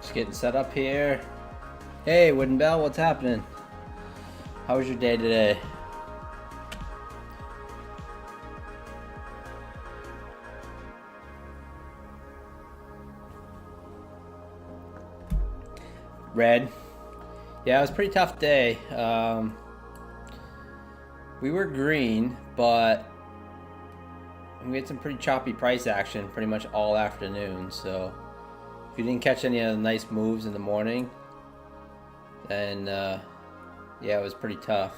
Just getting set up here. Hey, Wooden Bell, what's happening? How was your day today? Red. Yeah, it was a pretty tough day. We were green, but we had some pretty choppy price action pretty much all afternoon. So if you didn't catch any of the nice moves in the morning, then yeah, it was pretty tough.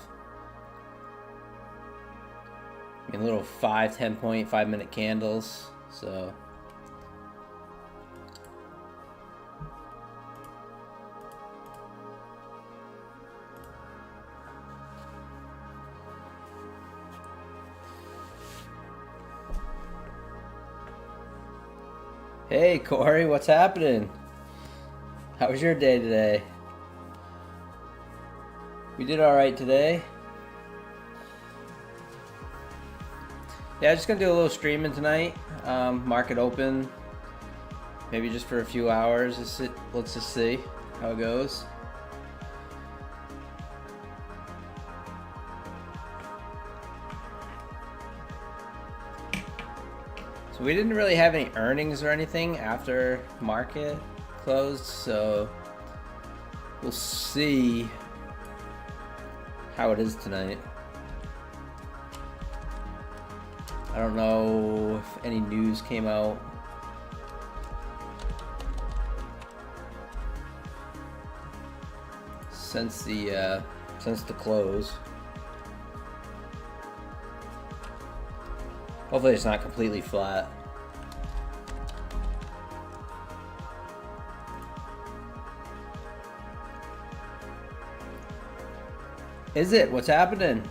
I mean, little 5, 10 point, 5-minute candles. So hey Corey, what's happening? How was your day today? We did alright today. Yeah, just gonna do a little streaming tonight. Market open. Maybe just for a few hours. Let's just see how it goes. So we didn't really have any earnings or anything after market closed, so we'll see how it is tonight. I don't know if any news came out. Since the close. Hopefully it's not completely flat. Is it? What's happening?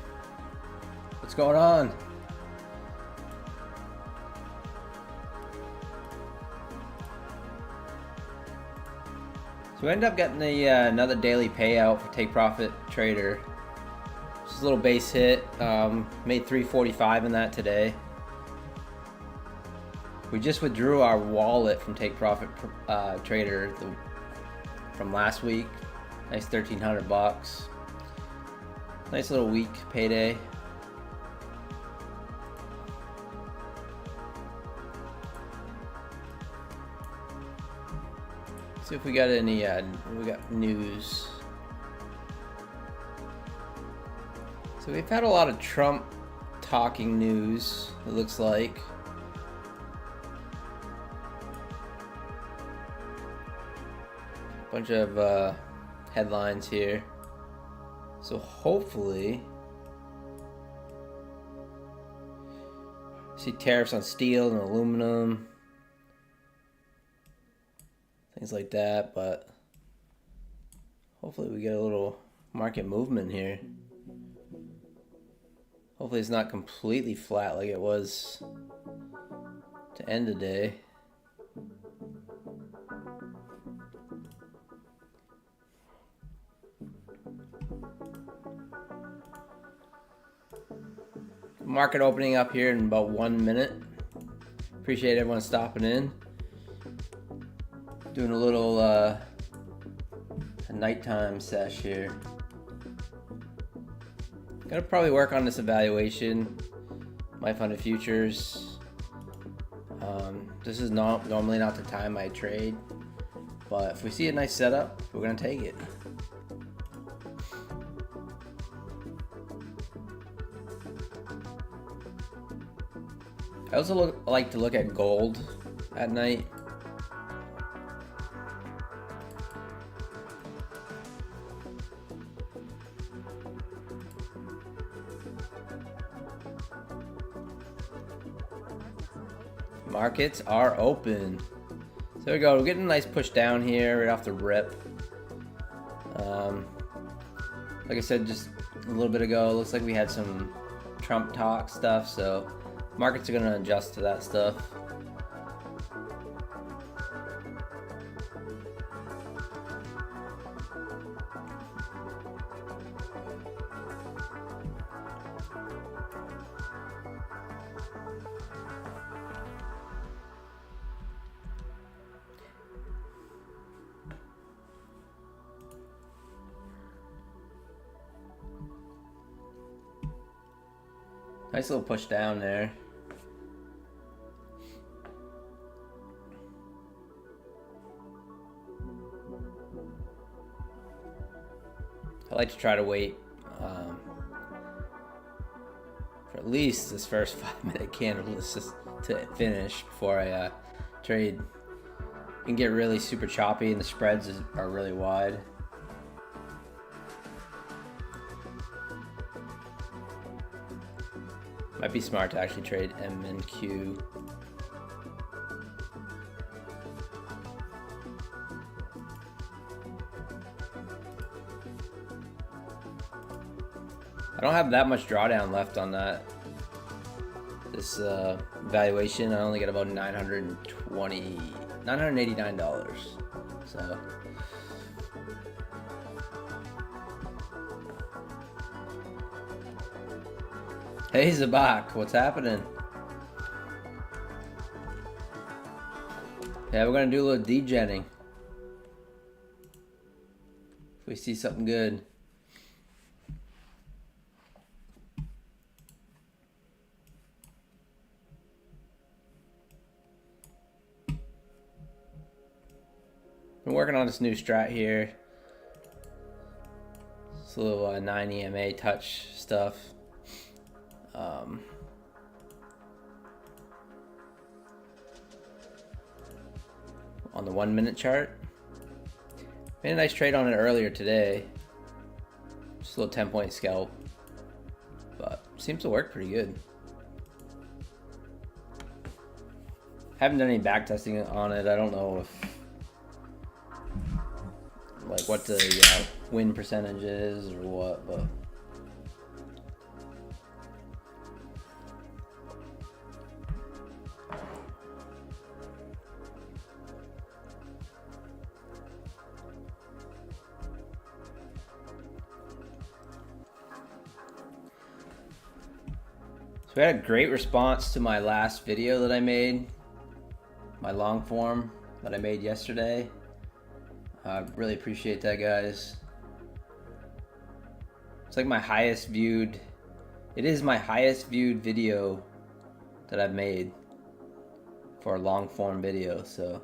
What's going on? So we ended up getting another daily payout for Take Profit Trader. Just a little base hit. Made 345 in that today. We just withdrew our wallet from Take Profit Trader from last week. Nice 1,300 bucks. Nice little week payday. See if we got any we got news. So we've had a lot of Trump talking news, it looks like. Bunch of headlines here. So hopefully, see tariffs on steel and aluminum, things like that, but hopefully we get a little market movement here. Hopefully it's not completely flat like it was to end the day. Market opening up here in about 1 minute. Appreciate everyone stopping in. Doing a little a nighttime sesh here. Gotta probably work on this evaluation. My funded futures. This is normally not the time I trade, but if we see a nice setup, we're gonna take it. I also like to look at gold at night. Markets are open. So there we go. We're getting a nice push down here right off the rip. Like I said just a little bit ago, it looks like we had some Trump talk stuff, so markets are going to adjust to that stuff. Nice little push down there. I like to try to wait for at least this first 5-minute candle to finish before I trade. It can get really super choppy and the spreads are really wide. Might be smart to actually trade M and Q. I don't have that much drawdown left on this valuation. I only get about $989. So hey Zabak, what's happening? Yeah, we're gonna do a little degenning. If we see something good. I'm working on this new strat here. It's a little 9 EMA touch stuff. On the 1 minute chart. Made a nice trade on it earlier today. Just a little 10-point scalp. But seems to work pretty good. Haven't done any back testing on it. I don't know if like what the win percentage is or what, but so I had a great response to my last video that I made, my long form that I made yesterday. I really appreciate that, guys. It's like my highest viewed, it is my highest viewed video that I've made for a long form video, so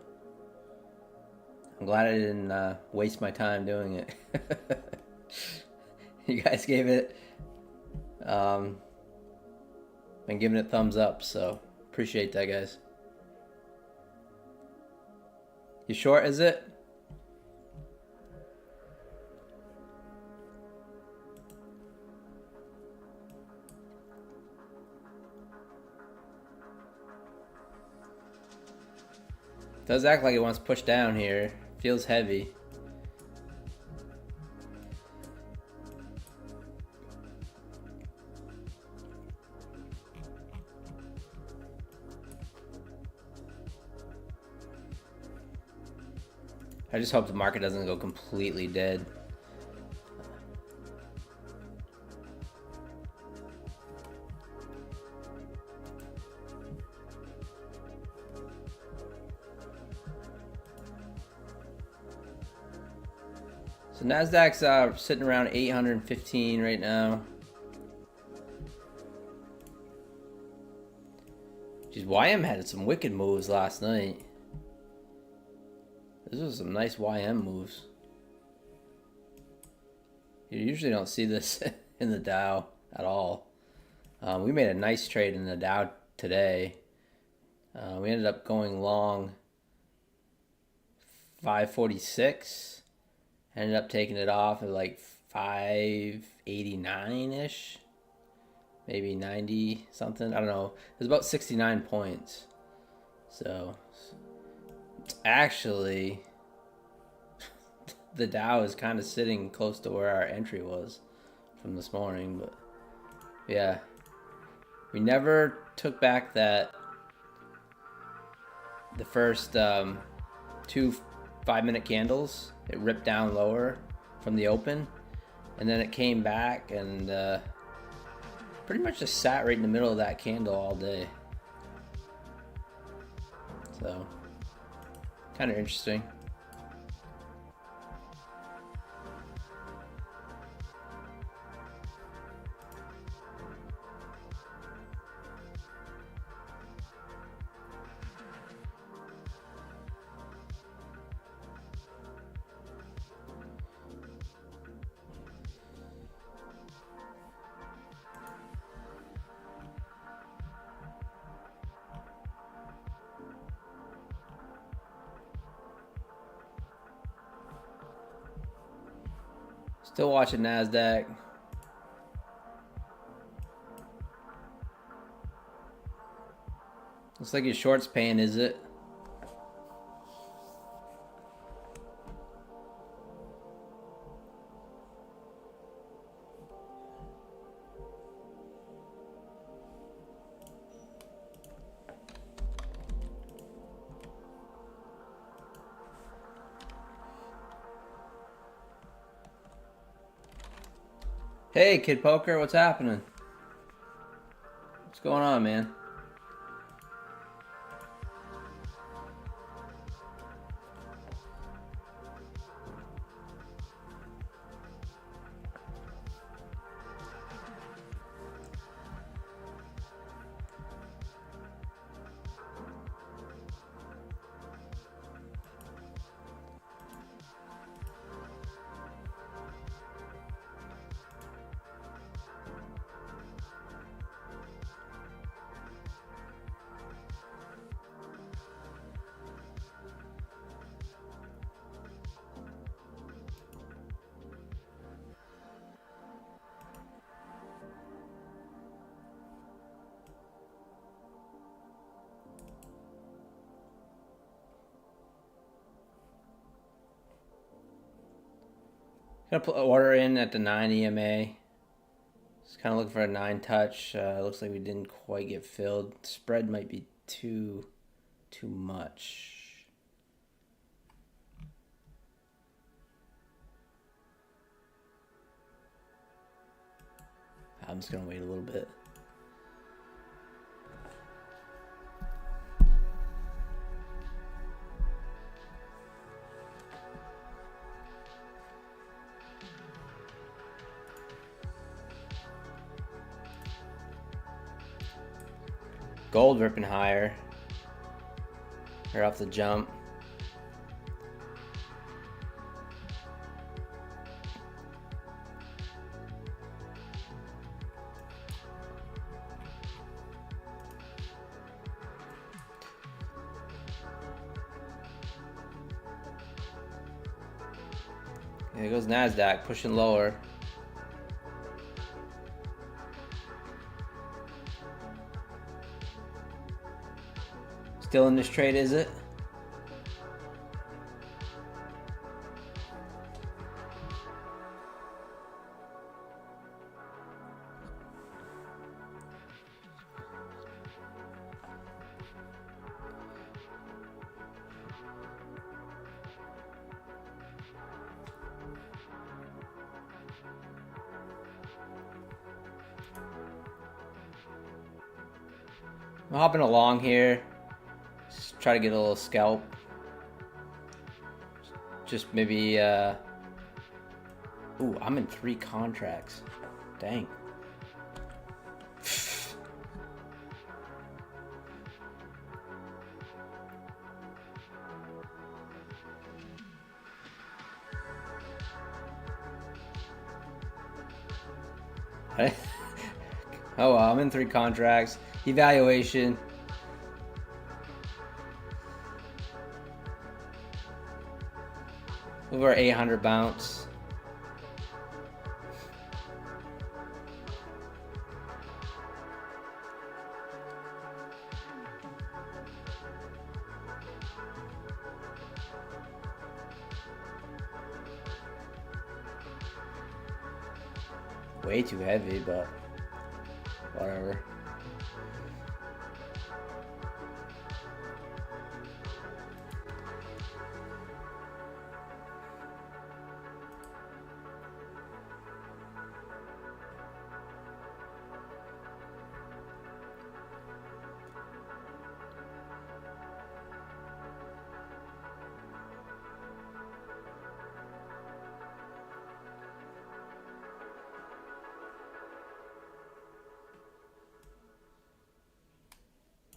I'm glad I didn't waste my time doing it. You guys gave it, been giving it thumbs up, so appreciate that, guys. You short, is it? Does act like it wants to push down here. Feels heavy. I just hope the market doesn't go completely dead. So Nasdaq's sitting around 815 right now. Geez, YM had some wicked moves last night. This was some nice YM moves. You usually don't see this in the Dow at all. We made a nice trade in the Dow today. We ended up going long 546. Ended up taking it off at like 589-ish. Maybe 90 something. I don't know. It was about 69 points. So actually the Dow is kind of sitting close to where our entry was from this morning, but yeah, we never took back the first 2 5-minute candles. It ripped down lower from the open, and then it came back and pretty much just sat right in the middle of that candle all day. So kind of interesting. Still watching NASDAQ. Looks like your short's paying, is it? Hey, Kid Poker, what's happening? What's going on, man? Gonna put an order in at the 9 EMA. Just kind of looking for a 9 touch. Looks like we didn't quite get filled. Spread might be too much. I'm just gonna wait a little bit. Gold ripping higher. Right off the jump. There goes NASDAQ pushing lower. Still in this trade, is it? I'm hopping along here. Just try to get a little scalp. Just maybe, ooh, I'm in 3 contracts. Dang. Oh well, I'm in 3 contracts. Evaluation. Over 800 bounce. Way too heavy, but whatever.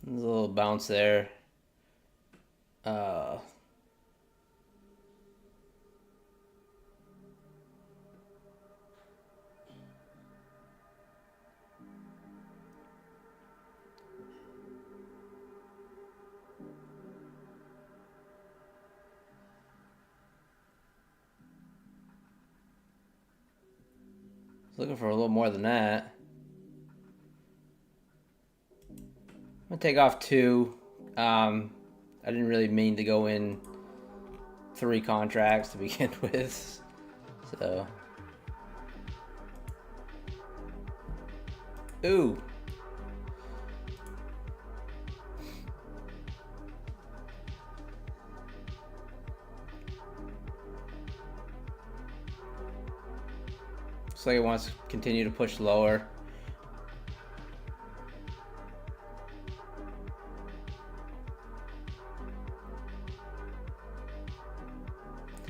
There's a little bounce there. looking for a little more than that. I'm gonna take off 2. I didn't really mean to go in 3 contracts to begin with, so. Ooh. Looks like it wants to continue to push lower.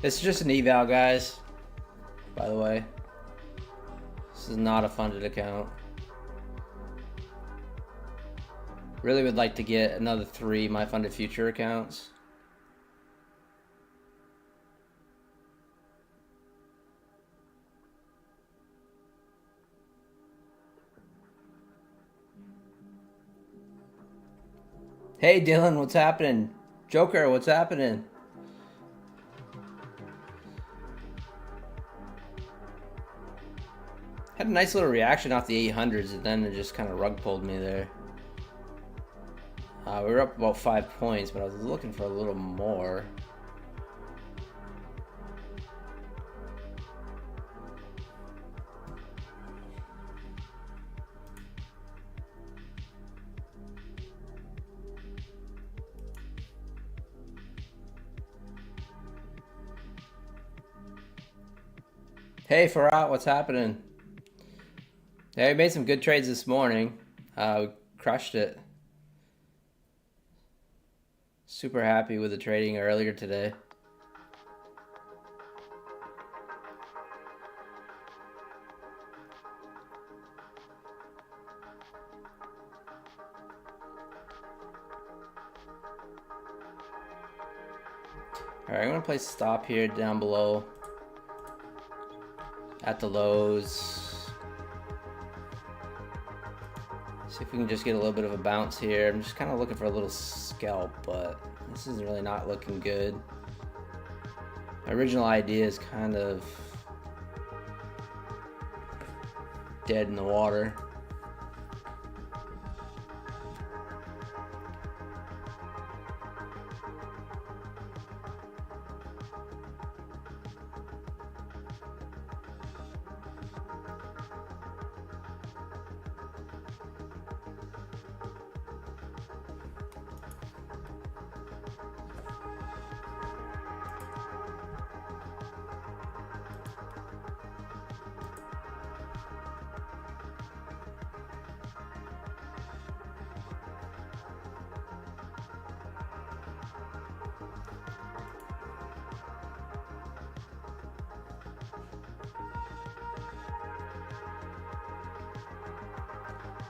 It's just an eval, guys. By the way, this is not a funded account. Really would like to get another 3 my funded future accounts. Hey Dylan, what's happening? Joker, what's happening? Had a nice little reaction off the 800s, and then it just kind of rug pulled me there. We were up about 5 points, but I was looking for a little more. Hey Farhat, what's happening? Yeah, we made some good trades this morning. We crushed it. Super happy with the trading earlier today. Alright, I'm going to place a stop here down below at the lows. See if we can just get a little bit of a bounce here. I'm just kind of looking for a little scalp, but this is really not looking good. My original idea is kind of dead in the water.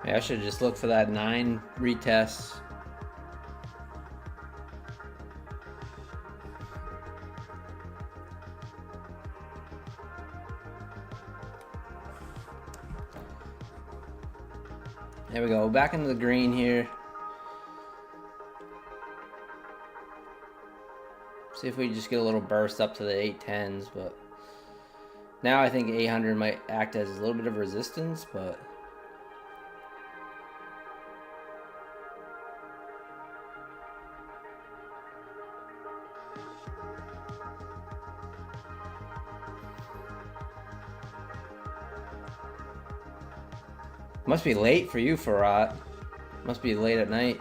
Yeah, I should just look for that 9 retest. There we go, back into the green here. See if we just get a little burst up to the 810s, but now I think 800 might act as a little bit of resistance, but must be late for you, Farhat. Must be late at night.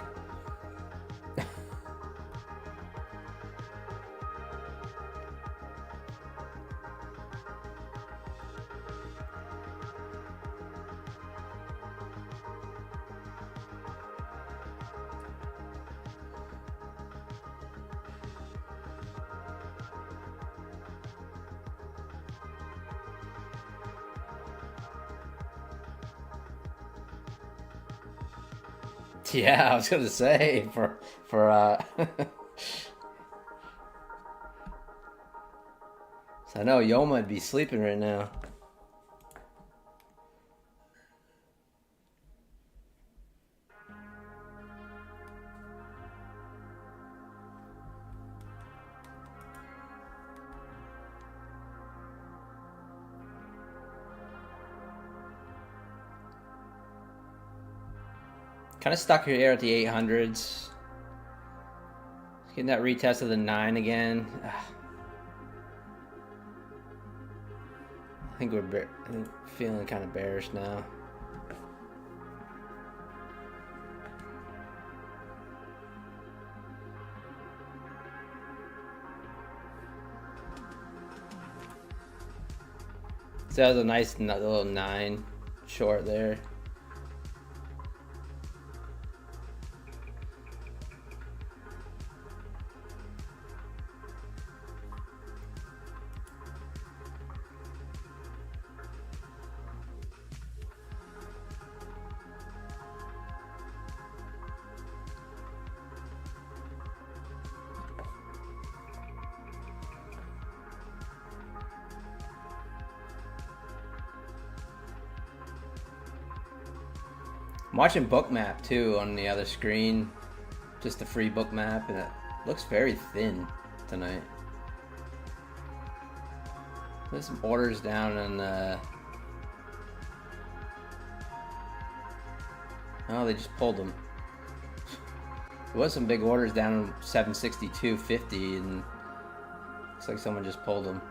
Yeah, I was gonna say for so I know Yoma would be sleeping right now. Kind of stuck here at the 800s. Getting that retest of the 9 again. I think we're feeling kind of bearish now. So that was a nice little 9 short there. I'm watching Bookmap too on the other screen, just the free Bookmap, and it looks very thin tonight. There's some orders down in oh, they just pulled them. There was some big orders down in 762.50, and looks like someone just pulled them.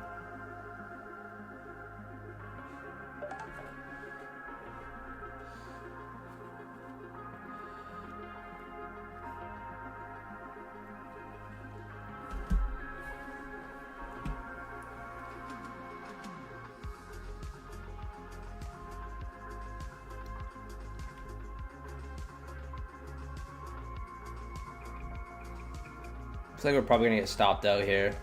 Looks like we're probably gonna get stopped out here.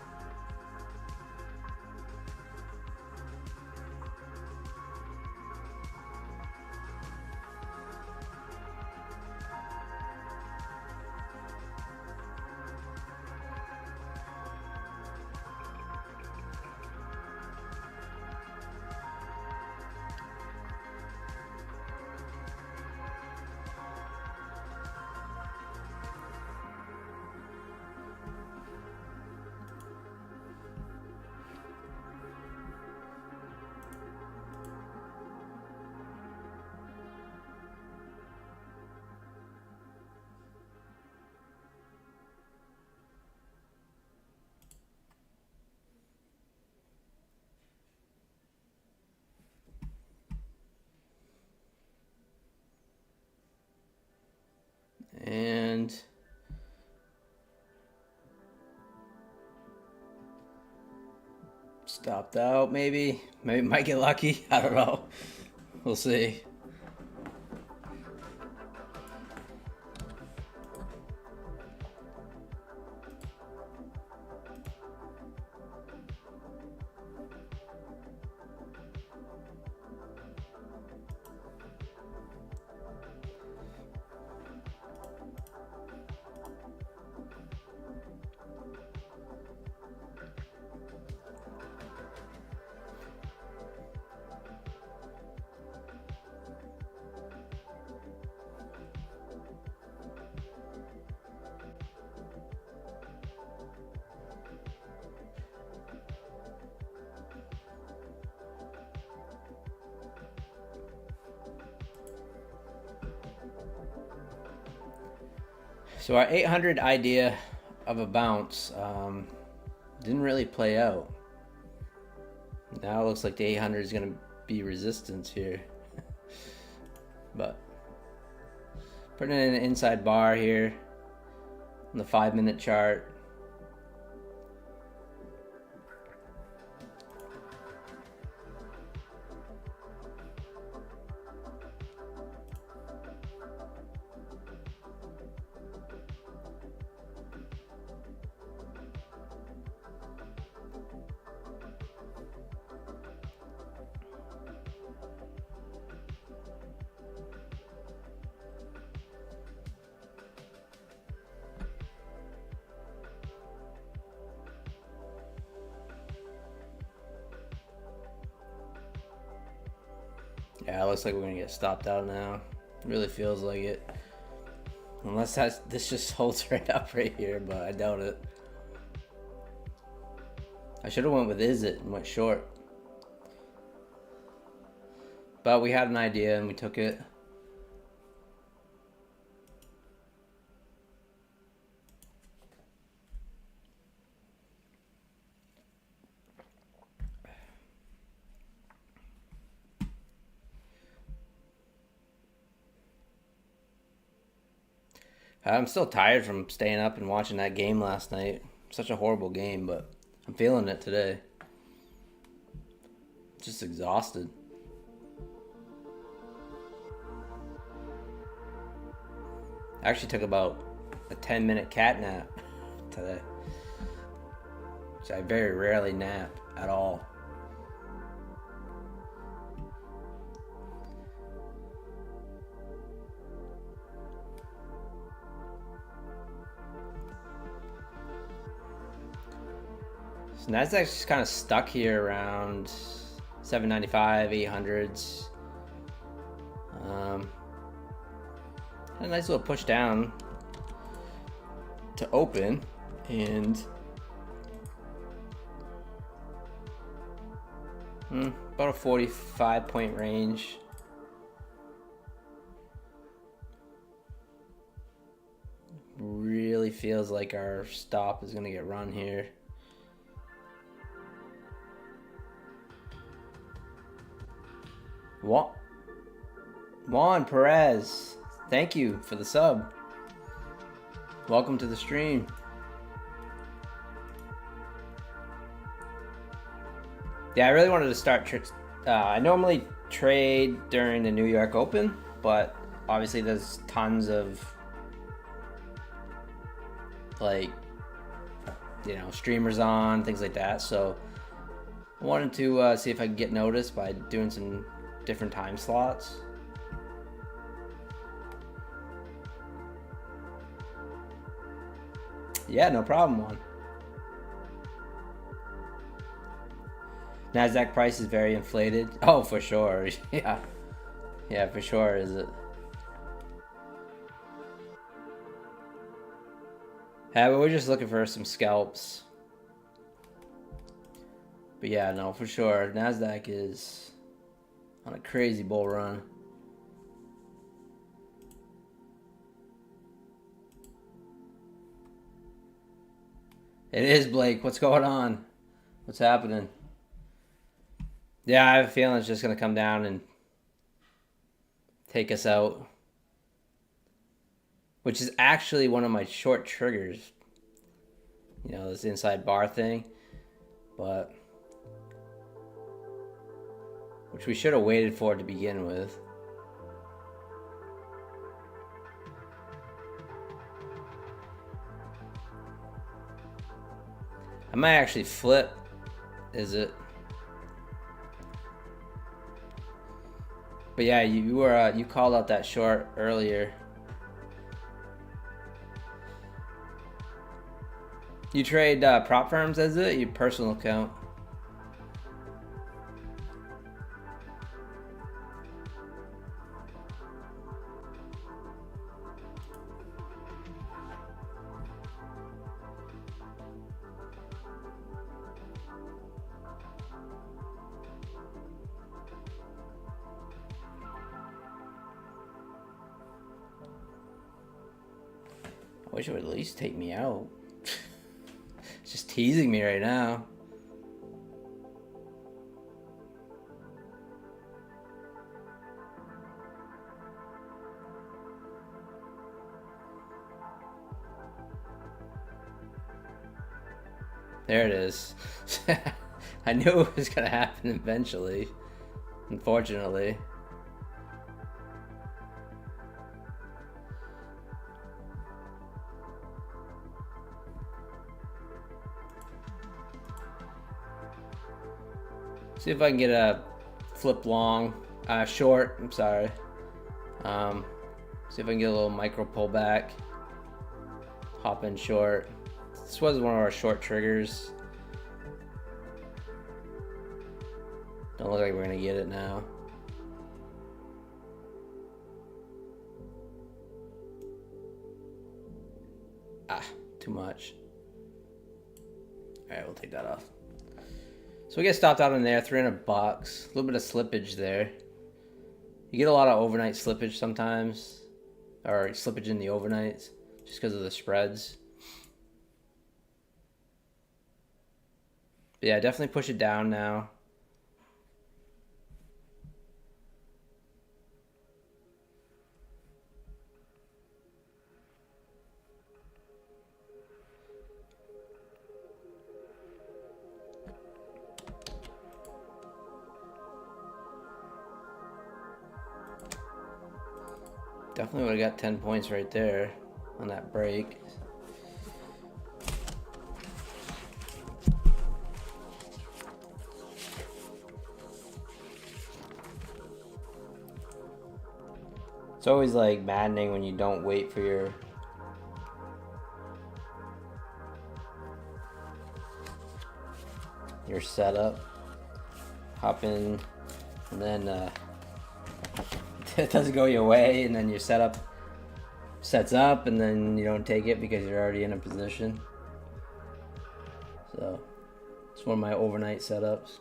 And stopped out, maybe might get lucky. I don't know. We'll see. So our 800 idea of a bounce didn't really play out. Now it looks like the 800 is going to be resistance here. But putting in an inside bar here on the 5-minute chart. Yeah, it looks like we're gonna get stopped out now. It really feels like it. Unless this just holds right up right here, but I doubt it. I should have went with is it and went short. But we had an idea and we took it. I'm still tired from staying up and watching that game last night. Such a horrible game, but I'm feeling it today. Just exhausted. I actually took about a 10-minute cat nap today. So I very rarely nap at all. So Nasdaq's just kind of stuck here around 795, 800s. A nice little push down to open, and about a 45-point range. Really feels like our stop is going to get run here. Juan Perez, thank you for the sub. Welcome to the stream. Yeah, I really wanted to start tricks. I normally trade during the New York Open, but obviously there's tons of streamers on, things like that. So I wanted to see if I could get noticed by doing some different time slots. Yeah, no problem, Juan. Nasdaq price is very inflated. Oh, for sure. Yeah, for sure is it. Yeah, but we're just looking for some scalps. But yeah, no, for sure. Nasdaq is on a crazy bull run. It is, Blake. What's going on? What's happening? Yeah, I have a feeling it's just going to come down and take us out. Which is actually one of my short triggers. You know, this inside bar thing. But which we should have waited for to begin with. I might actually flip. Is it? But yeah, you called out that short earlier. You trade prop firms, is it? Your personal account? I wish it would at least take me out. It's just teasing me right now. There it is. I knew it was gonna happen eventually. Unfortunately. See if I can get a flip long, short, I'm sorry. See if I can get a little micro pullback. Hop in short. This was one of our short triggers. Don't look like we're gonna get it now. Too much. Alright, we'll take that off. So we get stopped out in there, $300. A little bit of slippage there. You get a lot of overnight slippage sometimes, or slippage in the overnights, just because of the spreads. But yeah, definitely push it down now. Definitely would have got 10 points right there on that break. It's always like maddening when you don't wait for your setup. Hop in, and then it doesn't go your way, and then your setup sets up, and then you don't take it because you're already in a position. So it's one of my overnight setups.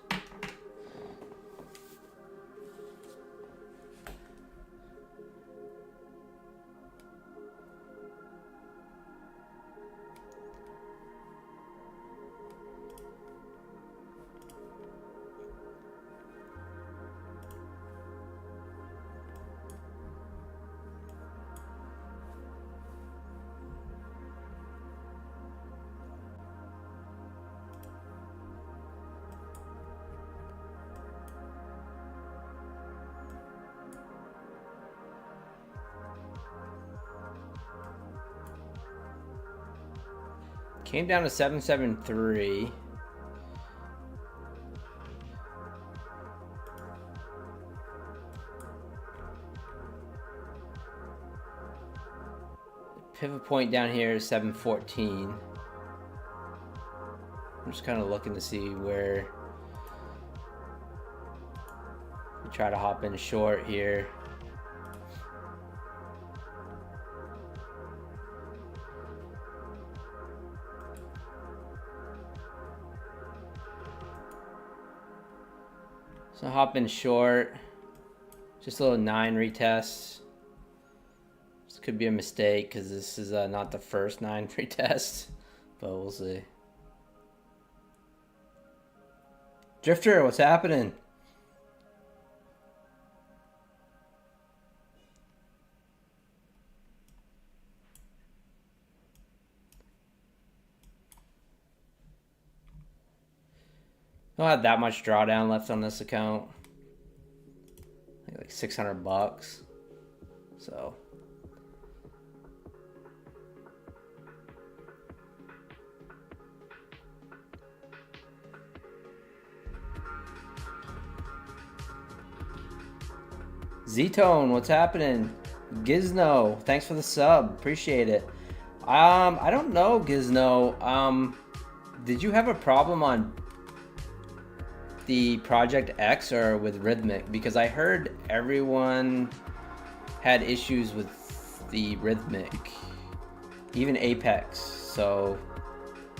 Came down to 773. The pivot point down here is 714. I'm just kind of looking to see where we try to hop in short here. So hop in short, just a little 9 retest. This could be a mistake because this is not the first 9 retest, but we'll see. Drifter, what's happening? I don't have that much drawdown left on this account. I think like $600. So Z-Tone, what's happening? Gizno, thanks for the sub. Appreciate it. I don't know, Gizno. Did you have a problem on the Project X or with Rhythmic? Because I heard everyone had issues with the Rhythmic, even Apex. So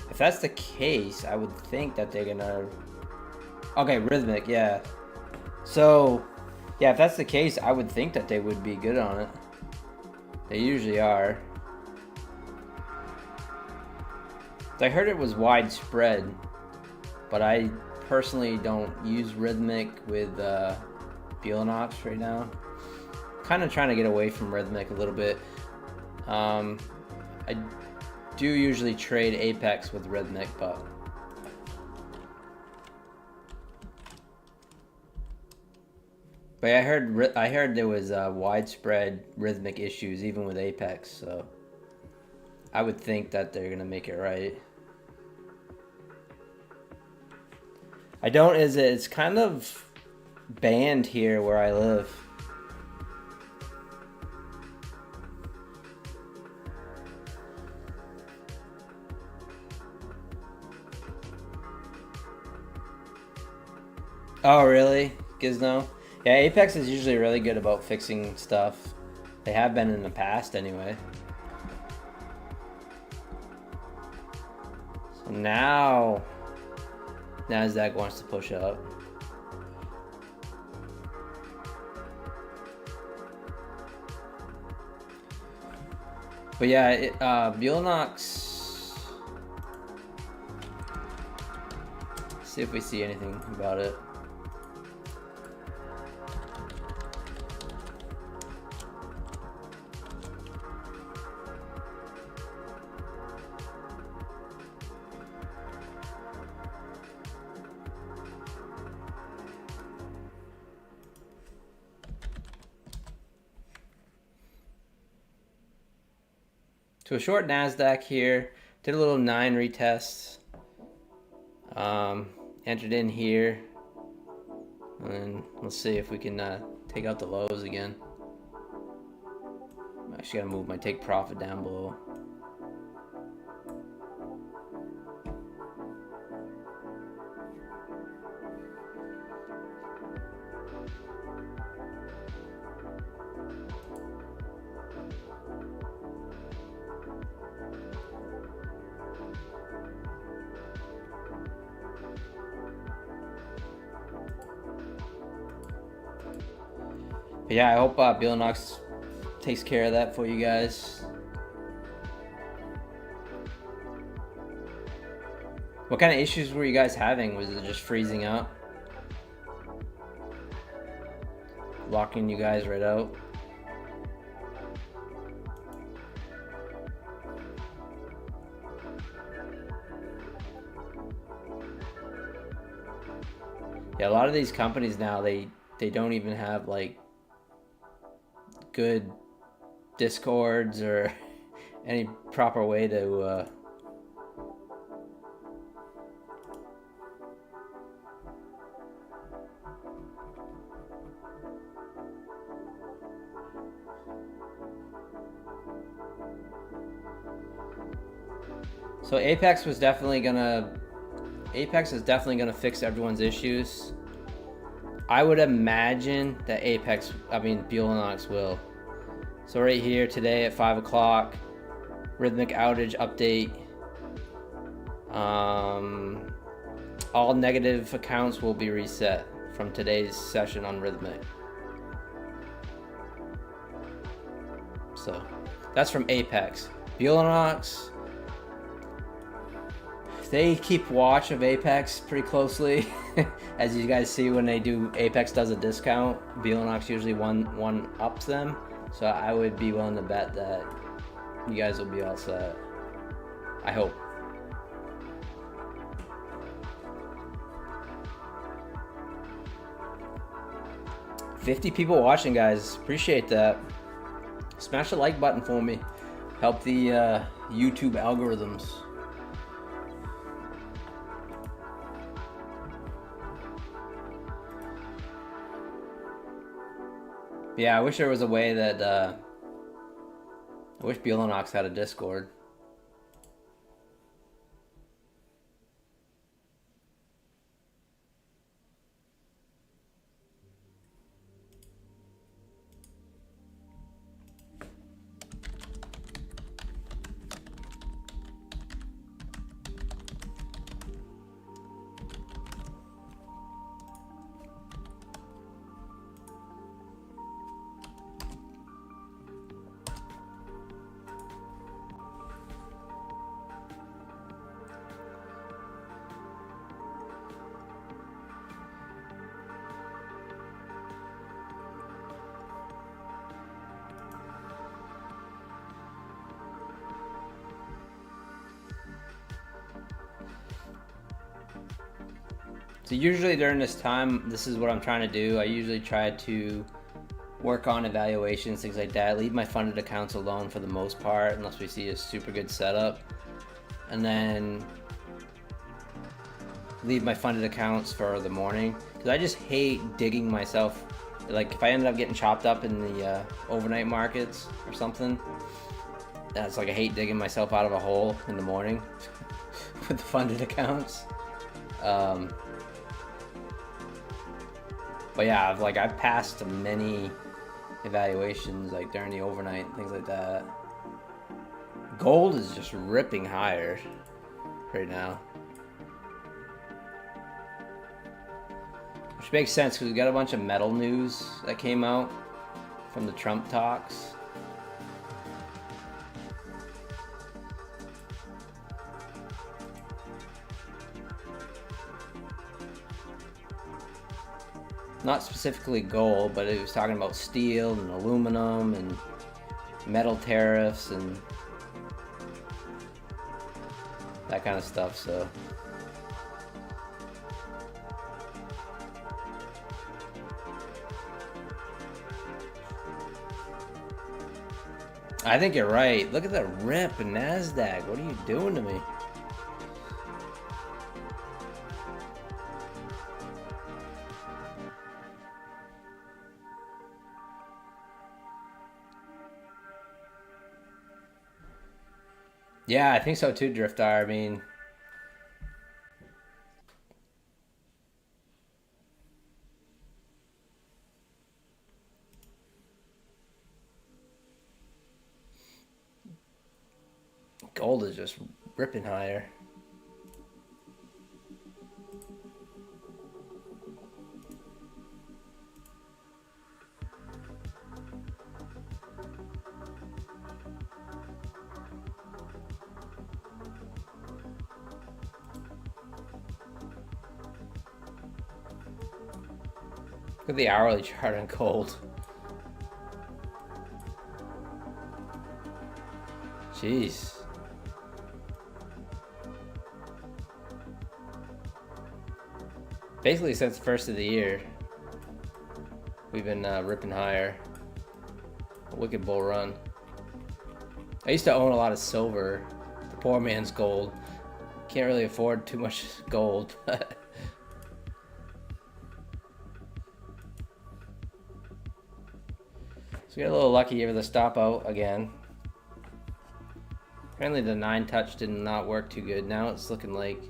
if that's the case, I would think that they're gonna... Okay, Rhythmic, yeah. So yeah, if that's the case, I would think that they would be good on it. They usually are. I heard it was widespread, but I personally don't use Rhythmic with Beelanox right now. Kind of trying to get away from Rhythmic a little bit. I do usually trade Apex with Rhythmic, but I heard there was widespread Rhythmic issues even with Apex, so I would think that they're gonna make it right. I don't, it's kind of banned here where I live. Oh, really? Gizno? Yeah, Apex is usually really good about fixing stuff. They have been in the past anyway. So now Nasdaq wants to push up. But yeah, Beelanox. See if we see anything about it. to a short NASDAQ here. Did a little 9 retest. Entered in here. And let's see if we can take out the lows again. I'm actually going to move my take profit down below. But yeah, I hope Billinox takes care of that for you guys. What kind of issues were you guys having? Was it just freezing up? Locking you guys right out? Yeah, a lot of these companies now, they don't even have like good discords or any proper way to So Apex is definitely gonna fix everyone's issues. I would imagine that Billinox will. So right here today at 5 o'clock, rhythmic outage update. All negative accounts will be reset from today's session on rhythmic. So that's from Apex. Billinox, they keep watch of Apex pretty closely. As you guys see, when Apex does a discount, Billinox usually one ups them. So I would be willing to bet that you guys will be all set. I hope. $50 people watching, guys. Appreciate that. Smash the like button for me. Help the YouTube algorithms. Yeah, I wish there was a way that I wish Billinox had a Discord. So usually during this time, this is what I'm trying to do. I usually try to work on evaluations, things like that. Leave my funded accounts alone for the most part, unless we see a super good setup. And then leave my funded accounts for the morning. Because I just hate digging myself. Like if I ended up getting chopped up in the overnight markets or something, that's like I hate digging myself out of a hole in the morning with the funded accounts. But yeah, I've passed many evaluations like during the overnight and things like that. Gold is just ripping higher right now, which makes sense because we got a bunch of metal news that came out from the Trump talks. Not specifically gold, but it was talking about steel and aluminum and metal tariffs and that kind of stuff. So I think you're right. Look at the rip in NASDAQ. What are you doing to me? Yeah, I think so too, Driftar. I mean, gold is just ripping higher. Look at the hourly chart on gold. Jeez. Basically since the first of the year, we've been ripping higher. A wicked bull run. I used to own a lot of silver, the poor man's gold. Can't really afford too much gold, but so we got a little lucky here with the stop out again. Apparently the 9 touch did not work too good. Now it's looking like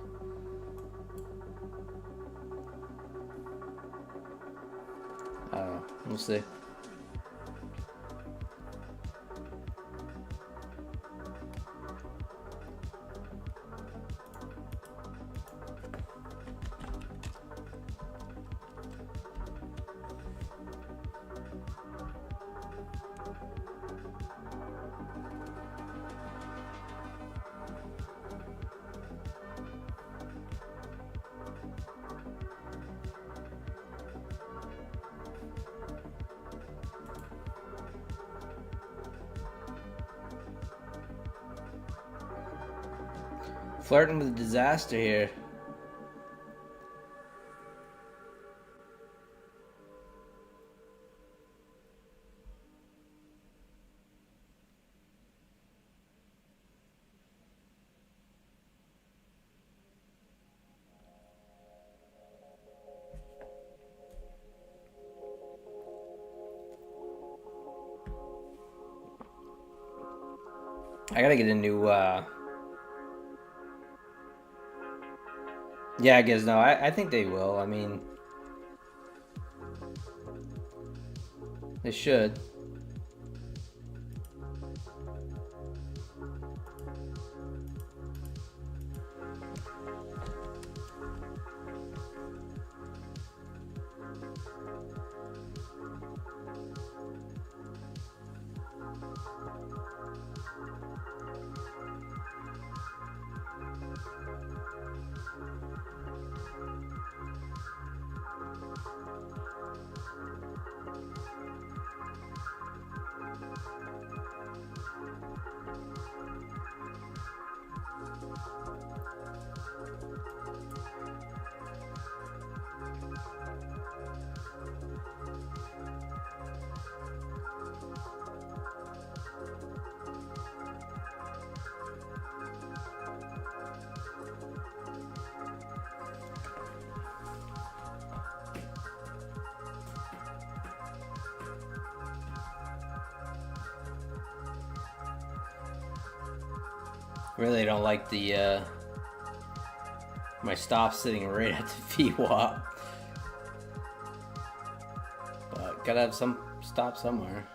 we'll see. Flirting with disaster here. I gotta get a new yeah, I guess no. I think they will. I mean, they should. Really don't like the my stop sitting right at the VWAP. But gotta have some stop somewhere.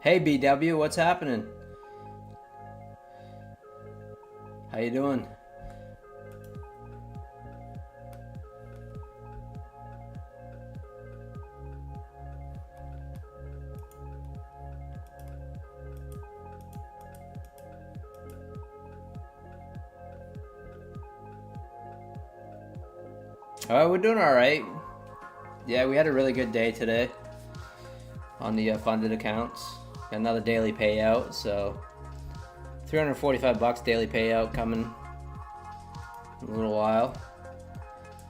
Hey BW, what's happening? How you doing? We're doing all right. Yeah, we had a really good day today on the funded accounts. Got another daily payout, so $345 daily payout coming. in a little while.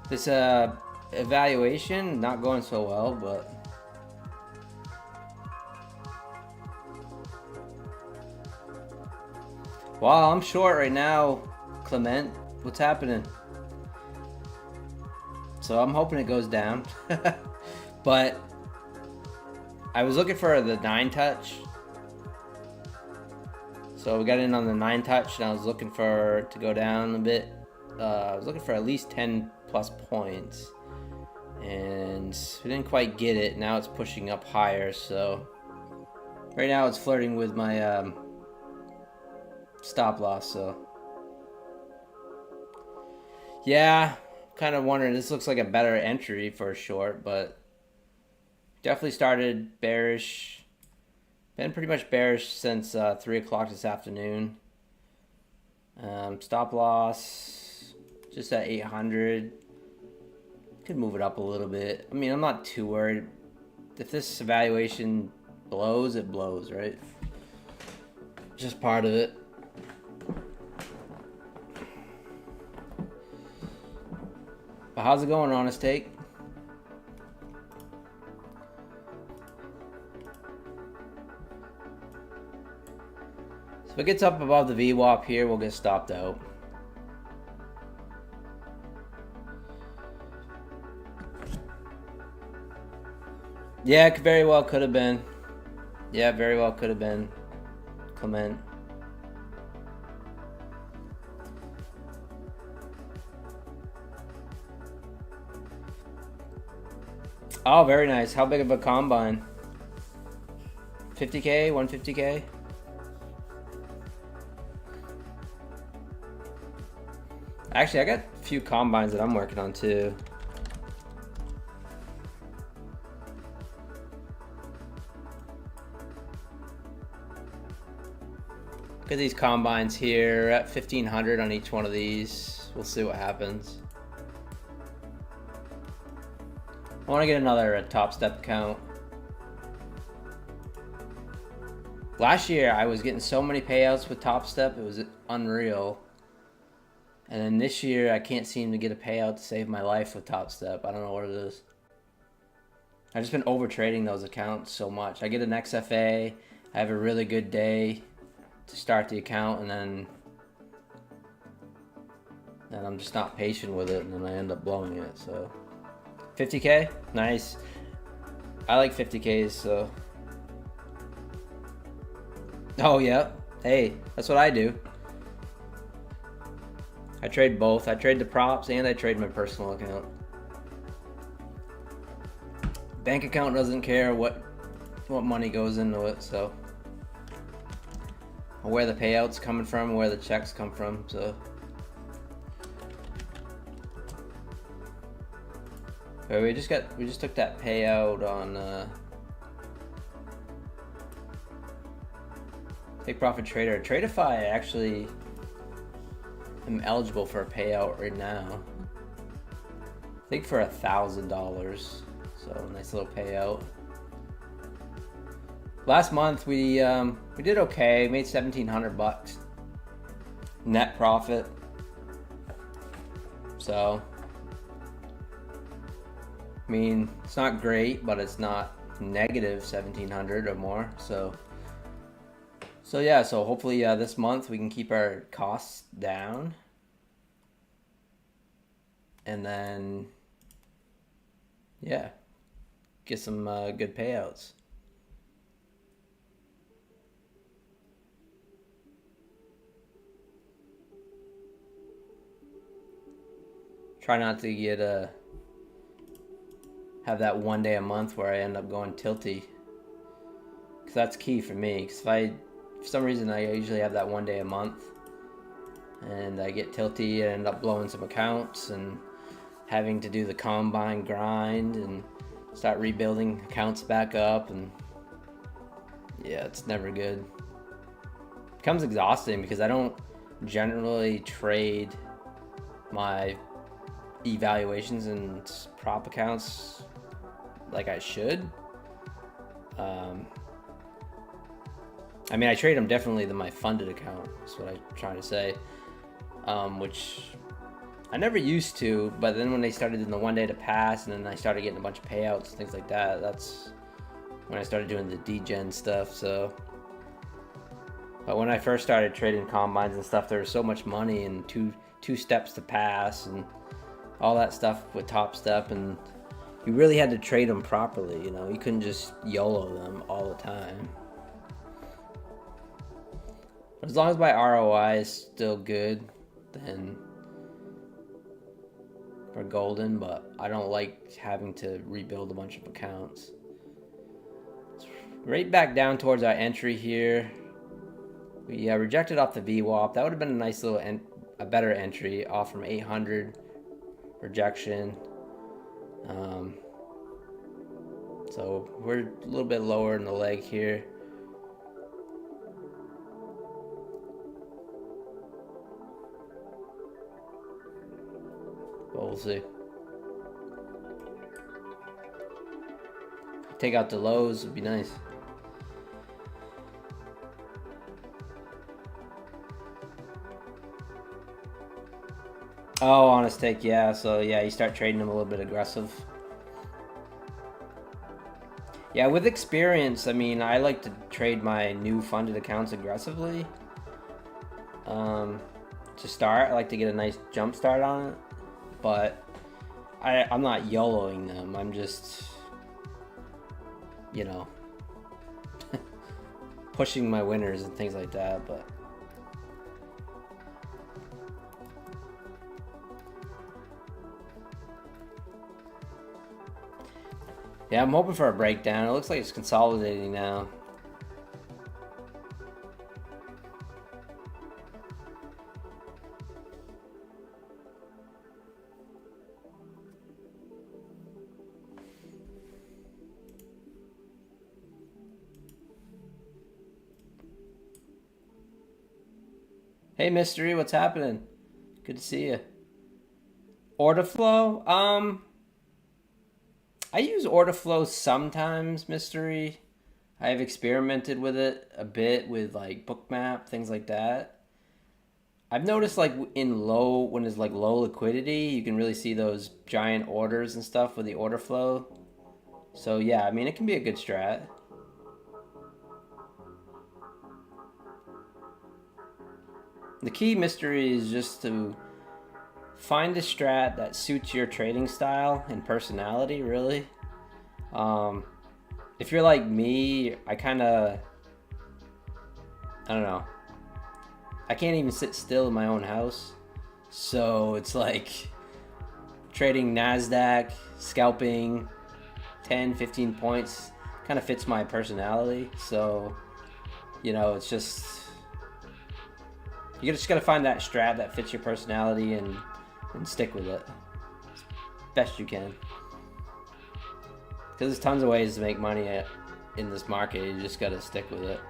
This evaluation not going so well, but wow, I'm short right now, Clement. What's happening? So I'm hoping it goes down. But I was looking for the 9 touch. So we got in on the 9 touch, and I was looking for it to go down a bit. I was looking for at least 10 plus points, and we didn't quite get it. Now it's pushing up higher, so right now it's flirting with my stop loss. So yeah, kind of wondering. This looks like a better entry for a short, but definitely started bearish. Been pretty much bearish since 3 o'clock this afternoon. Stop loss just at 800. Could move it up a little bit. I mean, I'm not too worried. If this evaluation blows, it blows, right? Just part of it. But how's it going, Honest Take? If it gets up above the VWAP here, we'll get stopped out. Yeah, it very well could have been. Yeah, very well could have been. Clement. Oh, very nice. How big of a combine? 50K? 150K? Actually, I got a few combines that I'm working on too. Look at these combines here at 1,500 on each one of these. We'll see what happens. I want to get another Top Step account. Last year, I was getting so many payouts with Top Step, it was unreal. And then this year, I can't seem to get a payout to save my life with Top Step. I don't know what it is. I've just been over trading those accounts so much. I get an XFA, I have a really good day to start the account, and then I'm just not patient with it, and then I end up blowing it. So 50K, nice. I like 50Ks, so. Oh yeah, hey, that's what I do. I trade both. I trade the props and I trade my personal account. Bank account doesn't care what money goes into it, so. Or where the payouts coming from, where the checks come from, so. But we just took that payout on Take Profit Trader. Tradeify actually am eligible for a payout right now. I think for $1,000. So nice little payout. Last month we did okay. Made $1,700 net profit. So I mean, it's not great, but it's not negative 1,700 or more. So yeah, so hopefully this month we can keep our costs down, and then yeah, get some good payouts. Try not to get have that one day a month where I end up going tilty, because that's key for me. Because for some reason I usually have that one day a month and I get tilty and end up blowing some accounts and having to do the combine grind and start rebuilding accounts back up, and yeah, it's never good. It becomes exhausting because I don't generally trade my evaluations and prop accounts like I should. I mean, I trade them definitely than my funded account. That's what I'm trying to say. Which I never used to, but then when they started doing the 1 day to pass, and then I started getting a bunch of payouts, things like that, that's when I started doing the degen stuff. So, but when I first started trading combines and stuff, there was so much money and two steps to pass and all that stuff with Top Step, and you really had to trade them properly. You know, you couldn't just YOLO them all the time. As long as my ROI is still good, then we're golden, but I don't like having to rebuild a bunch of accounts. It's right back down towards our entry here. We rejected off the VWAP. That would have been a nice little, a better entry off from 800 rejection. So we're a little bit lower in the leg here. But we'll see. Take out the lows would be nice. Oh, honest take, yeah. So yeah, you start trading them a little bit aggressive. Yeah, with experience, I mean, I like to trade my new funded accounts aggressively. To start, I like to get a nice jump start on it, but I'm not YOLOing them. I'm just, you know, pushing my winners and things like that. But yeah, I'm hoping for a breakdown. It looks like it's consolidating now. Hey, Mystery, what's happening? Good to see you. Order flow? I use order flow sometimes, Mystery. I have experimented with it a bit with like Bookmap, things like that. I've noticed like when there's like low liquidity, you can really see those giant orders and stuff with the order flow. So yeah, I mean, it can be a good strat. The key, Mystery, is just to find a strat that suits your trading style and personality, really. If you're like me, I don't know. I can't even sit still in my own house. So it's like trading NASDAQ, scalping 10, 15 points kind of fits my personality. So, you know, it's just, you just got to find that strat that fits your personality and stick with it as best you can. Because there's tons of ways to make money in this market. You just got to stick with it.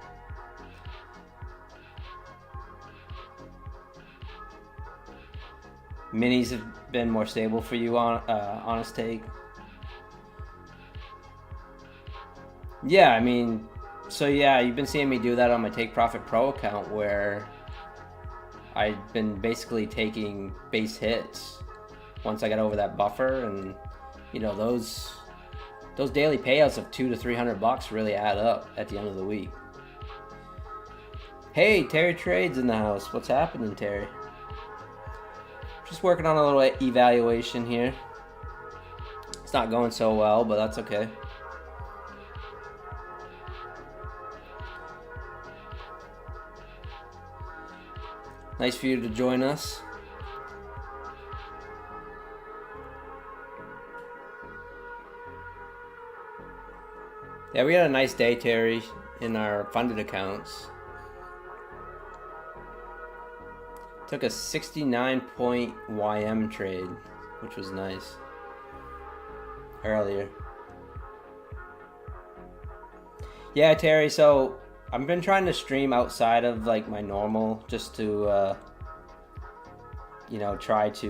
Minis have been more stable for you, on honest take. Yeah, I mean, so yeah, you've been seeing me do that on my Take Profit Pro account, where I've been basically taking base hits once I got over that buffer, and you know, those daily payouts of $200 to $300 really add up at the end of the week. Hey, Terry Trades in the house. What's happening, Terry? Just working on a little evaluation here. It's not going so well, but that's okay. Nice for you to join us. Yeah, we had a nice day, Terry, in our funded accounts. Took a 69-point YM trade, which was nice, earlier. Yeah, Terry, so I've been trying to stream outside of like my normal, just to, you know, try to,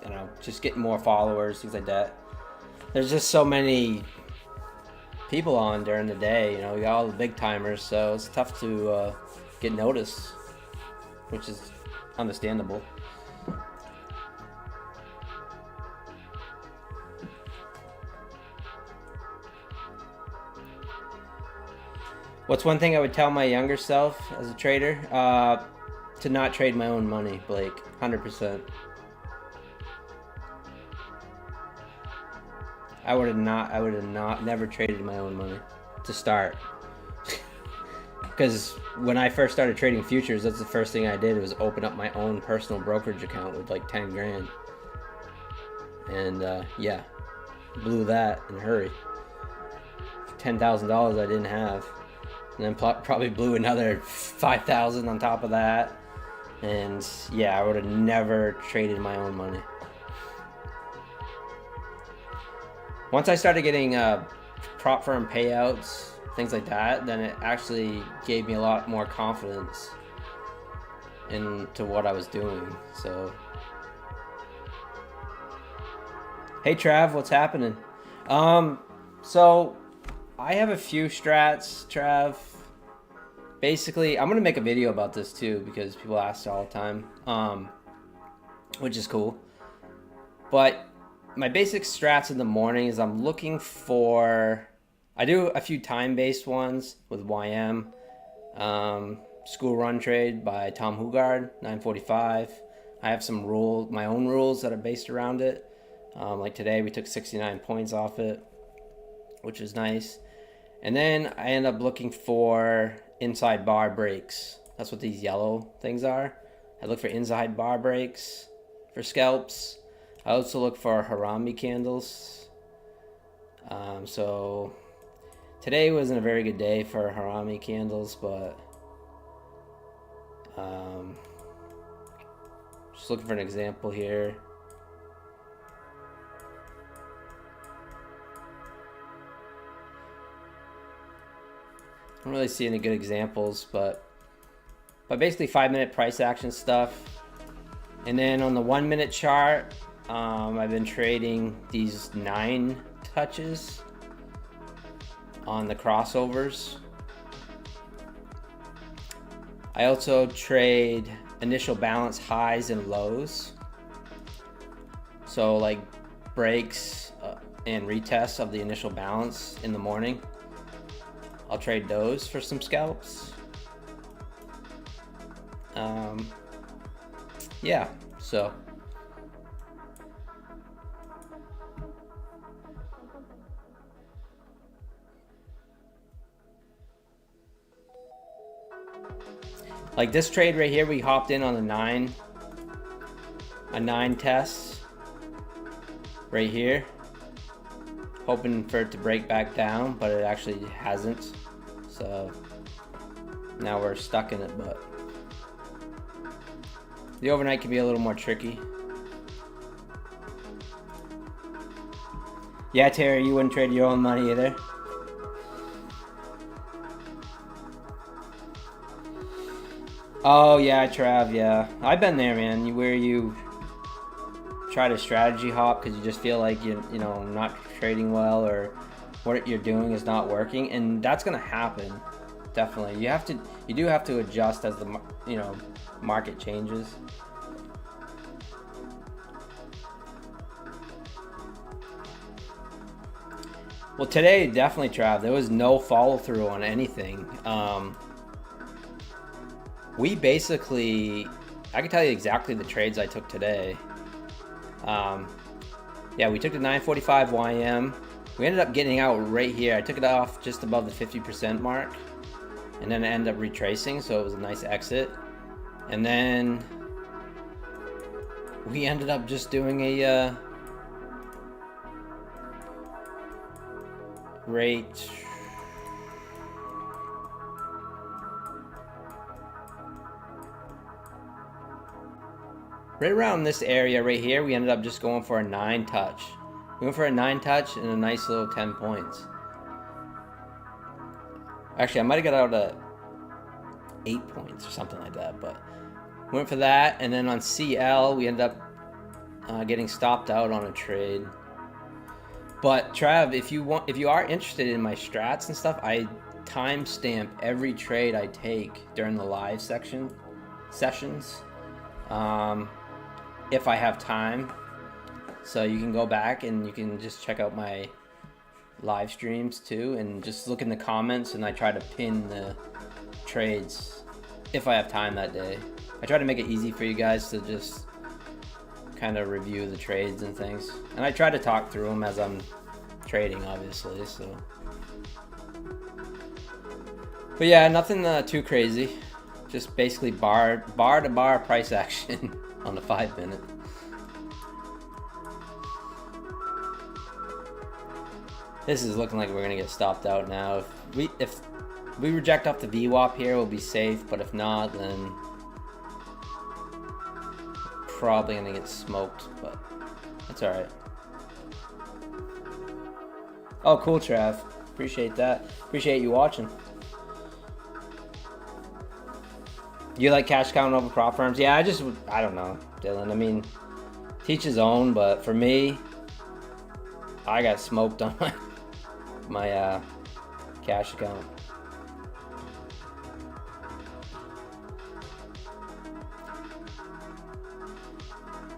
you know, just get more followers, things like that. There's just so many people on during the day, you know, we got all the big timers, so it's tough to get noticed, which is understandable. What's one thing I would tell my younger self as a trader? To not trade my own money, Blake. 100%. I would have never traded my own money to start. Because when I first started trading futures, that's the first thing I did was open up my own personal brokerage account with like 10 grand. And yeah, blew that in a hurry. $10,000 I didn't have. And then probably blew another 5,000 on top of that. And yeah, I would have never traded my own money. Once I started getting prop firm payouts, things like that, then it actually gave me a lot more confidence into what I was doing. So, hey Trav, what's happening? So I have a few strats, Trav. Basically, I'm gonna make a video about this too because people ask all the time, which is cool. But my basic strats in the morning is I'm looking for. I do a few time-based ones with YM. School Run Trade by Tom Hugard, 945. I have some my own rules that are based around it. Like today, we took 69 points off it, which is nice. And then I end up looking for inside bar breaks. That's what these yellow things are. I look for inside bar breaks for scalps. I also look for harami candles. So today wasn't a very good day for harami candles, but just looking for an example here. I don't really see any good examples, but basically 5-minute price action stuff. And then on the 1-minute chart, I've been trading these 9 touches on the crossovers. I also trade initial balance highs and lows. So like breaks and retests of the initial balance in the morning. I'll trade those for some scalps. Yeah, so. Like this trade right here, we hopped in on a 9 test right here, hoping for it to break back down, but it actually hasn't. So now we're stuck in it, but the overnight can be a little more tricky. Yeah, Terry, you wouldn't trade your own money either? Oh yeah, Trav, yeah. I've been there, man, where you try to strategy hop because you just feel like you're not trading well or what you're doing is not working, and that's gonna happen. Definitely, you do have to adjust as the market changes. Well, today definitely, Trav, there was no follow through on anything. We basically, I can tell you exactly the trades I took today. Yeah, we took the 945 YM. We ended up getting out right here. I took it off just above the 50% mark, and then I ended up retracing, so it was a nice exit. And then we ended up just doing a rate. Right around this area right here, we ended up just going for a 9 touch. We went for a 9 touch and a nice little 10 points. Actually, I might have got out at 8 points or something like that, but went for that. And then on CL, we ended up getting stopped out on a trade. But Trav, if you are interested in my strats and stuff, I timestamp every trade I take during the live sessions. If I have time, so you can go back and you can just check out my live streams too, and just look in the comments, and I try to pin the trades if I have time that day. I try to make it easy for you guys to just kind of review the trades and things, and I try to talk through them as I'm trading, obviously. So, but yeah, nothing too crazy. Just basically bar to bar price action on the 5 minute. This is looking like we're gonna get stopped out now. If we reject off the VWAP here, we'll be safe. But if not, then probably gonna get smoked. But that's all right. Oh, cool, Trav. Appreciate that. Appreciate you watching. You like cash counting over prop firms? Yeah, I don't know, Dylan. I mean, teach his own, but for me, I got smoked on my cash account.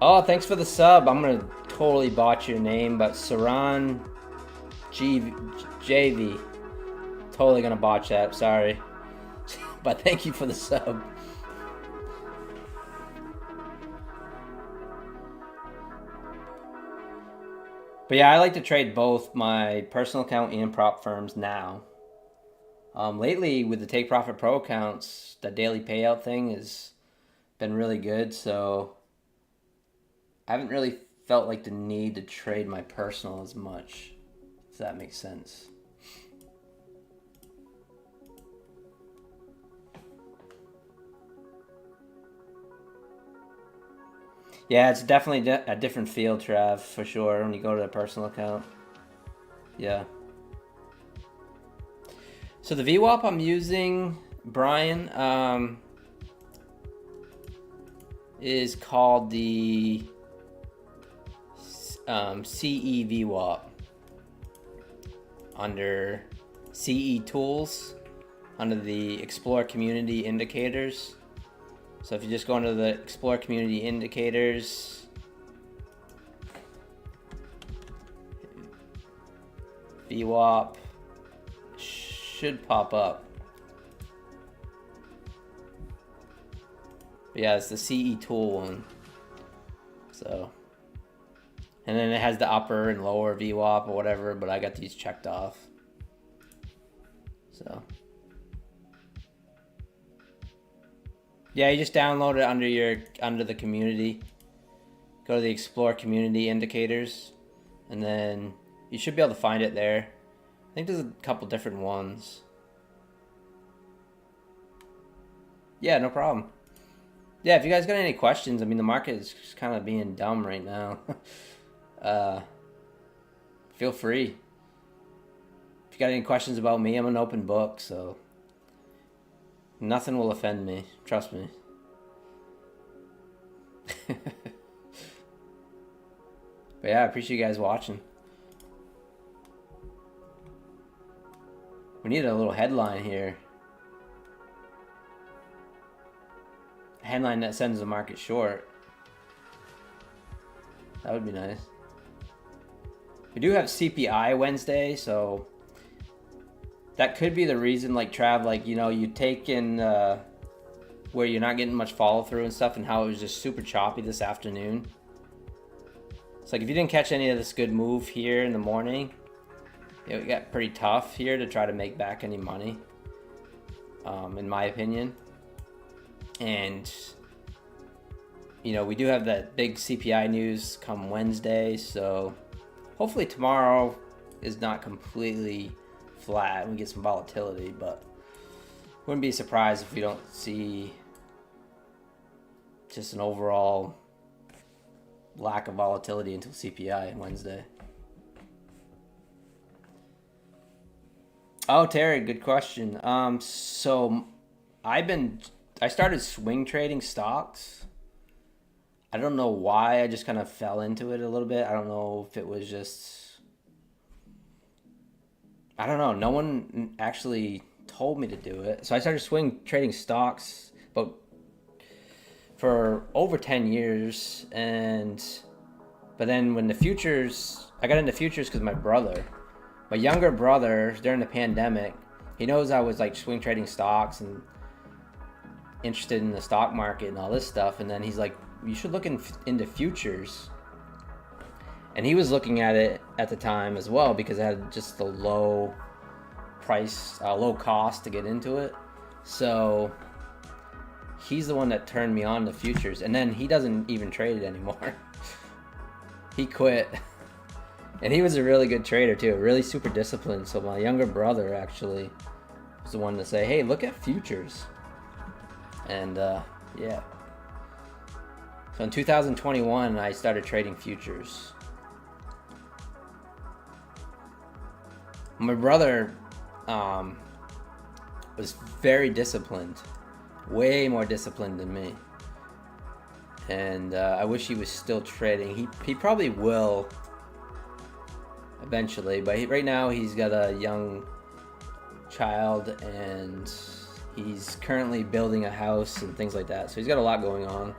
Oh, thanks for the sub. I'm gonna totally botch your name, but Saran JV. Totally gonna botch that. Sorry, but thank you for the sub. But yeah, I like to trade both my personal account and prop firms now. Lately, with the Take Profit Pro accounts, the daily payout thing has been really good. So I haven't really felt like the need to trade my personal as much, if that makes sense. Yeah, it's definitely a different feel, Trav, for sure, when you go to the personal account. Yeah. So the VWAP I'm using, Brian, is called the CE VWAP under CE Tools, under the Explore Community Indicators. So if you just go into the Explore Community Indicators, VWAP should pop up. But yeah, it's the CE tool one. So, and then it has the upper and lower VWAP or whatever, but I got these checked off. So. Yeah, you just download it under the community. Go to the Explore Community Indicators, and then you should be able to find it there. I think there's a couple different ones. Yeah, no problem. Yeah, if you guys got any questions, I mean, the market is just kind of being dumb right now. Feel free. If you got any questions about me, I'm an open book, so nothing will offend me. Trust me. But yeah, I appreciate you guys watching. We need a little headline here. A headline that sends the market short. That would be nice. We do have CPI Wednesday, so that could be the reason, like Trav, like, you know, you take in where you're not getting much follow through and stuff, and how it was just super choppy this afternoon. It's like if you didn't catch any of this good move here in the morning, it got pretty tough here to try to make back any money, in my opinion. And you know, we do have that big CPI news come Wednesday, so hopefully tomorrow is not completely flat and we get some volatility, but wouldn't be surprised if we don't see just an overall lack of volatility until CPI Wednesday. Oh, Terry, good question. So I started swing trading stocks. I don't know why, I just kind of fell into it a little bit. I don't know if it was just, I don't know. No one actually told me to do it. So I started swing trading stocks but for over 10 years. But then when the futures, I got into futures because my brother, my younger brother, during the pandemic, he knows I was like swing trading stocks and interested in the stock market and all this stuff. And then he's like, you should look into futures. And he was looking at it at the time as well because it had just the low price, low cost to get into it. So he's the one that turned me on to futures. And then he doesn't even trade it anymore. He quit. And he was a really good trader too, really super disciplined. So my younger brother actually was the one to say, hey, look at futures. And yeah. So in 2021, I started trading futures. My brother was very disciplined, way more disciplined than me. And I wish he was still trading. He probably will eventually, but right now he's got a young child and he's currently building a house and things like that. So he's got a lot going on.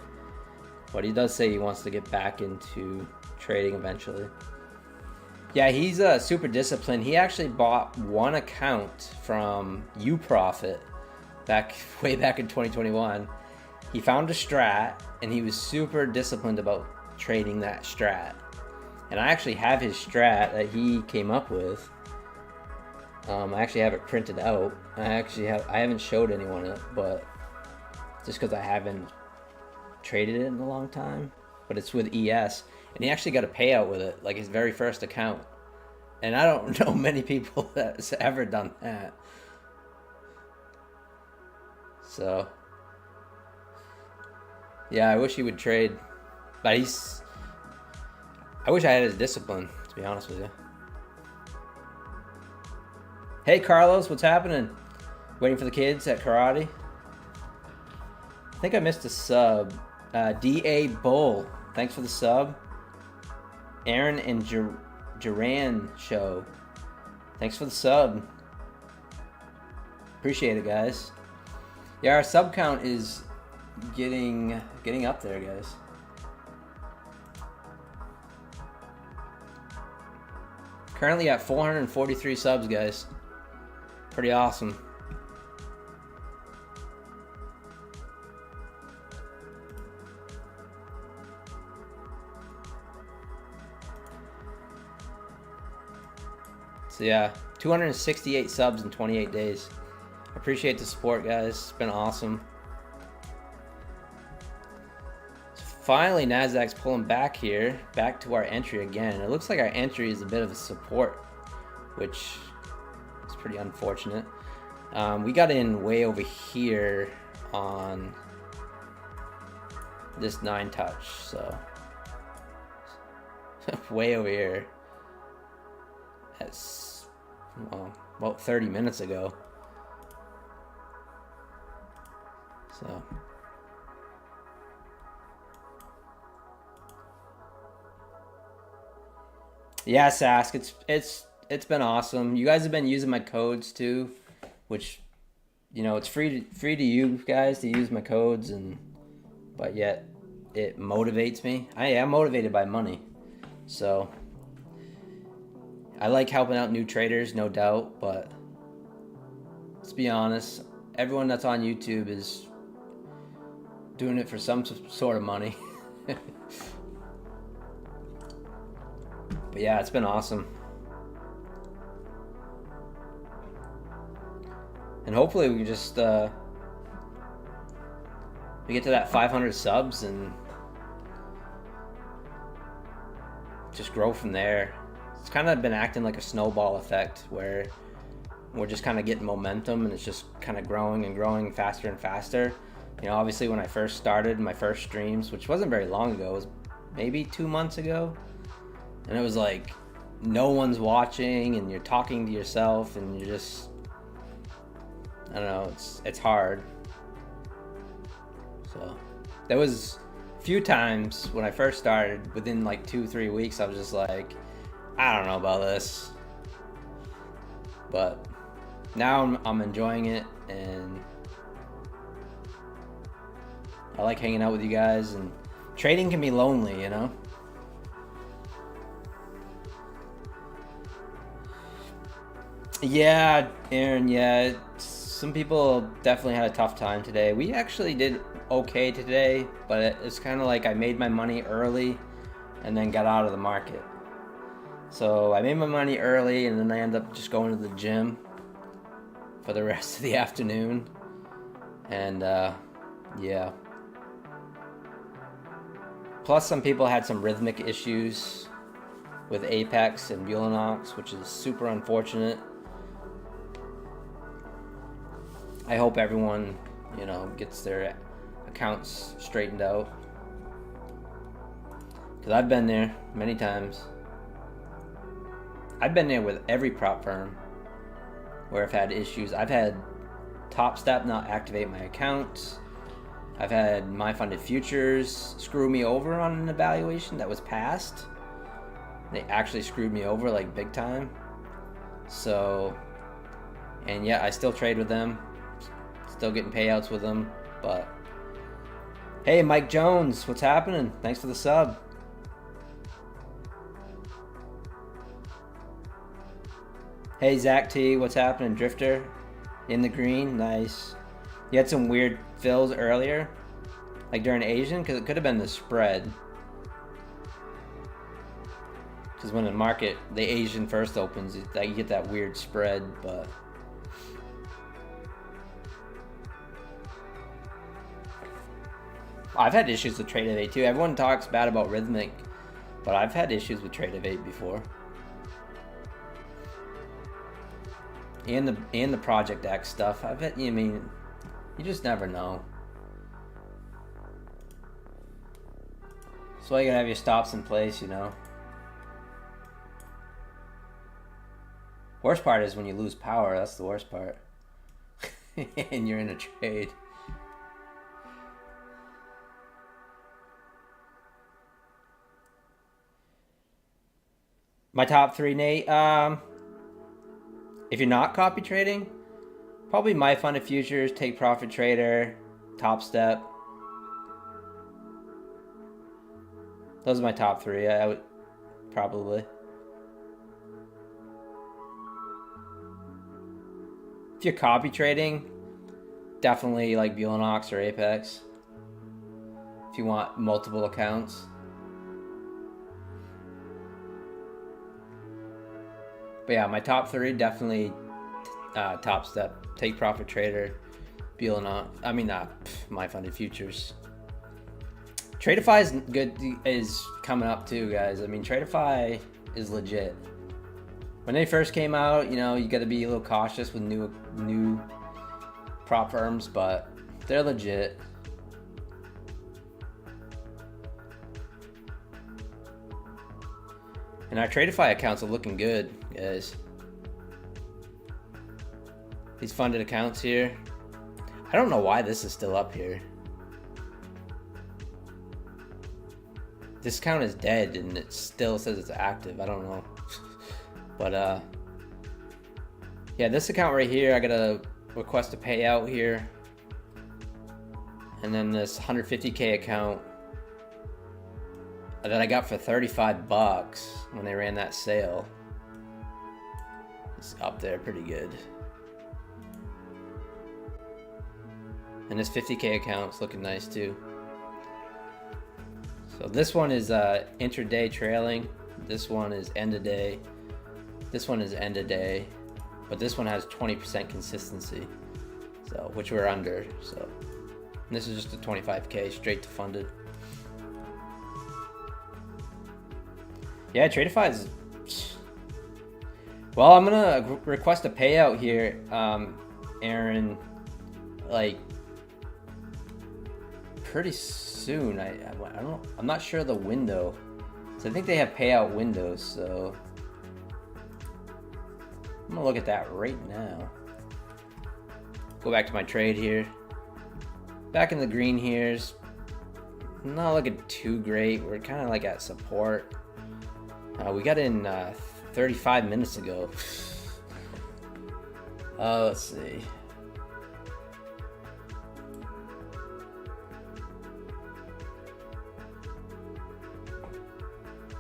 But he does say he wants to get back into trading eventually. Yeah, he's super disciplined. He actually bought one account from UProfit way back in 2021. He found a strat and he was super disciplined about trading that strat. And I actually have his strat that he came up with. I actually have it printed out. I haven't showed anyone it, but just because I haven't traded it in a long time. But it's with ES. And he actually got a payout with it, like his very first account. And I don't know many people that's ever done that. So, yeah, I wish he would trade. But I wish I had his discipline, to be honest with you. Hey, Carlos, what's happening? Waiting for the kids at karate? I think I missed a sub. D.A. Bull, thanks for the sub. Aaron and Duran show, thanks for the sub. Appreciate it, guys. Yeah, our sub count is getting up there, guys. Currently at 443 subs, guys. Pretty awesome. So yeah, 268 subs in 28 days. Appreciate the support, guys. It's been awesome. So finally, Nasdaq's pulling back here, back to our entry again. It looks like our entry is a bit of a support, which is pretty unfortunate. We got in way over here on this 9 touch, so way over here. That's about 30 minutes ago. So yeah, Sask, it's been awesome. You guys have been using my codes too, which, you know, it's free to you guys to use my codes, but yet it motivates me. I am motivated by money, so I like helping out new traders, no doubt, but let's be honest, everyone that's on YouTube is doing it for some sort of money. But yeah, it's been awesome. And hopefully we just we get to that 500 subs and just grow from there. It's kind of been acting like a snowball effect where we're just kind of getting momentum and it's just kind of growing and growing faster and faster. You know, obviously when I first started my first streams, which wasn't very long ago, it was maybe 2 months ago, and it was like no one's watching and you're talking to yourself and you're just, I don't know, it's hard. So there was a few times when I first started, within like 2-3 weeks, I was just like, I don't know about this. But now I'm enjoying it, and I like hanging out with you guys, and trading can be lonely, you know? Yeah, Aaron, yeah. Some people definitely had a tough time today. We actually did okay today, but it's kind of like I made my money early and then got out of the market. So I made my money early and then I ended up just going to the gym for the rest of the afternoon. And yeah. Plus, some people had some rhythmic issues with Apex and Bulenox, which is super unfortunate. I hope everyone, gets their accounts straightened out. Because I've been there many times. I've been there with every prop firm where I've had issues. I've had Top Step not activate my accounts. I've had my funded futures screw me over on an evaluation that was passed. They actually screwed me over like big time. So, and yeah, I still trade with them. Still getting payouts with them. But, hey, Mike Jones, what's happening? Thanks for the sub. Hey, Zach T, what's happening? Drifter in the green, nice. You had some weird fills earlier, like during Asian, because it could have been the spread. Because when the market, the Asian first opens, you get that weird spread, but. I've had issues with Trade of 8 too. Everyone talks bad about Rhythmic, but I've had issues with Trade of 8 before. And the Project X stuff. You just never know. So you gotta have your stops in place, Worst part is when you lose power. That's the worst part. And you're in a trade. My top three, Nate. If you're not copy trading, probably My Funded Futures, Take Profit Trader, Top Step. Those are my top three. I would probably. If you're copy trading, definitely like Bulenox or Apex. If you want multiple accounts. But yeah, my top three definitely Top Step, Take Profit Trader, Bulenox. My Funded Futures. Tradeify is coming up too, guys. Tradeify is legit. When they first came out, you got to be a little cautious with new prop firms, but they're legit. And our Tradeify accounts are looking good, guys. These funded accounts here. I don't know why this is still up here. This account is dead and it still says it's active. I don't know. But yeah, this account right here, I gotta request a payout here. And then this 150K account that I got for $35 when they ran that sale. It's up there pretty good. And this 50K account's looking nice too. So this one is intraday trailing. This one is end of day. This one is end of day. But this one has 20% consistency. So, which we're under. So, and this is just a 25K straight to funded. Yeah, Tradeify is. Well, I'm gonna request a payout here, Aaron. Like pretty soon. I don't. I'm not sure the window. So I think they have payout windows. So I'm gonna look at that right now. Go back to my trade here. Back in the green here's not looking too great. We're kind of like at support. We got in 35 minutes ago. Let's see.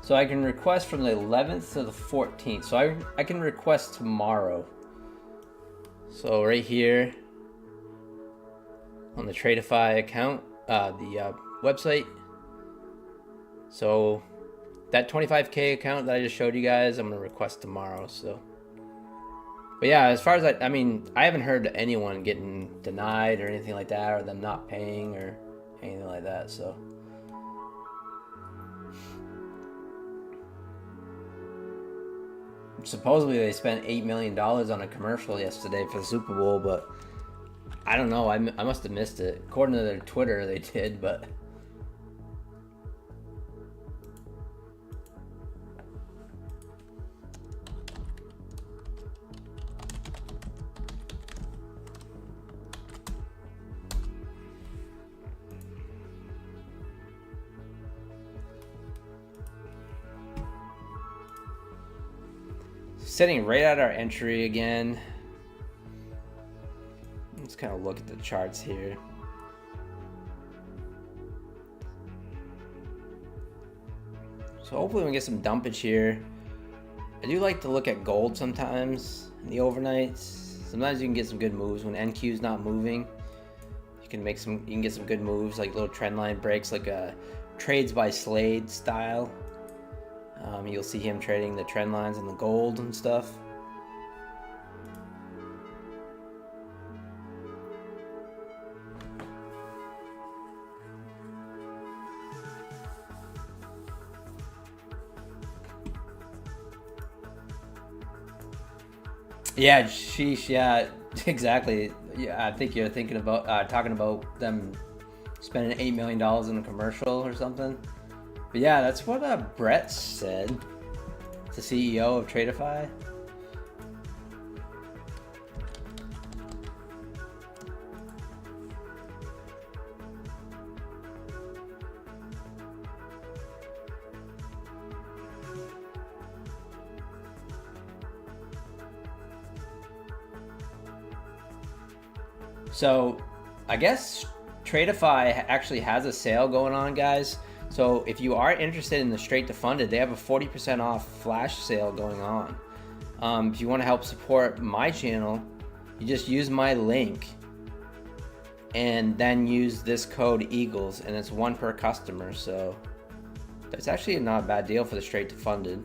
So I can request from the 11th to the 14th. So I can request tomorrow. So right here on the Tradeify account, the website. So that 25K account that I just showed you guys, I'm gonna request tomorrow. So, but yeah, as far as I mean, I haven't heard anyone getting denied or anything like that, or them not paying or anything like that. So. Supposedly they spent $8 million on a commercial yesterday for the Super Bowl, but I don't know. I must have missed it. According to their Twitter, they did, but. Sitting right at our entry again. Let's kind of look at the charts here. So hopefully we can get some dumpage here. I do like to look at gold sometimes in the overnights. Sometimes you can get some good moves when NQ is not moving. You can get some good moves, like little trend line breaks, like a trades by Slade style. You'll see him trading the trend lines and the gold and stuff. Yeah, sheesh, yeah, exactly. Yeah, I think you're thinking about talking about them spending $8 million in a commercial or something. But yeah, that's what Brett said, the CEO of Tradeify. So, I guess Tradeify actually has a sale going on, guys. So if you are interested in the straight to funded, they have a 40% off flash sale going on. If you want to help support my channel, you just use my link and then use this code Eagles, and it's one per customer. So that's actually not a bad deal for the straight to funded.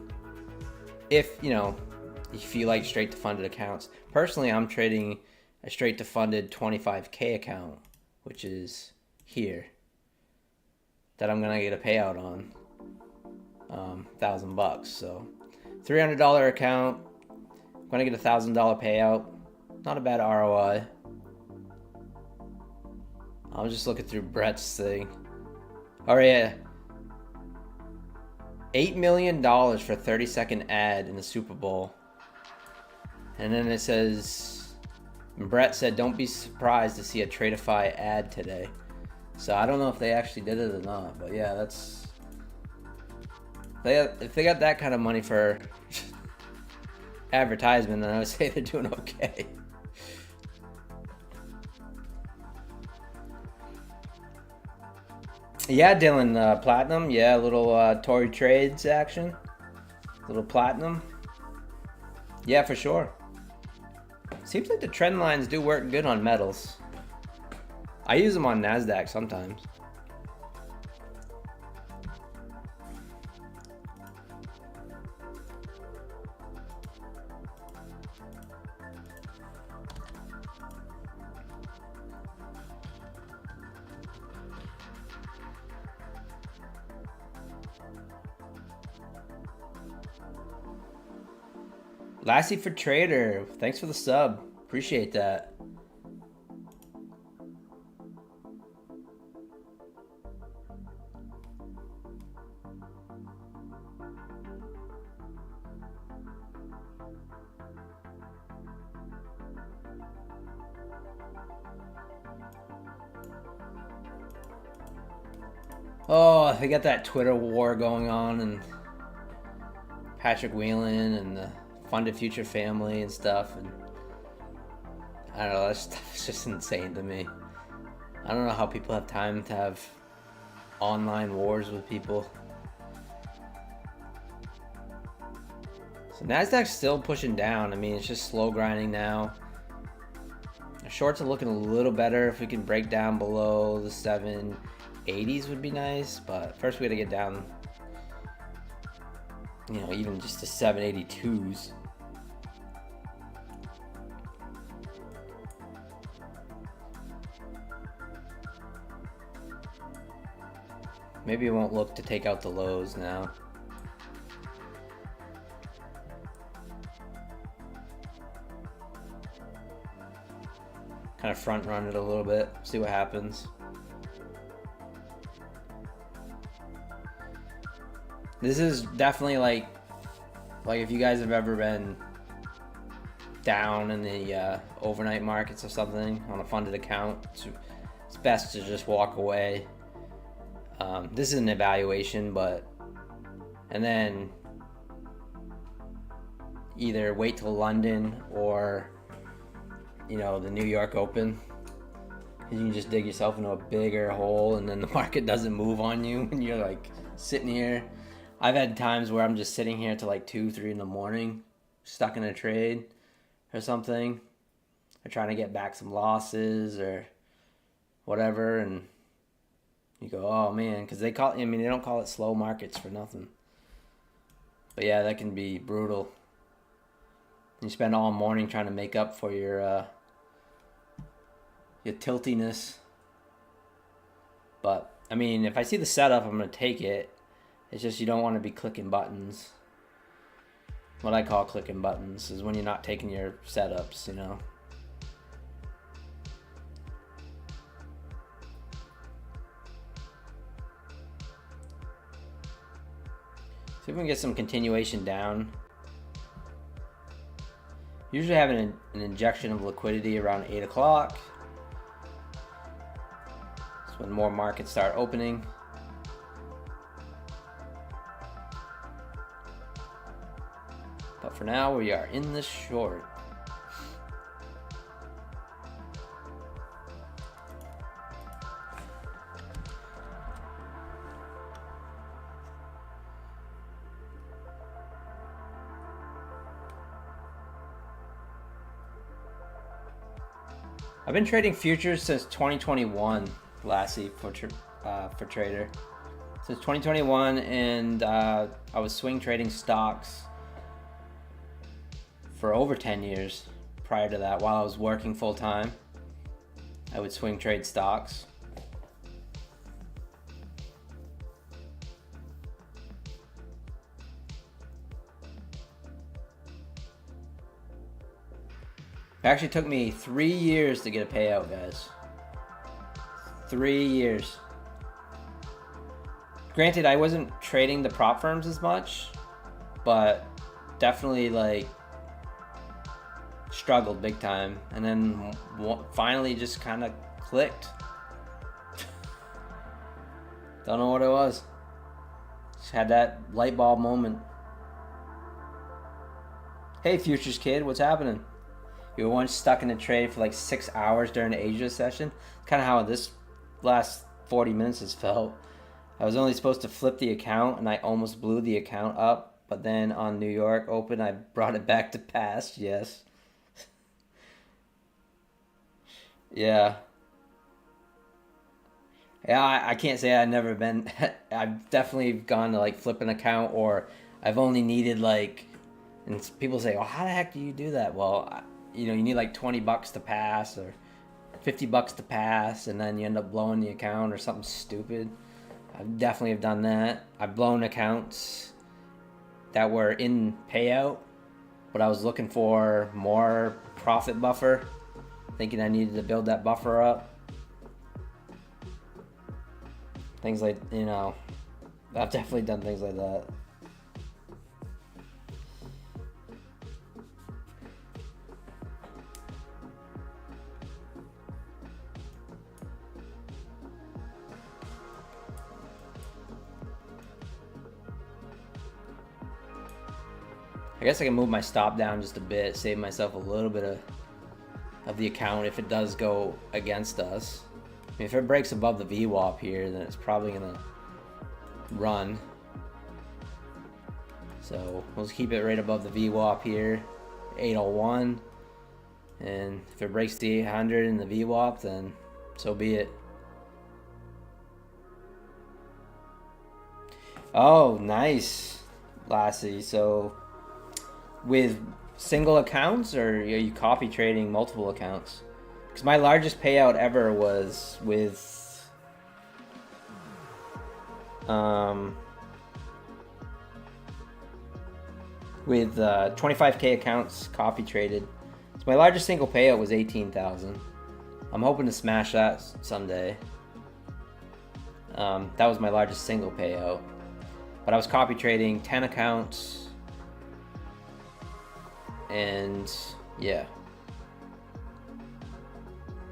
If you like straight to funded accounts. Personally, I'm trading a straight to funded 25K account, which is here, that I'm gonna get a payout on, $1,000. So $300 account, I'm gonna get $1,000 payout. Not a bad ROI. I was just looking through Brett's thing. Oh yeah, $8 million for a 30-second ad in the Super Bowl, and then it says, Brett said, "Don't be surprised to see a Tradeify ad today." So I don't know if they actually did it or not, but yeah, that's if they got that kind of money for advertisement, then I would say they're doing okay. Yeah, Dylan, platinum. Yeah, a little Tory Trades action, little platinum. Yeah, for sure. Seems like the trend lines do work good on metals. I use them on NASDAQ sometimes. Lassie for Trader, thanks for the sub. Appreciate that. Oh, they got that Twitter war going on, and Patrick Whelan and the Funded Future family and stuff, and I don't know, that stuff is just insane to me. I don't know how people have time to have online wars with people. So NASDAQ's still pushing down. I mean, it's just slow grinding now. Shorts are looking a little better. If we can break down below the 780s would be nice, but first we got to get down, you know, even just the 782s. Maybe it won't look to take out the lows now. Kind of front run it a little bit, see what happens. This is definitely like if you guys have ever been down in the overnight markets or something on a funded account, it's best to just walk away. This is an evaluation, and then either wait till London or, you know, the New York Open. You can just dig yourself into a bigger hole, and then the market doesn't move on you, and you're like sitting here. I've had times where I'm just sitting here till like 2-3 in the morning, stuck in a trade or something, or trying to get back some losses or whatever, and you go, oh man, because they don't call it slow markets for nothing. But yeah, that can be brutal. You spend all morning trying to make up for your tiltiness. But I mean, if I see the setup, I'm gonna take it. It's just you don't want to be clicking buttons. What I call clicking buttons is when you're not taking your setups, you know. See if we can get some continuation down. Usually have an injection of liquidity around 8 o'clock. That's when more markets start opening. But for now, we are in the short. I've been trading futures since 2021, Lassie, for trader. Since 2021, and I was swing trading stocks for over 10 years prior to that. While I was working full time, I would swing trade stocks. It actually took me 3 years to get a payout, guys. 3 years. Granted, I wasn't trading the prop firms as much, but definitely like struggled big time, and then finally just kind of clicked. Don't know what it was. Just had that light bulb moment. Hey, futures kid, what's happening? You were once stuck in a trade for like 6 hours during the Asia session. Kind of how this last 40 minutes has felt. I was only supposed to flip the account, and I almost blew the account up. But then on New York Open, I brought it back to past. Yes. Yeah. Yeah, I can't say I've never been. I've definitely gone to like flip an account, or I've only needed like, and people say, well, how the heck do you do that? Well, you know, you need like $20 to pass or $50 to pass, and then you end up blowing the account or something stupid. I definitely have done that. I've blown accounts that were in payout, but I was looking for more profit buffer, thinking I needed to build that buffer up. Things like, you know, I've definitely done things like that. I guess I can move my stop down just a bit, save myself a little bit of the account if it does go against us. I mean, if it breaks above the VWAP here, then it's probably going to run. So we'll just keep it right above the VWAP here, 801. And if it breaks the 800 in the VWAP, then so be it. Oh, nice, Lassie. So with single accounts, or are you copy trading multiple accounts? Because my largest payout ever was with with 25K accounts copy traded. So my largest single payout was 18,000. I'm hoping to smash that someday. That was my largest single payout. But I was copy trading 10 accounts. And yeah.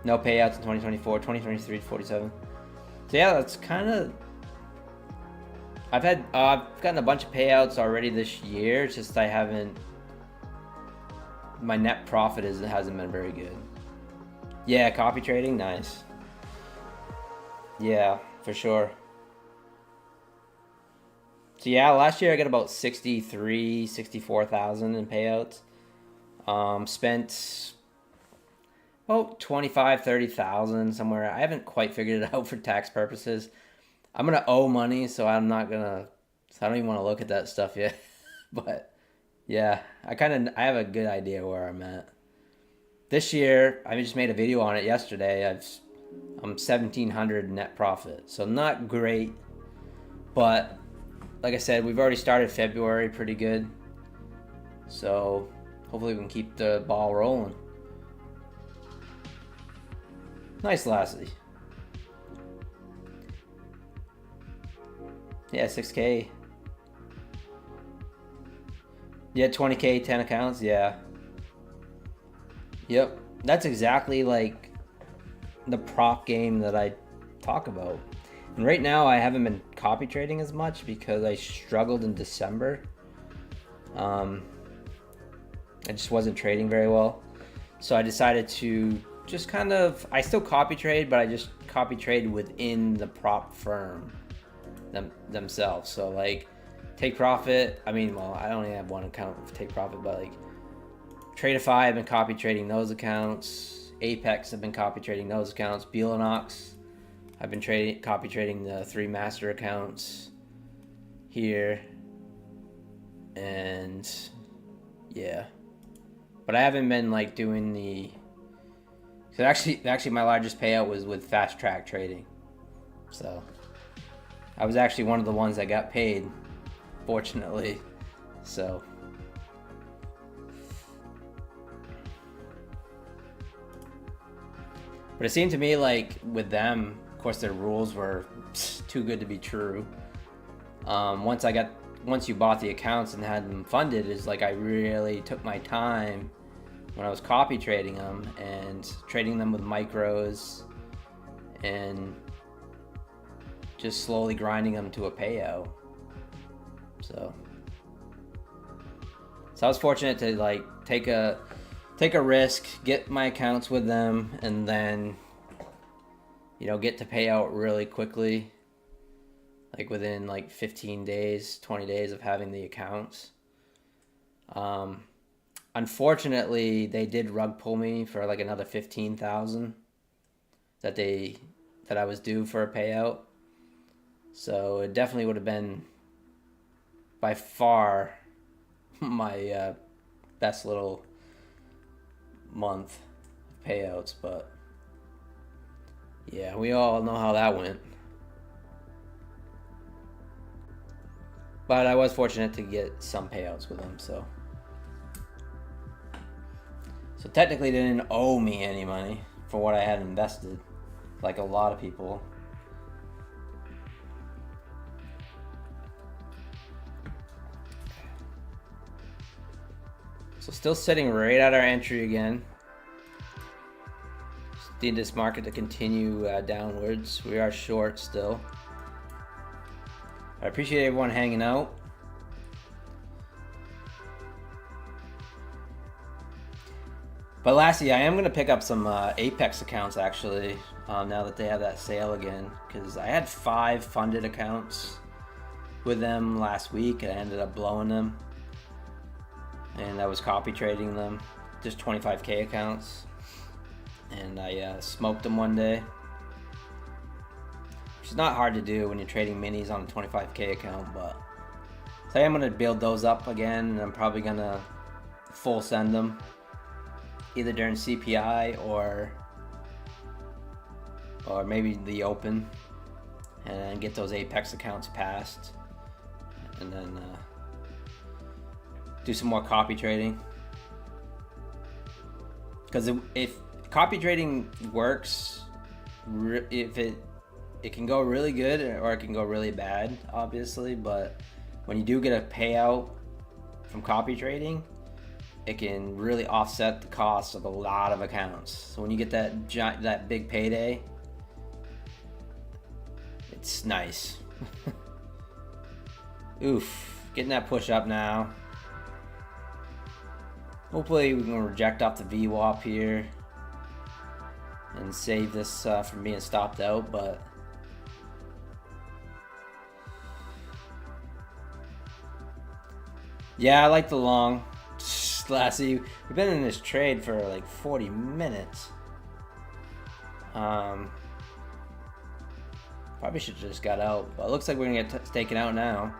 No payouts in 2024, 2023, 47. So yeah, that's kind of... I've gotten a bunch of payouts already this year. It's just I haven't... My net profit hasn't been very good. Yeah, copy trading, nice. Yeah, for sure. So yeah, last year I got about 64,000 in payouts. Spent about 30,000 somewhere. I haven't quite figured it out for tax purposes. I'm gonna owe money, so I don't even want to look at that stuff yet. But yeah, I have a good idea where I'm at. This year, I just made a video on it yesterday. I'm 1,700 net profit, so not great, but like I said, we've already started February pretty good. So hopefully we can keep the ball rolling. Nice, Lassie. Yeah, 6K. Yeah, 20K, 10 accounts, yeah. Yep, that's exactly like the prop game that I talk about. And right now I haven't been copy trading as much because I struggled in December. I just wasn't trading very well. So I decided to just I still copy trade, but I just copy trade within the prop firm themselves. So like Take Profit, I only have one account for Take Profit, but like Tradeify, I've been copy trading those accounts. Apex, I've been copy trading those accounts. Beelanox, I've been copy trading the 3 master accounts here. And yeah. But I haven't been like doing the... So actually my largest payout was with Fast Track Trading. So I was actually one of the ones that got paid, fortunately. So but it seemed to me like with them, of course their rules were too good to be true. Once you bought the accounts and had them funded, is like I really took my time when I was copy trading them and trading them with micros and just slowly grinding them to a payout. So I was fortunate to like take a risk, get my accounts with them, and then get to payout really quickly, like within like 15 days, 20 days of having the accounts. Unfortunately, they did rug pull me for like another 15,000 that I was due for a payout. So it definitely would have been by far my best little month of payouts, but yeah, we all know how that went. But I was fortunate to get some payouts with them, so technically they didn't owe me any money for what I had invested, like a lot of people. So still sitting right at our entry again. Just need this market to continue downwards. We are short still. I appreciate everyone hanging out. But lastly, I am going to pick up some Apex accounts actually, now that they have that sale again. Because I had 5 funded accounts with them last week and I ended up blowing them. And I was copy trading them. just 25K accounts, and I smoked them one day. Which is not hard to do when you're trading minis on a 25K account, but so I am gonna build those up again, and I'm probably gonna full send them either during CPI or maybe the open, and get those Apex accounts passed, and then do some more copy trading. Because if copy trading works, if it can go really good or it can go really bad, obviously, but when you do get a payout from copy trading, it can really offset the cost of a lot of accounts. So when you get that big payday, it's nice. Oof, getting that push up now. Hopefully we can reject off the VWAP here and save this from being stopped out, but yeah, I like the long. Lassie, we've been in this trade for like 40 minutes. Probably should have just got out, but it looks like we're gonna get taken out now.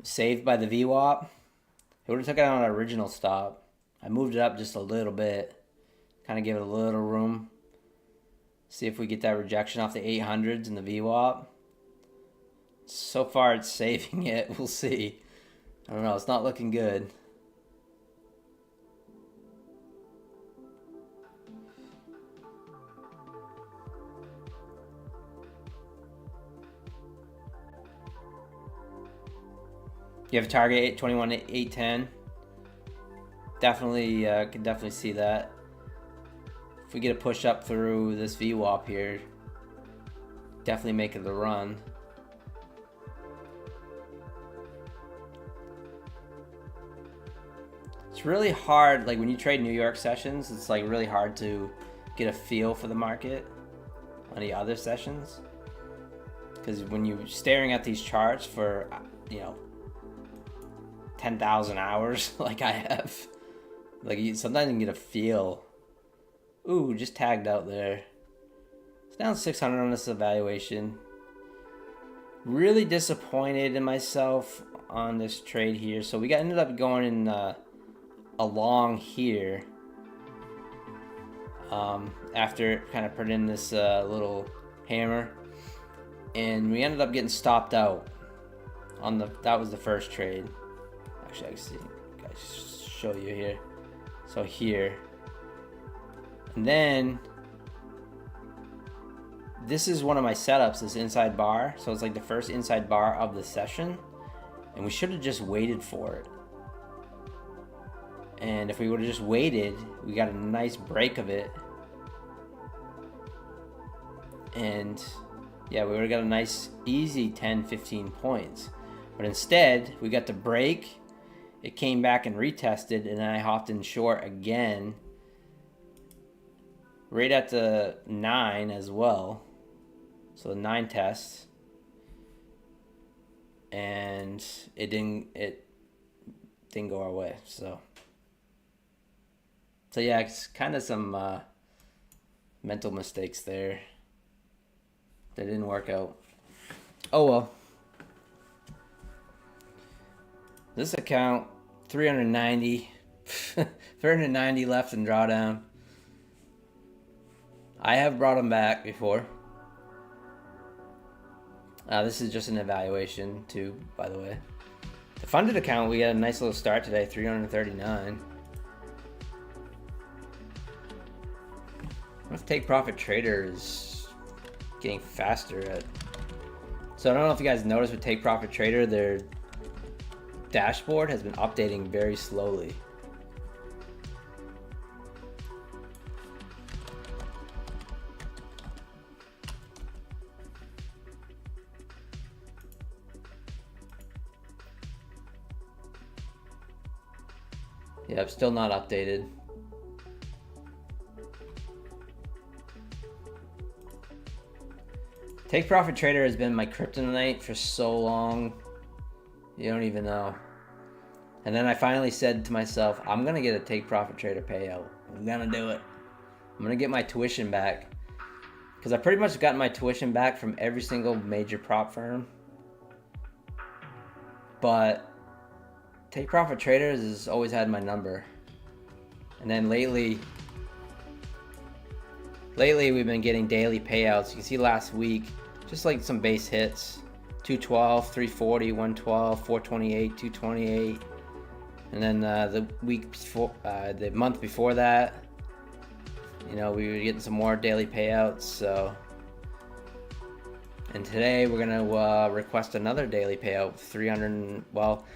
Saved by the VWAP. It would have took it on an original stop. I moved it up just a little bit. Kind of give it a little room. See if we get that rejection off the 800s in the VWAP. So far it's saving it. We'll see. I don't know. It's not looking good. You have a target 821.810. Definitely, can definitely see that. If we get a push up through this VWAP here, definitely make it the run. It's really hard, like when you trade New York sessions, it's like really hard to get a feel for the market on the other sessions. Because when you're staring at these charts for, 10,000 hours like I have, like sometimes you can get a feel. Ooh, just tagged out there. It's down 600 on this evaluation. Really disappointed in myself on this trade here. So we ended up going in along here after kind of put in this little hammer, and we ended up getting stopped out on that was the first trade. Actually, I can see, guys, show you here. So here, and then this is one of my setups, this inside bar. So it's like the first inside bar of the session, and we should have just waited for it. And if we would have just waited, we got a nice break of it, and yeah, we would have got a nice easy 10-15 points. But instead, we got the break. It came back and retested, and then I hopped in short again, right at the 9 as well. So the 9 test, and it didn't go our way. So yeah, it's kind of some mental mistakes there that didn't work out. Oh well. This account, 390, 390 left in drawdown. I have brought them back before. This is just an evaluation too, by the way. The funded account, we got a nice little start today, 339. What if Take Profit Trader is getting faster at... So I don't know if you guys noticed with Take Profit Trader, their dashboard has been updating very slowly. Yep, still not updated. Take Profit Trader has been my kryptonite for so long. You don't even know. And then I finally said to myself, I'm going to get a Take Profit Trader payout. I'm going to do it. I'm going to get my tuition back. Because I pretty much got my tuition back from every single major prop firm. But Take Profit Traders has always had my number. And then lately we've been getting daily payouts. You can see last week, just like some base hits. 212, 340, 112, 428, 228. And then the week before, the month before that, you know, we were getting some more daily payouts. So, and today we're gonna request another daily payout, 300. Well,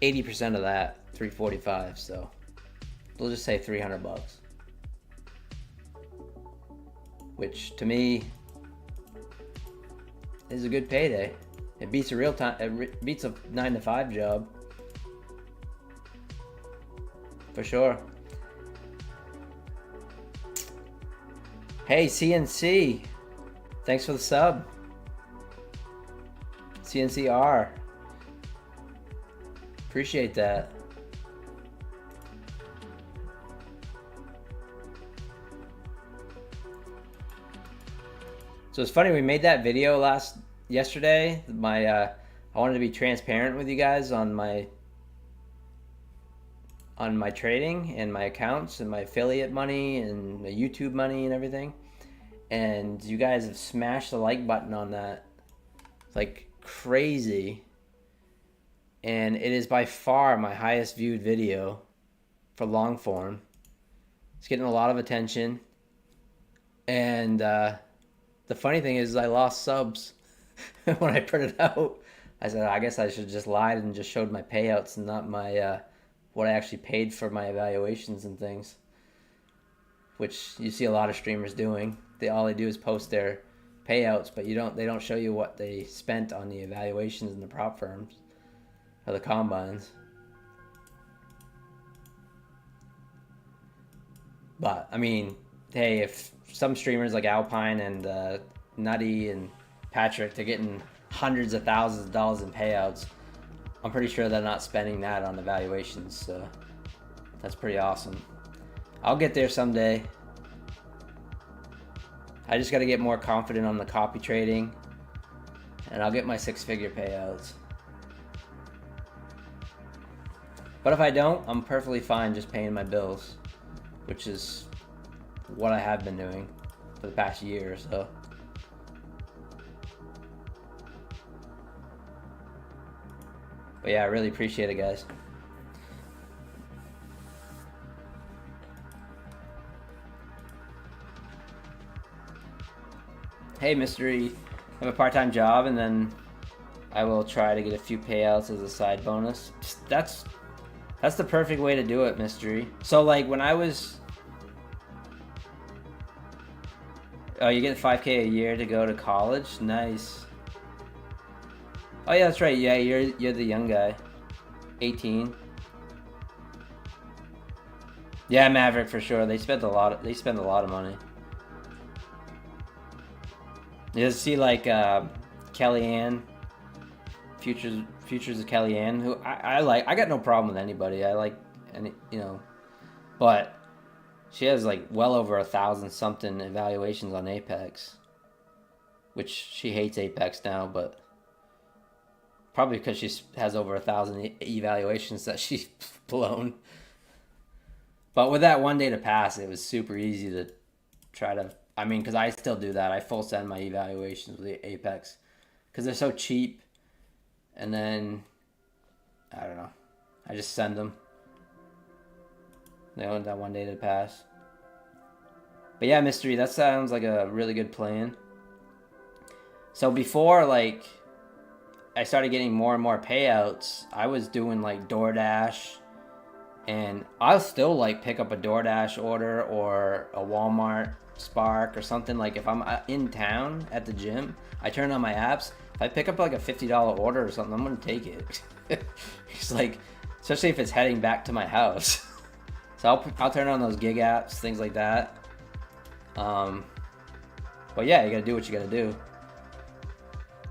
80% of that, 345. So we'll just say $300, which to me is a good payday. It beats a it beats a 9-to-5 job. For sure. Hey, CNC. Thanks for the sub. CNCR. Appreciate that. So it's funny, we made that video yesterday. I wanted to be transparent with you guys on my trading and my accounts and my affiliate money and my YouTube money and everything. And you guys have smashed the like button on that like crazy. And it is by far my highest viewed video for long form. It's getting a lot of attention. And the funny thing is I lost subs when I put it out. I said, I guess I should just lied and just showed my payouts and not my what I actually paid for my evaluations and things, which you see a lot of streamers doing. All they do is post their payouts, but they don't show you what they spent on the evaluations in the prop firms or the combines. But I mean, hey, if some streamers like Alpine and Nutty and Patrick, they're getting hundreds of thousands of dollars in payouts, I'm pretty sure they're not spending that on evaluations, so that's pretty awesome. I'll get there someday. I just got to get more confident on the copy trading, and I'll get my 6-figure payouts. But if I don't, I'm perfectly fine just paying my bills, which is what I have been doing for the past year or so. But yeah, I really appreciate it, guys. Hey, Mystery, I have a part-time job, and then I will try to get a few payouts as a side bonus. That's the perfect way to do it, Mystery. So, like, when I was... Oh, you get $5K a year to go to college? Nice. Oh yeah, that's right. Yeah, you're the young guy. 18. Yeah, Maverick for sure. They spend a lot of money. You see like Kellyanne, Futures of Kellyanne, who I like. I got no problem with anybody. I like but she has like well over 1,000 something evaluations on Apex, which she hates Apex now, but probably because she has over 1,000 evaluations that she's blown. But with that 1 day to pass, it was super easy to try to... I mean, because I still do that. I full send my evaluations with the Apex because they're so cheap. And then, I don't know. I just send them. They want that 1 day to pass. But yeah, Mystery, that sounds like a really good plan. So before, like... I started getting more and more payouts, I was doing like DoorDash, and I'll still like pick up a DoorDash order or a Walmart Spark or something. Like if I'm in town at the gym, I turn on my apps. If I pick up like a $50 order or something, I'm gonna take it. It's like especially if it's heading back to my house. So I'll turn on those gig apps, things like that. But yeah, you gotta do what you gotta do.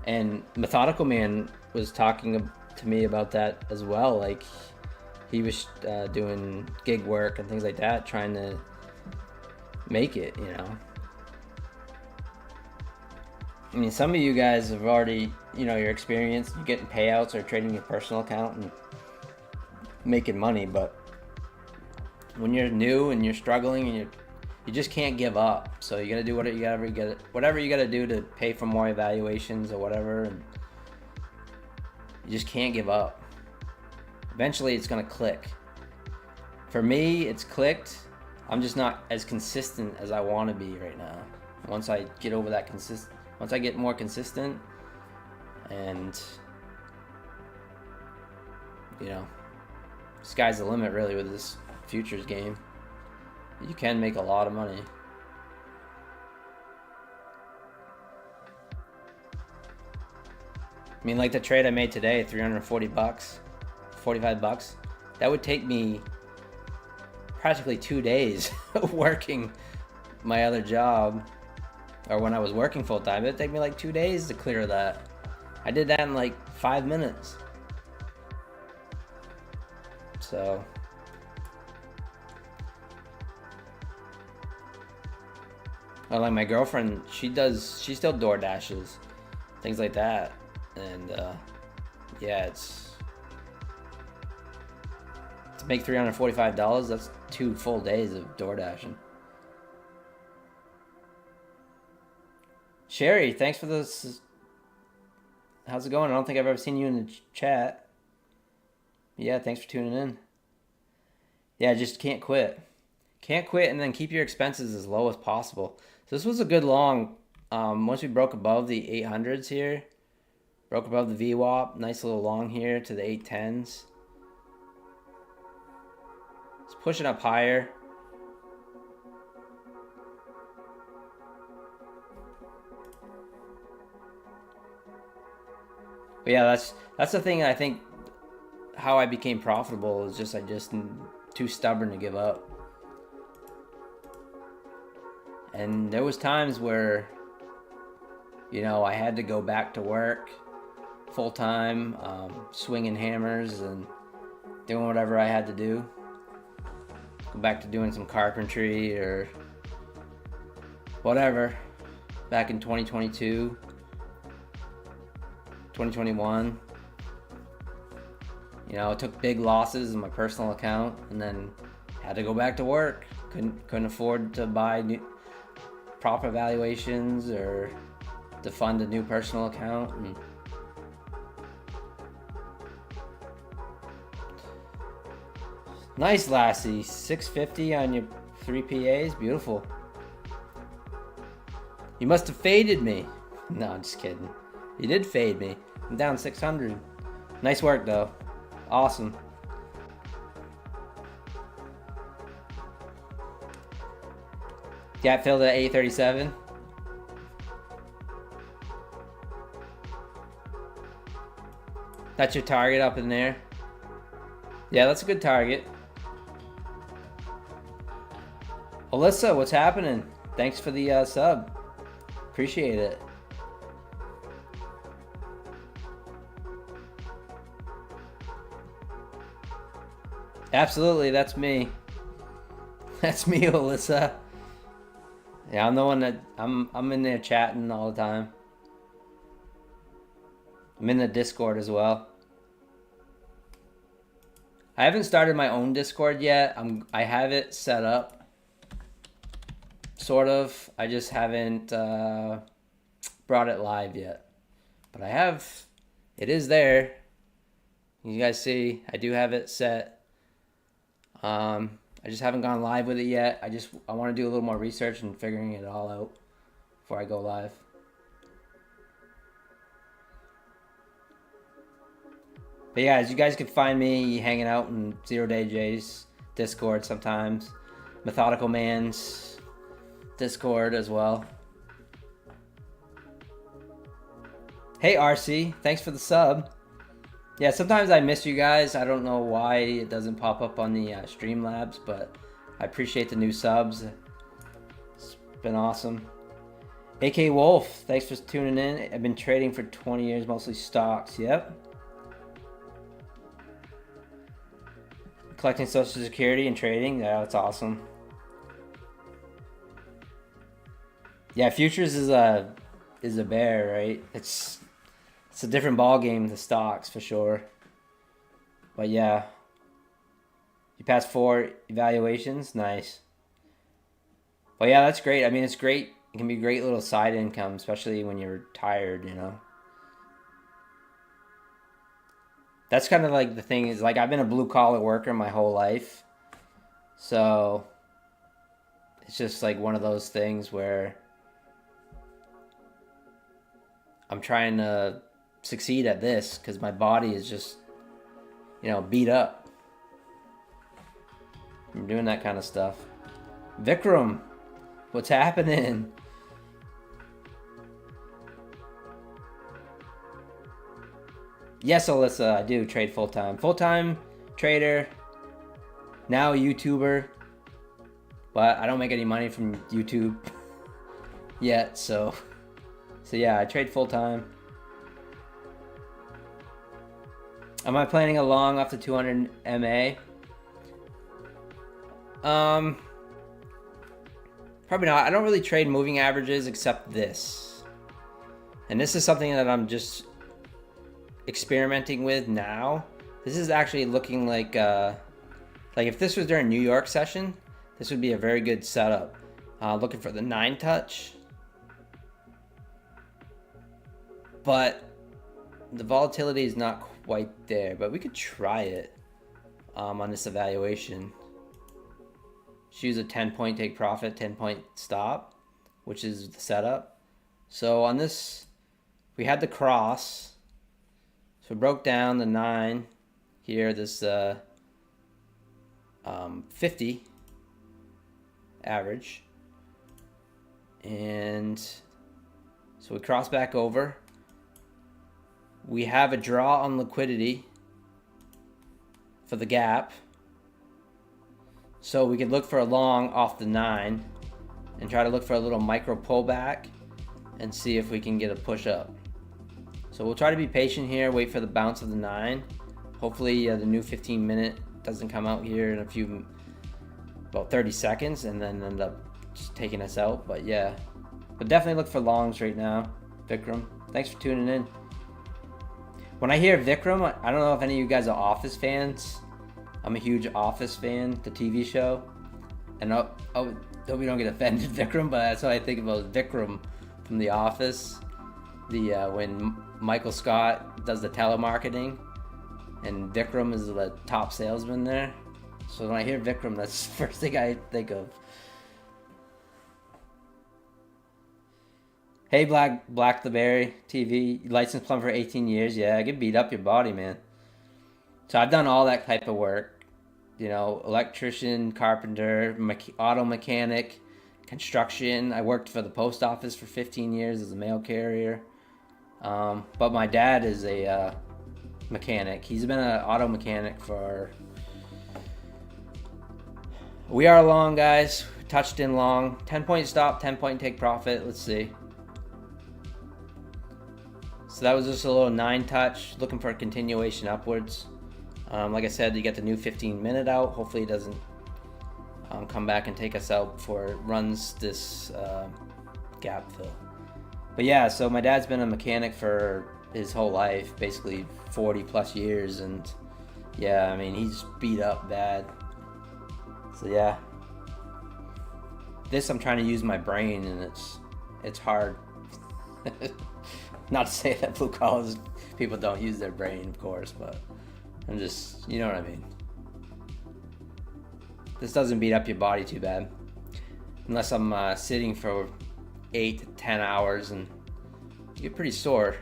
And Methodical Man was talking to me about that as well. Like, he was doing gig work and things like that, trying to make it, you know. I mean, some of you guys have already, you know, you're experienced, you're getting payouts or trading your personal account and making money, but when you're new and you're struggling and you just can't give up. So you gotta do whatever you gotta do to pay for more evaluations or whatever, and you just can't give up. Eventually it's gonna click. For me, it's clicked. I'm just not as consistent as I want to be right now. Once I get over that once I get more consistent, and you know, sky's the limit really with this futures game. You can make a lot of money. I mean, like the trade I made today, 340 bucks, 45 bucks. That would take me practically 2 days working my other job, or when I was working full time. It'd take me like 2 days to clear that. I did that in like 5 minutes. So like my girlfriend, she still door dashes, things like that, and yeah, it's to make $345. That's 2 full days of door dashing. Sherry, thanks for this. How's it going? I don't think I've ever seen you in the chat. Yeah, thanks for tuning in. Yeah, just can't quit. Can't quit, and then keep your expenses as low as possible. So this was a good long, once we broke above the 800s here, broke above the VWAP, nice little long here to the 810s. It's pushing up higher. But yeah, that's the thing. I think how I became profitable is just too stubborn to give up. And there was times where, you know, I had to go back to work full time, swinging hammers and doing whatever I had to do. Go back to doing some carpentry or whatever. Back in 2022, 2021. You know, I took big losses in my personal account and then had to go back to work. Couldn't afford to buy new proper valuations or to fund a new personal account. And nice, Lassie. 650 on your 3 PAs. Beautiful. You must have faded me. No, I'm just kidding. You did fade me. I'm down 600. Nice work, though. Awesome. Gap filled at 837. That's your target up in there. Yeah, that's a good target. Alyssa, what's happening? Thanks for the sub. Appreciate it. Absolutely, that's me. That's me, Alyssa. Yeah, I'm the one that I'm in there chatting all the time. I'm in the Discord as well. I haven't started my own Discord yet. I have it set up, sort of. I just haven't brought it live yet. But I have. It is there. You guys see, I do have it set. I just haven't gone live with it yet. I want to do a little more research and figuring it all out before I go live. But yeah, as you guys can find me hanging out in 0 Day J's Discord sometimes. Methodical Man's Discord as well. Hey RC, thanks for the sub. Yeah, sometimes I miss you guys. I don't know why it doesn't pop up on the Streamlabs, but I appreciate the new subs. It's been awesome. AK Wolf, thanks for tuning in. I've been trading for 20 years, mostly stocks. Yep. Collecting Social Security and trading. Yeah, that's awesome. Yeah, futures is a bear, right? It's a different ball game than stocks for sure. But yeah, you passed 4 evaluations, nice. But yeah, that's great. I mean, it's great. It can be a great little side income, especially when you're tired. That's kind of like the thing is like I've been a blue collar worker my whole life, so it's just like one of those things where I'm trying to succeed at this because my body is just beat up. I'm doing that kind of stuff. Vikram, what's happening? Yes, Alyssa, I do trade full time. Full time trader, now a YouTuber, but I don't make any money from YouTube yet, so yeah, I trade full time. Am I planning a long off the 200 MA? Probably not. I don't really trade moving averages except this. And this is something that I'm just experimenting with now. This is actually looking like if this was during New York session, this would be a very good setup. Looking for the 9 touch. But the volatility is not quite there, but we could try it on this evaluation. Choose a 10-point take profit, 10-point stop, which is the setup. So on this, we had the cross. So we broke down the 9 here, this 50 average. And so we cross back over. We have a draw on liquidity for the gap. So we could look for a long off the 9 and try to look for a little micro pullback and see if we can get a push up. So we'll try to be patient here, wait for the bounce of the 9. Hopefully the new 15-minute doesn't come out here in about 30 seconds and then end up just taking us out. But yeah, but definitely look for longs right now. Vikram, thanks for tuning in. When I hear Vikram, I don't know if any of you guys are Office fans. I'm a huge Office fan, the TV show. And I hope we don't get offended, Vikram, but that's what I think about Vikram from The Office. When Michael Scott does the telemarketing, and Vikram is the top salesman there. So when I hear Vikram, that's the first thing I think of. Hey, Black the Berry TV, licensed plumber for 18 years. Yeah, I get beat up your body, man. So I've done all that type of work. Electrician, carpenter, auto mechanic, construction. I worked for the post office for 15 years as a mail carrier. But my dad is a mechanic. He's been an auto mechanic for... We are long, guys. Touched in long. 10-point stop, 10-point take profit. Let's see. So that was just a little 9 touch. Looking for a continuation upwards. Like I said, you get the new 15-minute out. Hopefully it doesn't come back and take us out before it runs this gap fill. But yeah, so my dad's been a mechanic for his whole life, basically 40 plus years, and yeah, I mean, he's beat up bad. So yeah, this I'm trying to use my brain, and it's hard. Not to say that blue collar people don't use their brain, of course, but I'm just, you know what I mean. This doesn't beat up your body too bad, unless I'm sitting for 8 to 10 hours and you get pretty sore.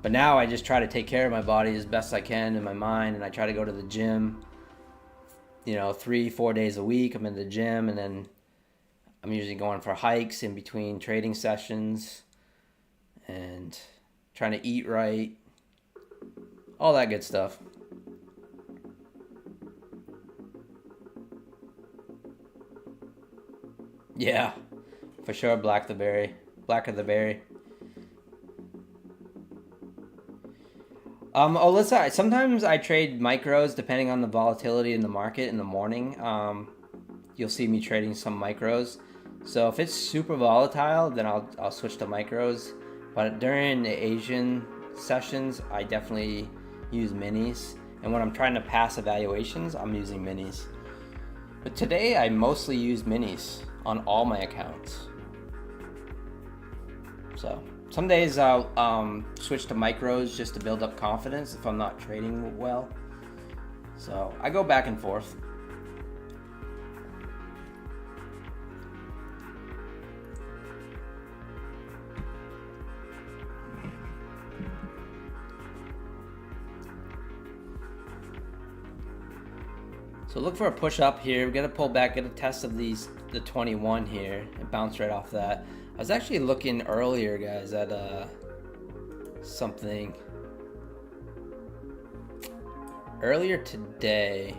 But now I just try to take care of my body as best I can in my mind, and I try to go to the gym 3-4 days a week. I'm in the gym, and then I'm usually going for hikes in between trading sessions and trying to eat right. all that good stuff. Yeah, for sure. Black of the berry. Oh, listen. Sometimes I trade micros depending on the volatility in the market in the morning. You'll see me trading some micros. So if it's super volatile, then I'll switch to micros. But during the Asian sessions, I definitely use minis. And when I'm trying to pass evaluations, I'm using minis. But today I mostly use minis on all my accounts. So some days I'll switch to micros just to build up confidence if I'm not trading well. So I go back and forth. So look for a push up here. We got to pull back, get a test of the 21 here, and bounce right off that. I was actually looking earlier, guys, at something earlier today.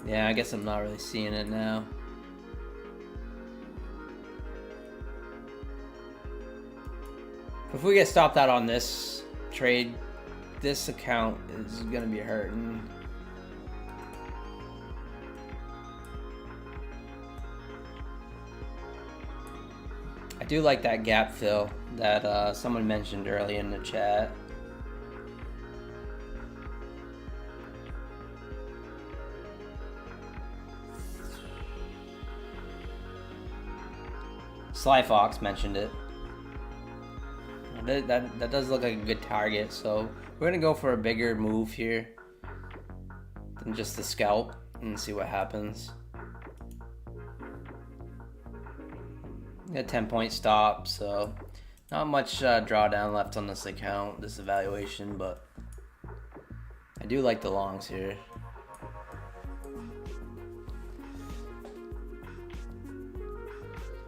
Yeah, I guess I'm not really seeing it now. If we get stopped out on this trade, this account is gonna be hurting. I do like that gap fill that someone mentioned earlier in the chat. Sly Fox mentioned it. That does look like a good target, so we're gonna go for a bigger move here than just the scalp and see what happens. Got a 10-point stop, so not much drawdown left on this account, this evaluation, but I do like the longs here.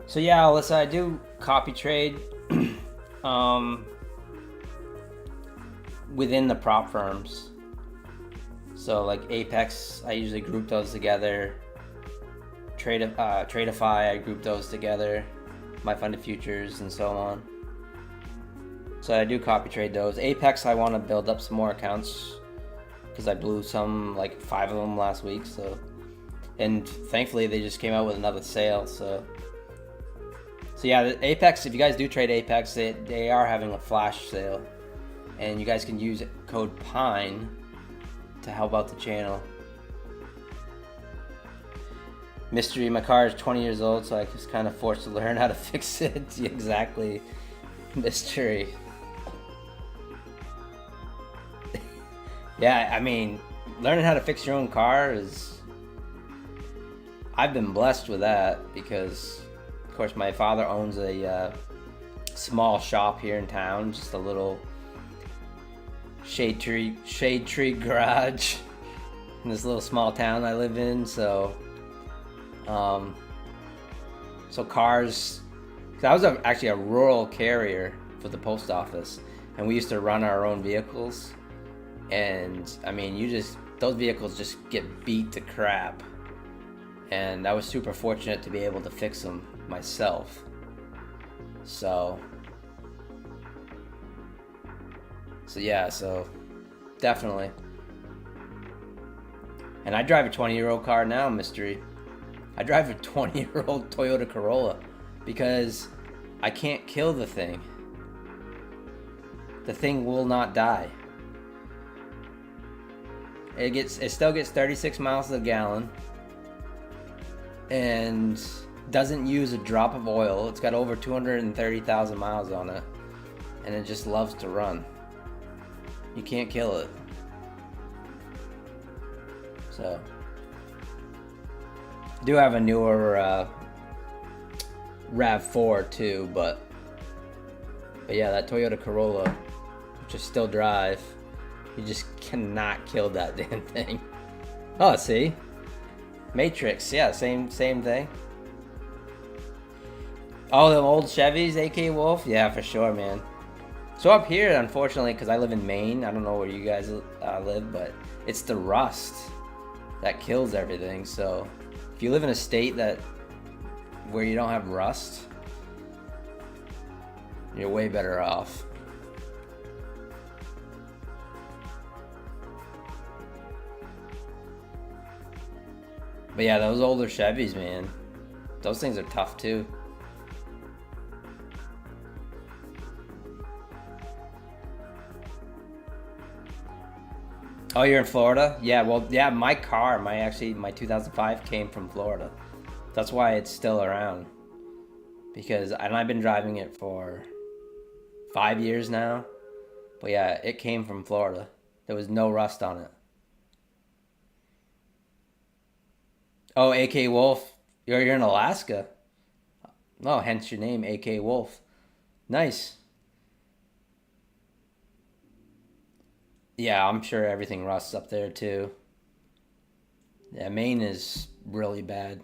So yeah, Alyssa, I do copy trade within the prop firms. So like Apex, I usually group those together. Tradeify, I group those together. My funded futures and so on. So I do copy trade those. Apex, I want to build up some more accounts because I blew some, like 5 of them last week. So, and thankfully they just came out with another sale. So yeah, Apex, if you guys do trade Apex, they are having a flash sale. And you guys can use code PINE to help out the channel. Mystery, my car is 20 years old, so I was kind of forced to learn how to fix it. Exactly. Mystery. Yeah, I mean, learning how to fix your own car is... I've been blessed with that because... Of course, my father owns a small shop here in town, just a little shade tree garage in this little small town I live in. So cars. I was actually a rural carrier for the post office, and we used to run our own vehicles. And I mean, those vehicles just get beat to crap. And I was super fortunate to be able to fix them myself. So yeah, so definitely. And I drive a 20-year-old car now, Mystery. I drive a 20-year-old Toyota Corolla because I can't kill the thing. The thing will not die. It still gets 36 miles a gallon. And doesn't use a drop of oil. It's got over 230,000 miles on it, and it just loves to run. You can't kill it. So, do have a newer RAV4 too, but But yeah, that Toyota Corolla, which I still drive, you just cannot kill that damn thing. Oh, see? Matrix, yeah, same thing. Oh, the old Chevys, AK Wolf? Yeah, for sure, man. So up here, unfortunately, because I live in Maine, I don't know where you guys live, but it's the rust that kills everything. So if you live in a state where you don't have rust, you're way better off. But yeah, those older Chevys, man, those things are tough too. Oh, you're in Florida? Yeah, well, yeah, my 2005 came from Florida. That's why it's still around. And I've been driving it for 5 years now. But yeah, it came from Florida. There was no rust on it. Oh, AK Wolf. You're in Alaska. Oh, hence your name, AK Wolf. Nice. Yeah, I'm sure everything rusts up there too. Yeah, Maine is really bad.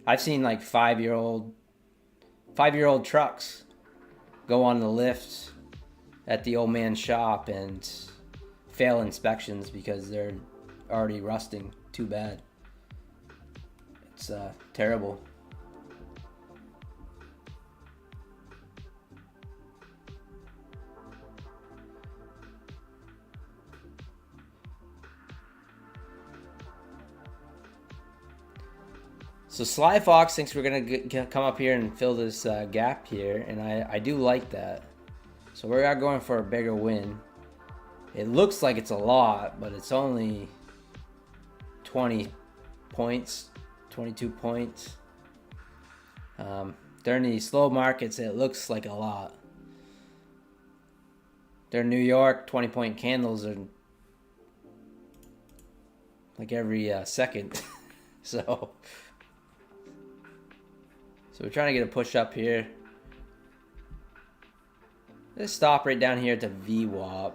I've seen like 5-year-old trucks go on the lift at the old man's shop and fail inspections because they're already rusting too bad. It's terrible. So Sly Fox thinks we're gonna come up here and fill this gap here, and I do like that. So we are going for a bigger win. It looks like it's a lot, but it's only 20 points, 22 points. During these slow markets, it looks like a lot. During New York, 20-point candles are like every second. So we're trying to get a push up here. Let's stop right down here at the VWAP.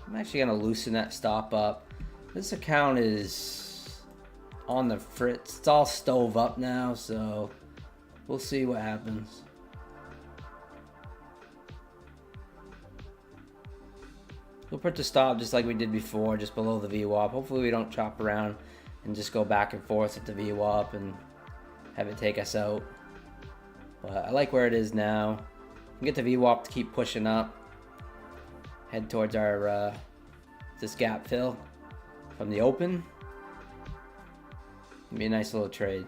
I'm actually going to loosen that stop up. This account is on the fritz. It's all stove up now, so we'll see what happens. We'll put the stop just like we did before, just below the VWAP. Hopefully we don't chop around and just go back and forth at the VWAP and have it take us out. But I like where it is now. We get the VWAP to keep pushing up. Head towards our this gap fill from the open. It'll be a nice little trade.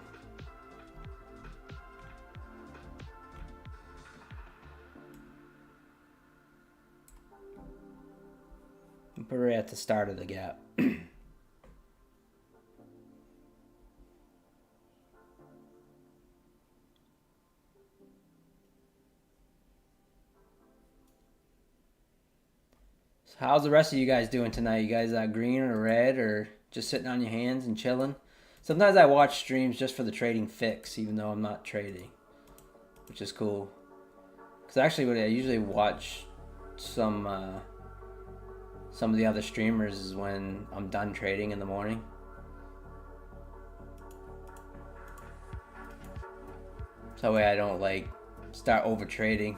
We'll put it right at the start of the gap. How's the rest of you guys doing tonight? You guys green or red or just sitting on your hands and chilling? Sometimes I watch streams just for the trading fix, even though I'm not trading, which is cool. Because actually, what I usually watch some of the other streamers is when I'm done trading in the morning. So that way I don't like start over trading,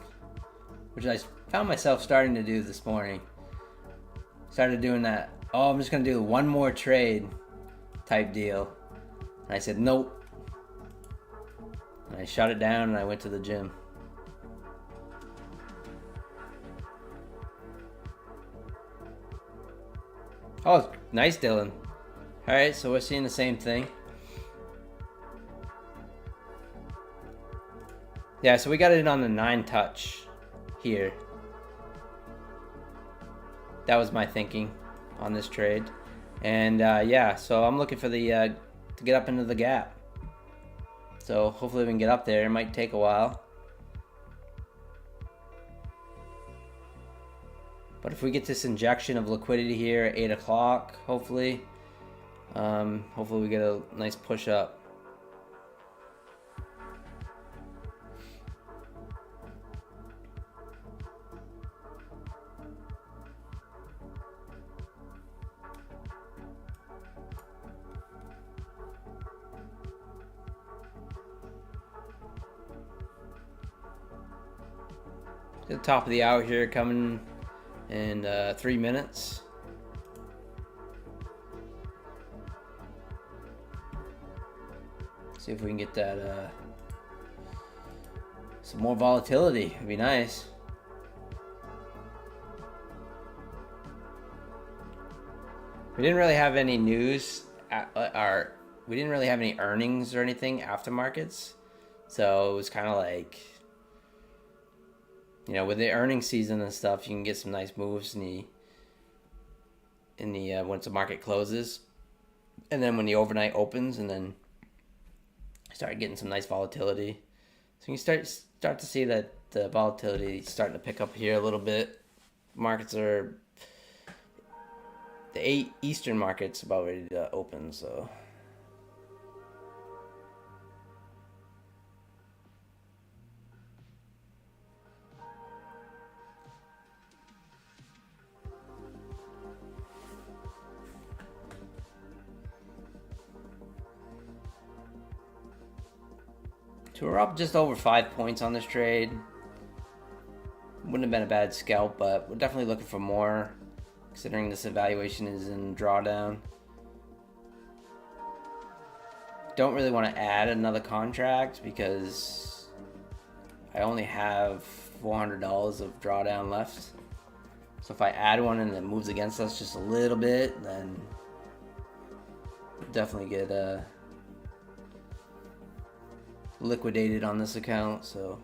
which I found myself starting to do this morning. Started doing that, oh, I'm just gonna do one more trade type deal. And I said, nope. And I shut it down and I went to the gym. Oh, nice, Dylan. All right, so we're seeing the same thing. Yeah, so we got it on the 9 touch here. That was my thinking on this trade. And yeah, so I'm looking for the to get up into the gap. So hopefully we can get up there. It might take a while. But if we get this injection of liquidity here at 8 o'clock, hopefully we get a nice push up. To the top of the hour here, coming in 3 minutes. See if we can get that some more volatility. It'd be nice. We didn't really have any news, we didn't really have any earnings or anything after markets, so it was kind of like, you know, with the earnings season and stuff, you can get some nice moves in the once the market closes, and then when the overnight opens, and then start getting some nice volatility. So you start to see that the volatility is starting to pick up here a little bit. Markets are, the 8 Eastern markets about ready to open, so. So we're up just over 5 points on this trade. Wouldn't have been a bad scalp, but we're definitely looking for more, considering this evaluation is in drawdown. Don't really want to add another contract because I only have $400 of drawdown left. So if I add one and it moves against us just a little bit, then we'll definitely get liquidated on this account. So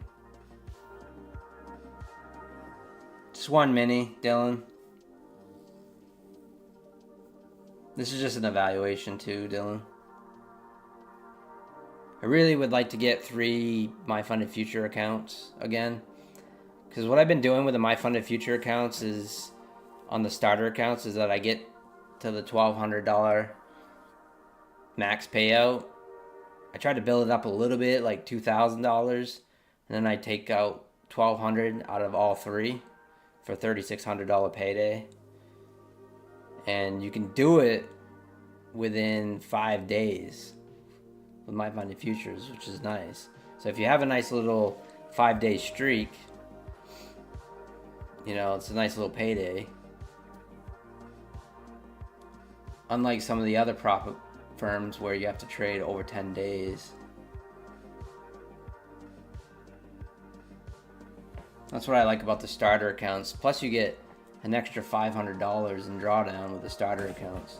just one mini, Dylan. This is just an evaluation too, Dylan. I really would like to get 3 My Funded Future accounts again, because what I've been doing with the My Funded Future accounts is, on the starter accounts, is that I get to the $1,200 max payout. I try to build it up a little bit, like $2,000, and then I take out $1,200 out of all 3 for $3,600 payday. And you can do it within 5 days with My Funded Futures, which is nice. So if you have a nice little 5-day streak, you know, it's a nice little payday. Unlike some of the other profit firms where you have to trade over 10 days. That's what I like about the starter accounts. Plus you get an extra $500 in drawdown with the starter accounts.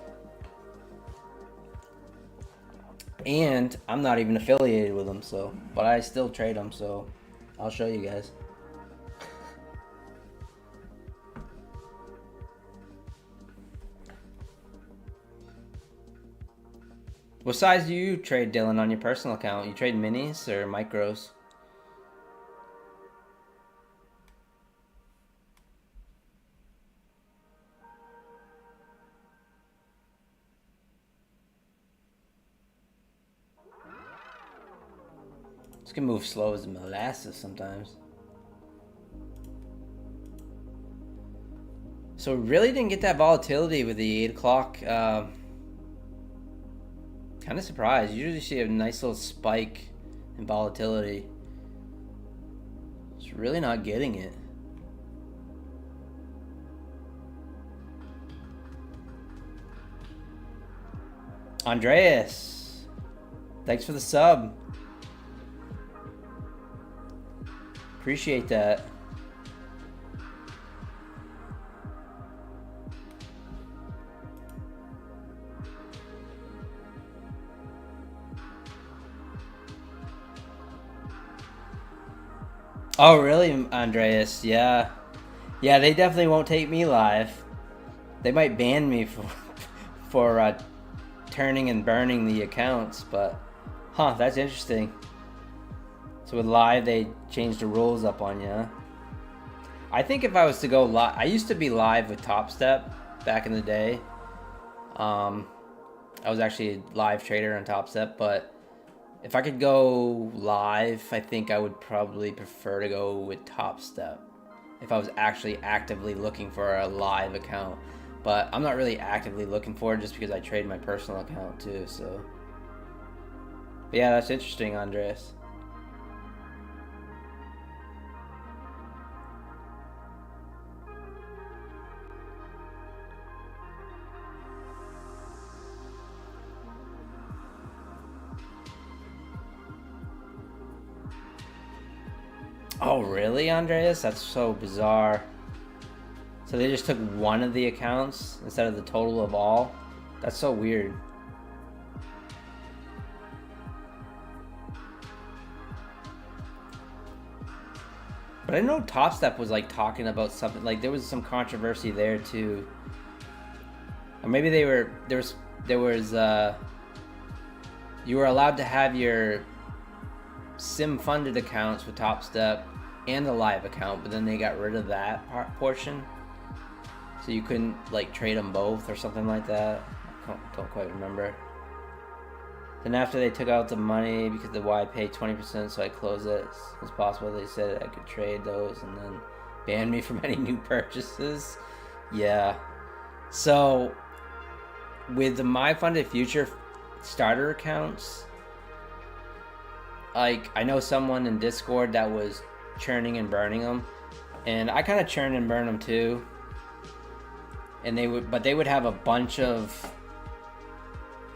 And I'm not even affiliated with them, so, but I still trade them, so I'll show you guys. What size do you trade, Dylan, on your personal account? You trade minis or micros? This can move slow as molasses sometimes. So really didn't get that volatility with the 8 o'clock. Kind of surprised. You usually see a nice little spike in volatility. It's really not getting it. Andreas, thanks for the sub. Appreciate that. Oh, really, Andreas? Yeah. Yeah, they definitely won't take me live. They might ban me for turning and burning the accounts, but huh, that's interesting. So with live, they changed the rules up on you. I think if I was to go live, I used to be live with Top Step back in the day. I was actually a live trader on Top Step, but if I could go live, I think I would probably prefer to go with Top Step if I was actually actively looking for a live account. But I'm not really actively looking for it just because I trade my personal account too, so. But yeah, that's interesting, Andreas. Oh, really, Andreas? That's so bizarre. So they just took one of the accounts instead of the total of all? That's so weird. But I know Top Step was like talking about something, like there was some controversy there too. Or maybe there was you were allowed to have your sim funded accounts with Top Step and the live account, but then they got rid of that portion. So you couldn't like trade them both or something like that. I don't quite remember. Then after they took out the money because the Y paid 20%, so I closed it as possible. They said I could trade those and then banned me from any new purchases. Yeah. So with the My Funded Future starter accounts, like I know someone in Discord that was churning and burning them, and I kind of churn and burn them too. And they would have a bunch of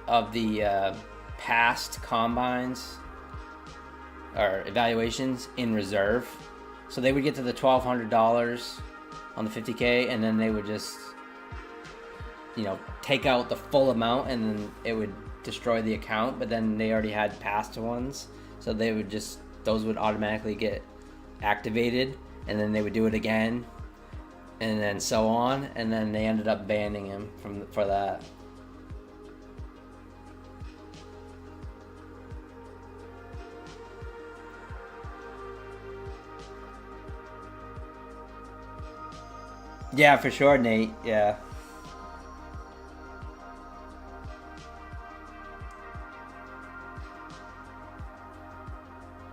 the past combines or evaluations in reserve, so they would get to the $1,200 on the 50K, and then they would just, you know, take out the full amount, and then it would destroy the account. But then they already had past ones, so they would just, those would automatically get activated, and then they would do it again, and then so on, and then they ended up banning him for that. Yeah, for sure, Nate. Yeah.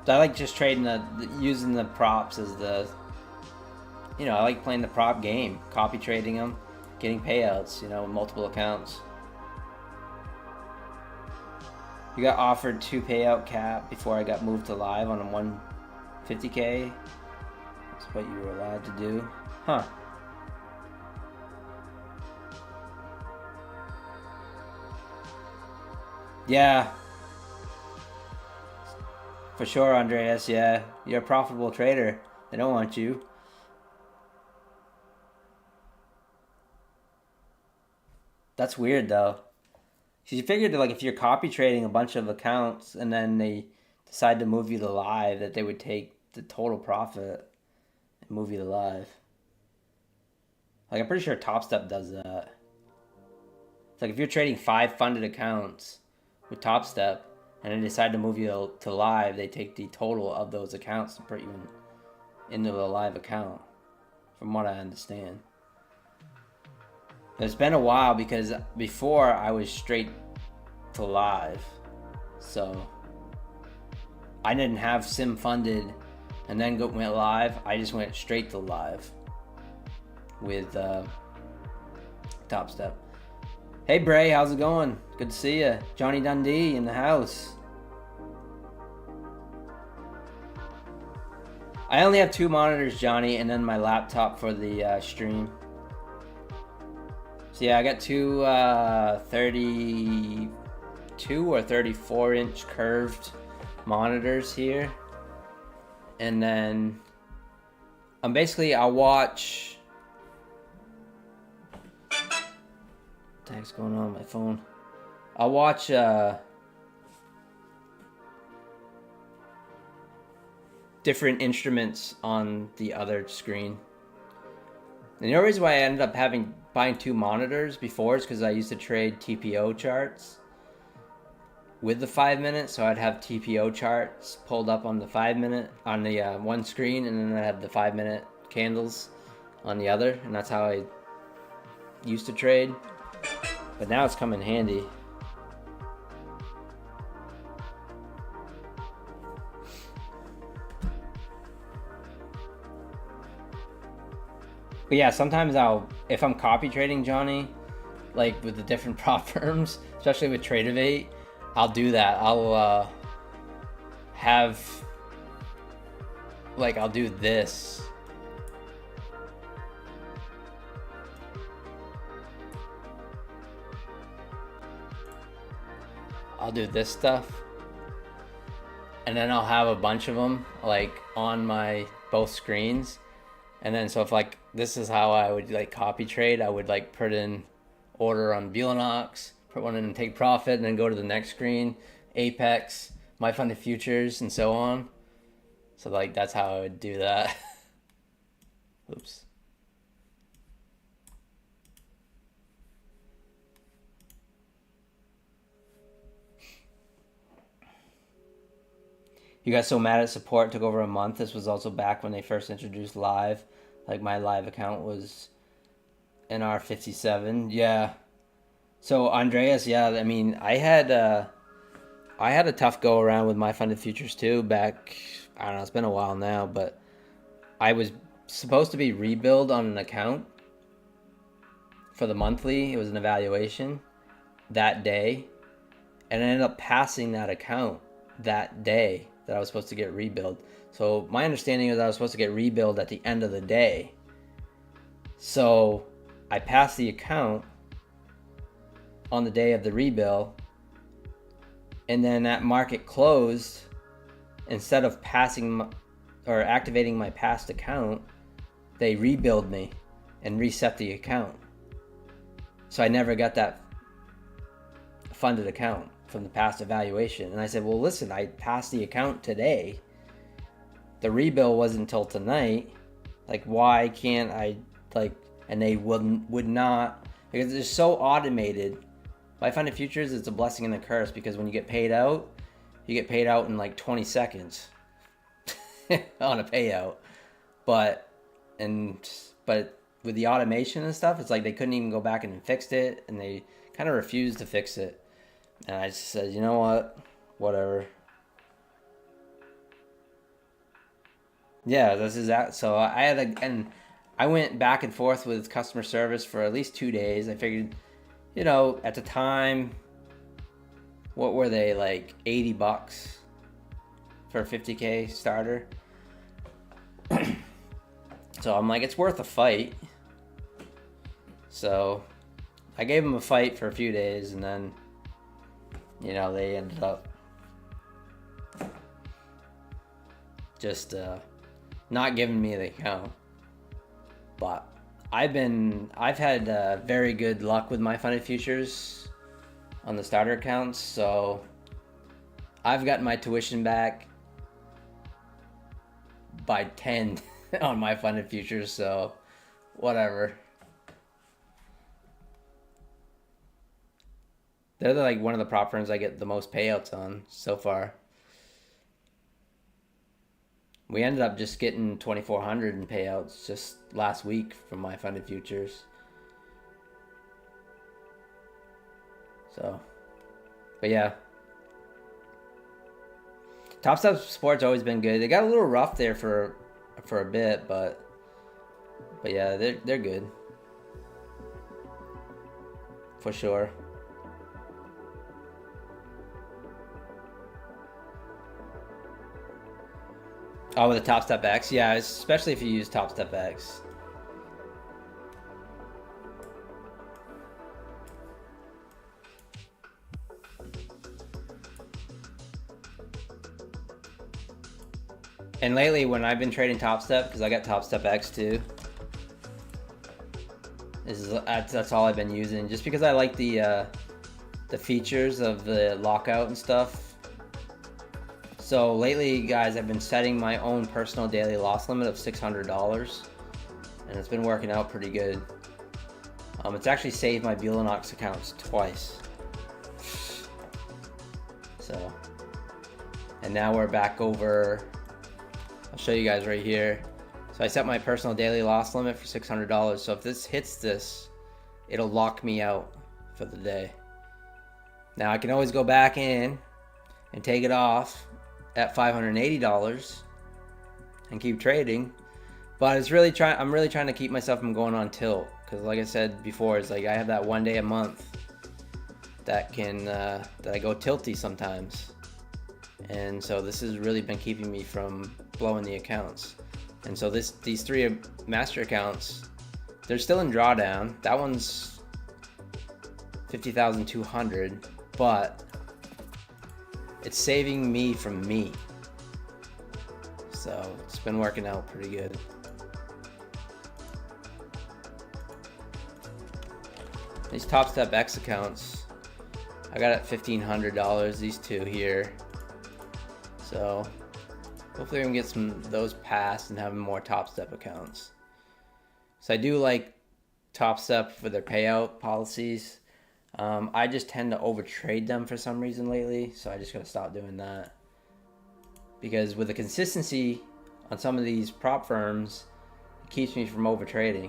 So I like just trading using the props as the, you know, I like playing the prop game, copy trading them, getting payouts, you know, multiple accounts. You got offered 2 payout cap before I got moved to live on a 150K. That's what you were allowed to do. Huh. Yeah. For sure, Andreas, yeah. You're a profitable trader. They don't want you. That's weird, though. Because you figured that, like, if you're copy trading a bunch of accounts and then they decide to move you to live, that they would take the total profit and move you to live. Like, I'm pretty sure Top Step does that. It's like if you're trading 5 funded accounts with Top Step, and they decide to move you to live, they take the total of those accounts and put you into the live account, from what I understand. It's been a while because before I was straight to live, so I didn't have sim funded and then went live. I just went straight to live with Top Step. Hey Bray, how's it going? Good to see you. Johnny Dundee in the house. I only have 2 monitors, Johnny, and then my laptop for the stream. So yeah, I got 2 32 or 34 inch curved monitors here. And then I'll watch... What the heck's going on my phone? I'll watch different instruments on the other screen. And the only reason why I ended up buying 2 monitors before is because I used to trade TPO charts with the 5-minute, so I'd have TPO charts pulled up on the 5-minute on the one screen, and then I have the 5-minute candles on the other, and that's how I used to trade. But now it's come in handy. But yeah, sometimes if I'm copy trading, Johnny, like with the different prop firms, especially with Tradeovate, I'll do that. I'll do this. I'll do this stuff, and then I'll have a bunch of them like on my both screens. And then so if like this is how I would like copy trade, I would like put in order on Belanox, put one in and take profit, and then go to the next screen, Apex, my funded futures, and so on. So like that's how I would do that. Oops. You got so mad at support, it took over a month. This was also back when they first introduced live. Like my live account was NR57. Yeah. So Andreas, yeah, I mean, I had a tough go around with my funded futures too back, I don't know, it's been a while now, but I was supposed to be rebuild on an account for the monthly. It was an evaluation that day, and I ended up passing that account that day that I was supposed to get rebuild. So my understanding is I was supposed to get rebuild at the end of the day. So I passed the account on the day of the rebuild, and then at market closed, instead of passing or activating my past account, they rebuild me and reset the account. So I never got that funded account from the past evaluation. And I said, well, listen, I passed the account today. The rebuild wasn't until tonight. Like, why can't I, like, and they would not, because it's so automated. My funded futures, it's a blessing and a curse, because when you get paid out, you get paid out in like 20 seconds on a payout. But with the automation and stuff, it's like they couldn't even go back and fix it, and they kind of refused to fix it. And I just said, you know what? Whatever. Yeah, this is that. So and I went back and forth with customer service for at least 2 days. I figured, you know, at the time, what were they, like $80 for a 50K starter? So I'm like, it's worth a fight. So I gave them a fight for a few days, and then, you know, they ended up just not giving me the account. But I've had very good luck with my funded futures on the starter accounts, so I've gotten my tuition back by 10 on my funded futures, so whatever. They're like one of the prop firms I get the most payouts on so far. We ended up just getting 2,400 in payouts just last week from my funded futures. So, but yeah. Top Step Sport's always been good. They got a little rough there for a bit, but yeah, they're good. For sure. Oh, with the Top Step X? Yeah, especially if you use Top Step X. And lately, when I've been trading Top Step, because I got Top Step X too, that's all I've been using. Just because I like the features of the lockout and stuff. So lately, guys, I've been setting my own personal daily loss limit of $600, and it's been working out pretty good. It's actually saved my Belanox accounts twice. So, and now we're back over. I'll show you guys right here. So I set my personal daily loss limit for $600. So if this hits this, it'll lock me out for the day. Now I can always go back in and take it off at $580 and keep trading, but I'm really trying to keep myself from going on tilt, because like I said before, it's like I have that one day a month that I go tilty sometimes, and so this has really been keeping me from blowing the accounts. And so these three master accounts, they're still in drawdown. That one's 50,200, but it's saving me from me. So it's been working out pretty good. These Top Step X accounts, I got at $1,500, these two here. So hopefully we can get some of those passed and have more Top Step accounts. So I do like Top Step for their payout policies. I just tend to overtrade them for some reason lately, so I just gotta stop doing that. Because with the consistency on some of these prop firms, it keeps me from overtrading.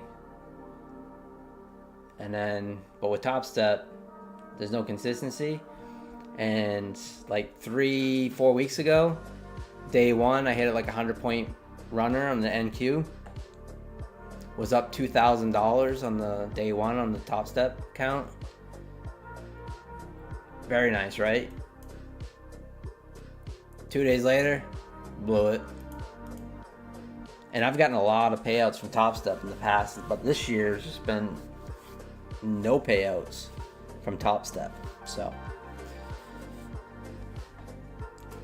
And then, but with Top Step, there's no consistency. And like 3-4 weeks ago, day one, I hit it like a 100-point runner on the NQ. Was up $2,000 on the day one on the Top Step count. Very nice, right? 2 days later, blew it. And I've gotten a lot of payouts from Top Step in the past, but this year has just been no payouts from Top Step. So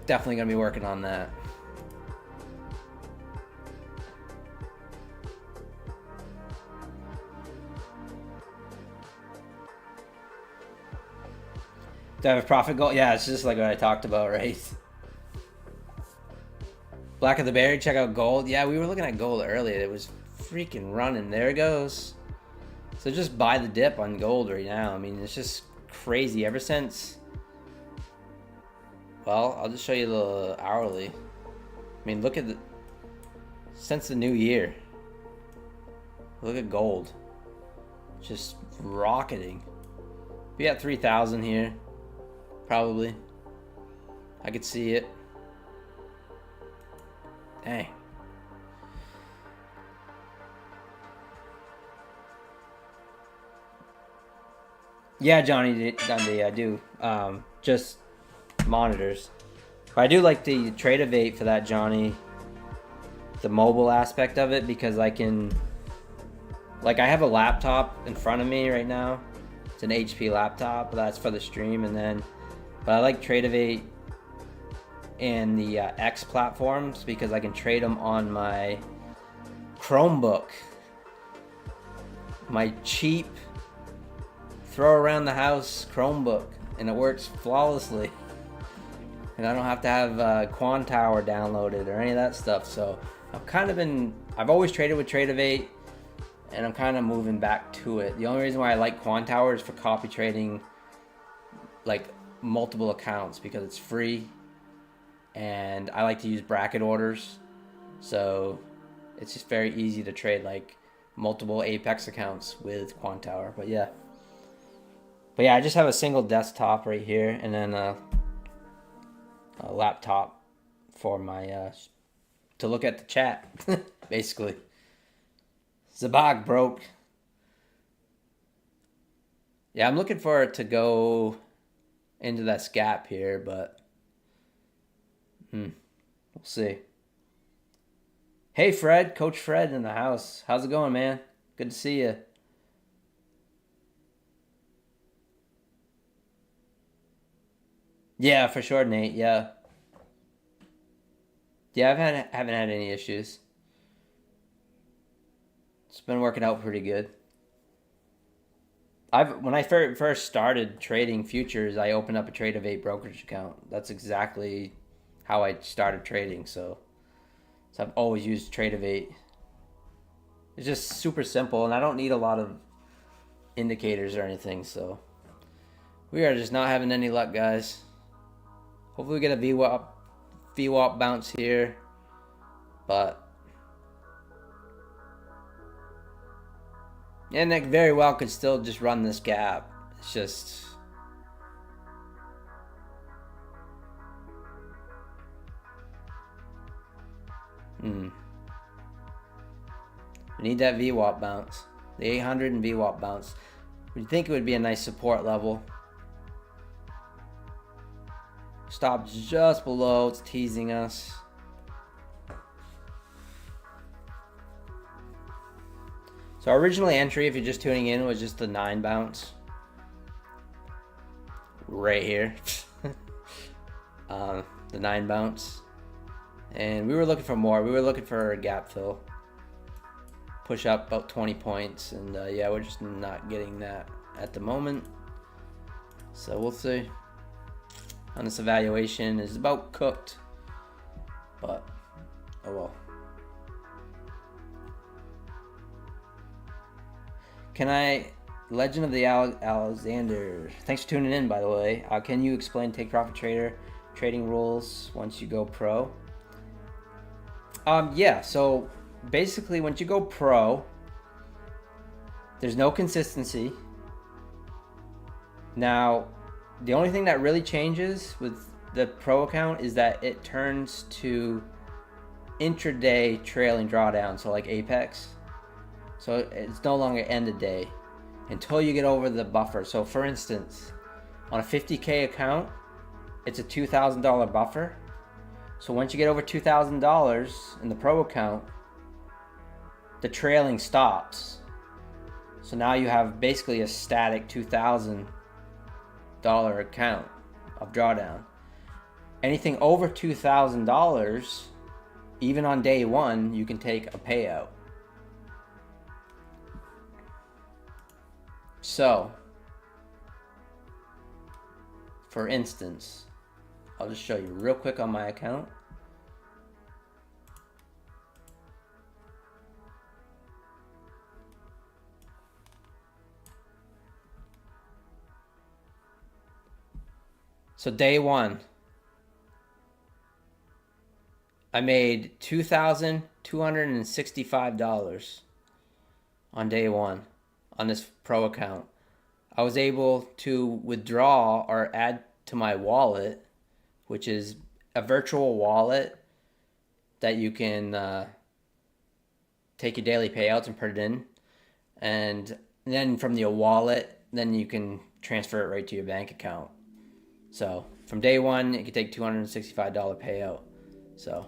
definitely gonna be working on that. Do I have a profit goal? Yeah, it's just like what I talked about, right? Black of the Berry, check out gold. Yeah, we were looking at gold earlier. It was freaking running. There it goes. So just buy the dip on gold right now. I mean, it's just crazy. Ever since, well, I'll just show you the hourly. I mean, look at the, since the new year. Look at gold. Just rocketing. We got 3,000 here. Probably. I could see it. Dang. Yeah, Johnny Dundee, I do. Just monitors. But I do like the Trade-Evate for that, Johnny. The mobile aspect of it, because I can... Like, I have a laptop in front of me right now. It's an HP laptop, but that's for the stream. And then... But I like Trade-Evate and the X platforms because I can trade them on my Chromebook. My cheap... throw around the house Chromebook, and it works flawlessly. And I don't have to have Quantower downloaded or any of that stuff. So I've always traded with Trade-Evate, and I'm kind of moving back to it. The only reason why I like Quantower is for copy trading, like multiple accounts, because it's free, and I like to use bracket orders, so it's just very easy to trade like multiple Apex accounts with Quantower. But yeah. But yeah, I just have a single desktop right here, and then a laptop for my to look at the chat, basically. Zabag broke. Yeah, I'm looking for it to go into this gap here, but we'll see. Hey, Fred, Coach Fred in the house. How's it going, man? Good to see you. Yeah, for sure, Nate. Yeah. Yeah, haven't had any issues. It's been working out pretty good. When I first started trading futures, I opened up a Trade-Evate brokerage account. That's exactly how I started trading. So I've always used Trade-Evate. It's just super simple, and I don't need a lot of indicators or anything. So we are just not having any luck, guys. Hopefully we get a VWAP bounce here, but and that very well could still just run this gap. It's just we need that VWAP bounce, the 800 and VWAP bounce. We'd think it would be a nice support level. Stopped just below, it's teasing us. So our original entry, if you're just tuning in, was just the 9 bounce. Right here. The 9 bounce. And we were looking for more. We were looking for a gap fill. Push up about 20 points. And yeah, we're just not getting that at the moment. So we'll see. On this evaluation is about cooked. But, oh well. Legend of the Alexander. Thanks for tuning in, by the way. Can you explain take profit trader trading rules once you go pro? Yeah, so basically once you go pro, there's no consistency. Now, the only thing that really changes with the pro account is that it turns to intraday trailing drawdown, so like Apex. So it's no longer end of day until you get over the buffer. So for instance, on a 50K account, it's a $2,000 buffer. So once you get over $2,000 in the pro account, the trailing stops. So now you have basically a static $2,000 account of drawdown. Anything over $2,000, even on day one, you can take a payout. So, for instance, I'll just show you real quick on my account. So day one, I made $2,265 on day one on this pro account. I was able to withdraw or add to my wallet, which is a virtual wallet that you can take your daily payouts and put it in. And then from the wallet, then you can transfer it right to your bank account. So from day one, you can take $265 payout. So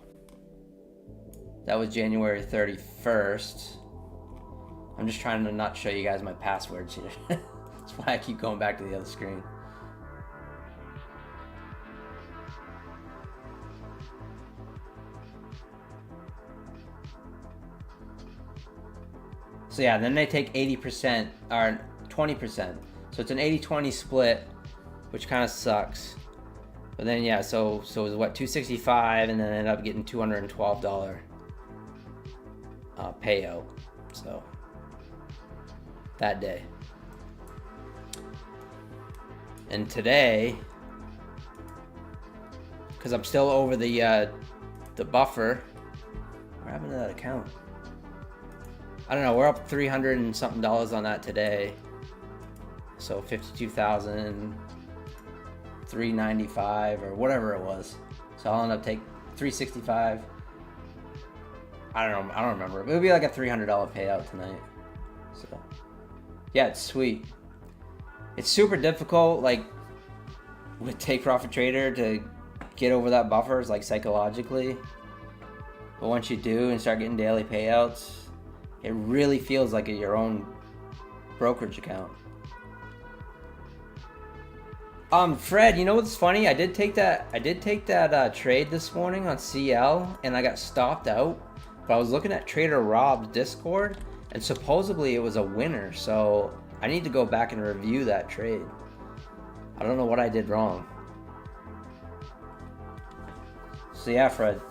that was January 31st. I'm just trying to not show you guys my passwords here. That's why I keep going back to the other screen. So yeah, then they take 80% or 20%. So it's an 80-20 split, which kind of sucks. But then yeah, so it was what, $265, and then I ended up getting $212 payout. So that day. And today, because I'm still over the buffer, what happened to that account? I don't know, we're up $300 and something on that today. So 52,395 or whatever it was. So I'll end up taking $365. I don't remember. It would be like a $300 payout tonight. So yeah, it's sweet. It's super difficult, like with Take Profit Trader, to get over that buffer, like psychologically. But once you do and start getting daily payouts, it really feels like your own brokerage account. Fred, you know what's funny? I did take that trade this morning on CL, and I got stopped out. But I was looking at Trader Rob's Discord, and supposedly it was a winner. So I need to go back and review that trade. I don't know what I did wrong. So yeah, Fred,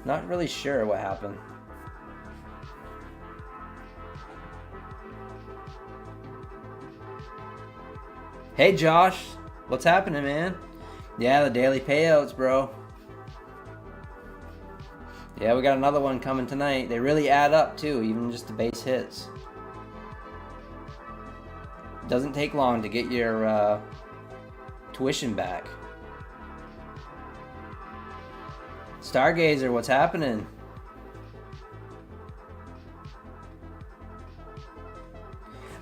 not really sure what happened. Hey Josh, what's happening, man? Yeah, the daily payouts, bro. Yeah, we got another one coming tonight. They really add up too, even just the base hits. Doesn't take long to get your tuition back. Stargazer, what's happening?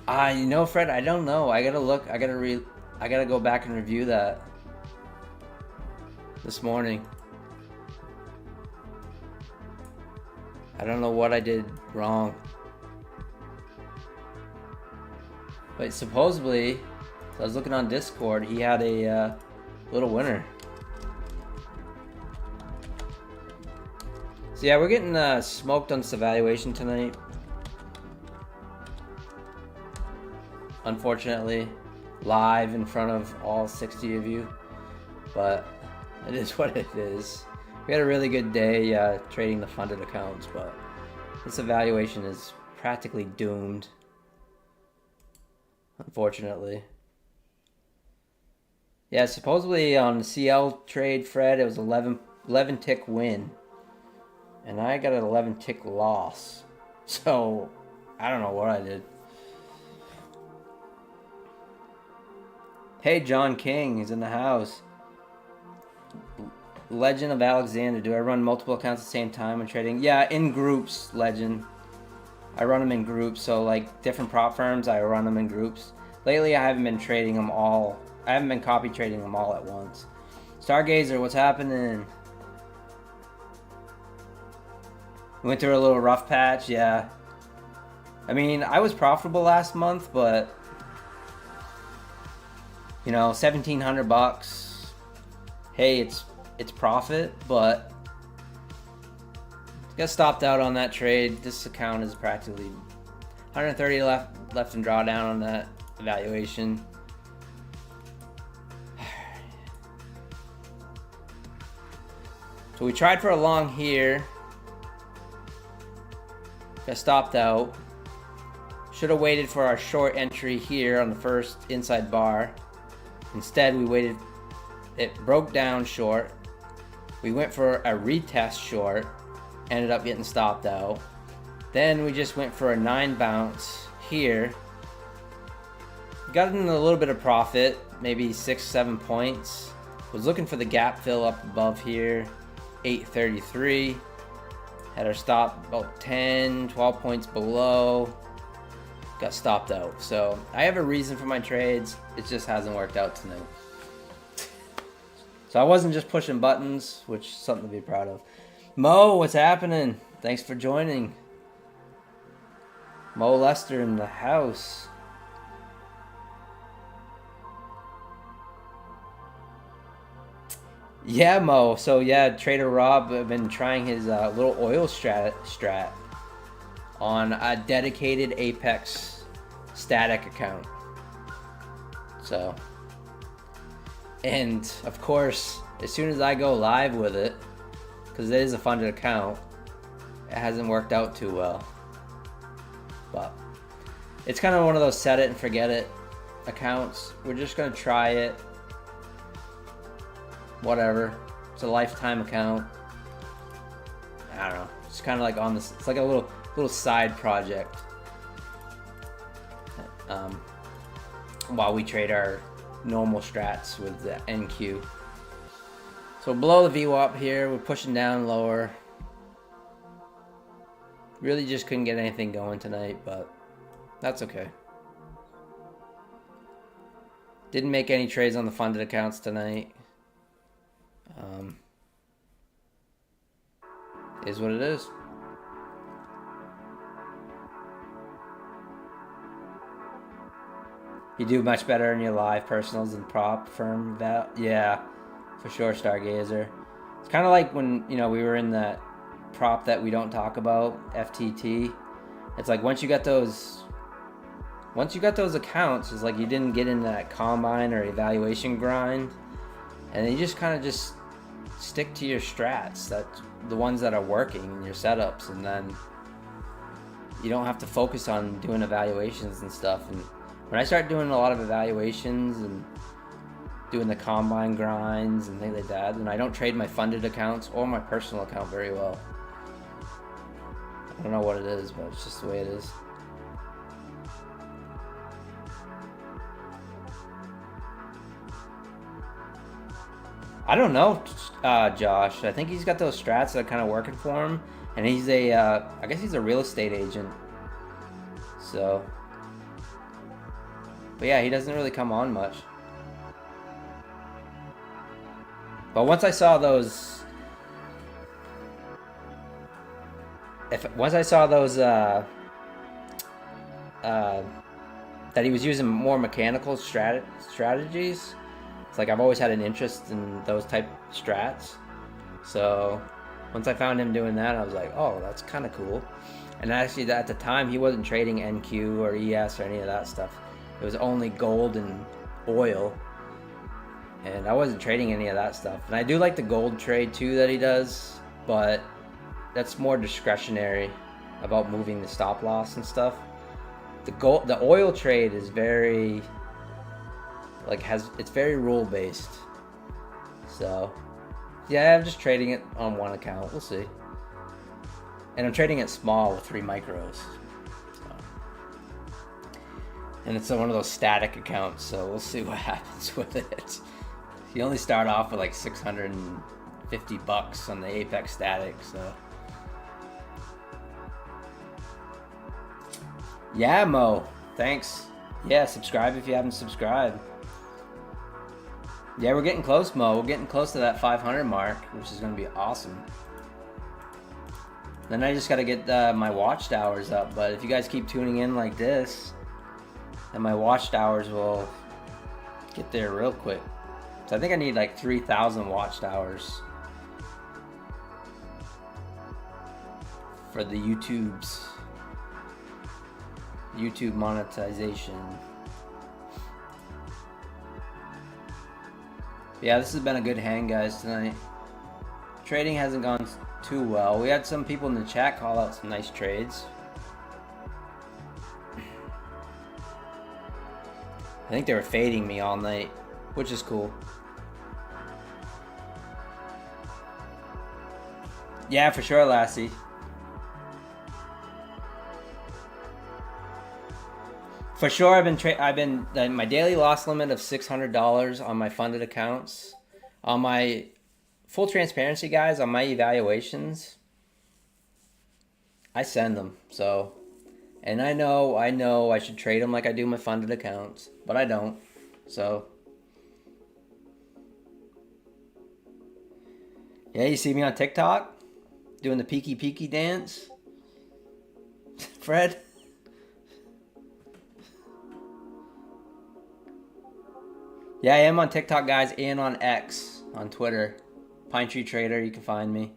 You know, Fred, I don't know. I gotta look. I gotta go back and review that this morning. I don't know what I did wrong. But supposedly, I was looking on Discord, he had a little winner. So yeah, we're getting smoked on this evaluation tonight. Unfortunately, live in front of all 60 of you. But it is what it is. We had a really good day trading the funded accounts, but this evaluation is practically doomed. Unfortunately. Yeah, supposedly on the CL trade, Fred, it was 11 tick win. And I got an 11 tick loss. So, I don't know what I did. Hey, John King is in the house. Legend of Alexander. Do I run multiple accounts at the same time when trading? Yeah, in groups, Legend. I run them in groups. So, like, different prop firms, I run them in groups. Lately, I haven't been trading them all. I haven't been copy trading them all at once. Stargazer, what's happening? We went through a little rough patch, yeah. I mean, I was profitable last month, but you know, $1,700. Hey, it's profit, but got stopped out on that trade. This account is practically 130 left in drawdown on that evaluation. So we tried for a long here. Got stopped out. Should have waited for our short entry here on the first inside bar. Instead, we waited. It broke down short. We went for a retest short. Ended up getting stopped out. Then we just went for a 9 bounce here. Got in a little bit of profit, maybe 6-7 points. Was looking for the gap fill up above here, 833. Had our stop about 10-12 points below. Got stopped out. So I have a reason for my trades. It just hasn't worked out tonight. So I wasn't just pushing buttons, which is something to be proud of. Mo, what's happening? Thanks for joining. Mo Lester in the house. Yeah, Mo. So yeah, Trader Rob have been trying his little oil strat on a dedicated Apex static account. So, and of course, as soon as I go live with it, because it is a funded account, it hasn't worked out too well. But it's kind of one of those set it and forget it accounts. We're just gonna try it. Whatever. It's a lifetime account. I don't know. It's kind of like on this. It's like a little side project. While we trade our normal strats with the NQ. So below the VWAP here, we're pushing down lower. Really just couldn't get anything going tonight, but that's okay. Didn't make any trades on the funded accounts tonight. Is what it is. You do much better in your live personals than prop firm val. Yeah, for sure, Stargazer. It's kind of like when, you know, we were in that prop that we don't talk about, FTT. It's like once you got those accounts, it's like you didn't get in that combine or evaluation grind, and then you just kind of just stick to your strats, that the ones that are working in your setups, and then you don't have to focus on doing evaluations and stuff. And when I start doing a lot of evaluations and doing the combine grinds and things like that, then I don't trade my funded accounts or my personal account very well. I don't know what it is, but it's just the way it is. I don't know, Josh. I think he's got those strats that are kind of working for him, and he's I guess he's a real estate agent. So, but yeah, he doesn't really come on much. But once I saw those, that he was using more mechanical strategies. It's like I've always had an interest in those type of strats. So Once I found him doing that, I was like, oh, that's kind of cool. And actually, at the time, he wasn't trading NQ or ES or any of that stuff. It was only gold and oil. And I wasn't trading any of that stuff. And I do like the gold trade too that he does, but that's more discretionary about moving the stop loss and stuff. The oil trade is very, like, it's very rule based. So yeah, I'm just trading it on one account. We'll see. And I'm trading it small with 3 micros. So. And it's one of those static accounts, so we'll see what happens with it. You only start off with like $650 on the Apex static, so. Yeah, Mo. Thanks. Yeah, subscribe if you haven't subscribed. Yeah, we're getting close, Mo. We're getting close to that 500 mark, which is going to be awesome. Then I just got to get my watched hours up. But if you guys keep tuning in like this, then my watched hours will get there real quick. So I think I need like 3,000 watched hours for the YouTube monetization. Yeah, this has been a good hang, guys, tonight. Trading hasn't gone too well. We had some people in the chat call out some nice trades. I think they were fading me all night, which is cool. Yeah, for sure, Lassie. For sure, I've been my daily loss limit of $600 on my funded accounts. On my full transparency, guys, on my evaluations, I send them. So, and I know I should trade them like I do my funded accounts, but I don't. So, yeah, you see me on TikTok doing the peeky dance, Fred. Yeah, I am on TikTok, guys, and on X, on Twitter. Pine Tree Trader, you can find me.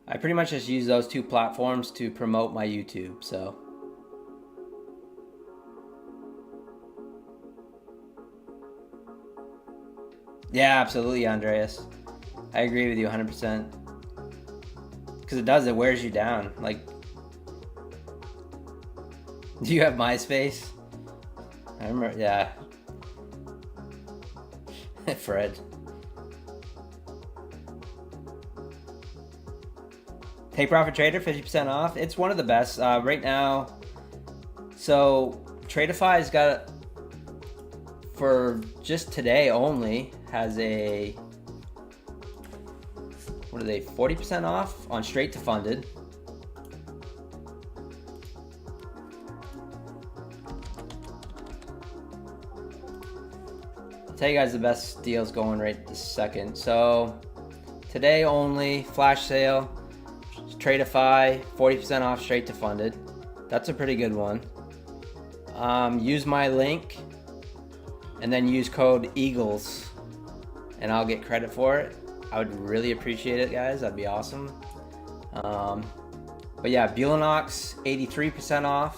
I pretty much just use those 2 platforms to promote my YouTube, so. Yeah, absolutely, Andreas. I agree with you 100%. Because it wears you down. Like, do you have MySpace? I remember, yeah. Fred. Take Profit Trader, 50% off. It's one of the best right now. So Tradeify's got, for just today only, has a, what are they, 40% off on straight to funded. Tell you guys the best deals going right this second. So today only, flash sale, Tradeify, 40% off straight to funded. That's a pretty good one. Use my link and then use code EAGLES and I'll get credit for it. I would really appreciate it, guys. That'd be awesome. But yeah, Bulenox, 83% off.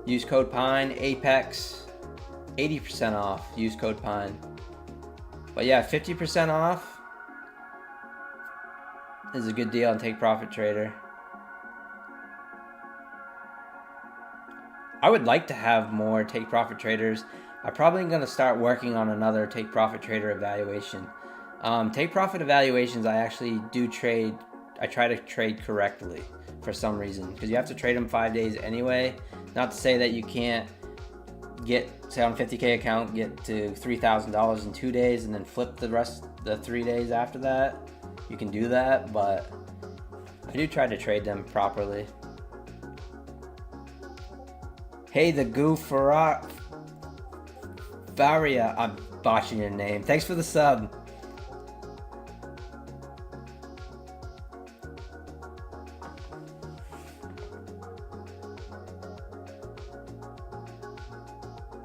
Use code PINE. Apex, 80% off. Use code PINE. But yeah, 50% off is a good deal on Take Profit Trader. I would like to have more Take Profit Traders. I'm probably going to start working on another Take Profit Trader evaluation. Take Profit evaluations, I actually do trade. I try to trade correctly for some reason, because you have to trade them 5 days anyway. Not to say that you can't get, say on a 50K account, get to $3,000 in 2 days and then flip the rest, the 3 days after that. You can do that, but I do try to trade them properly. Hey, the Faria, I'm botching your name. Thanks for the sub.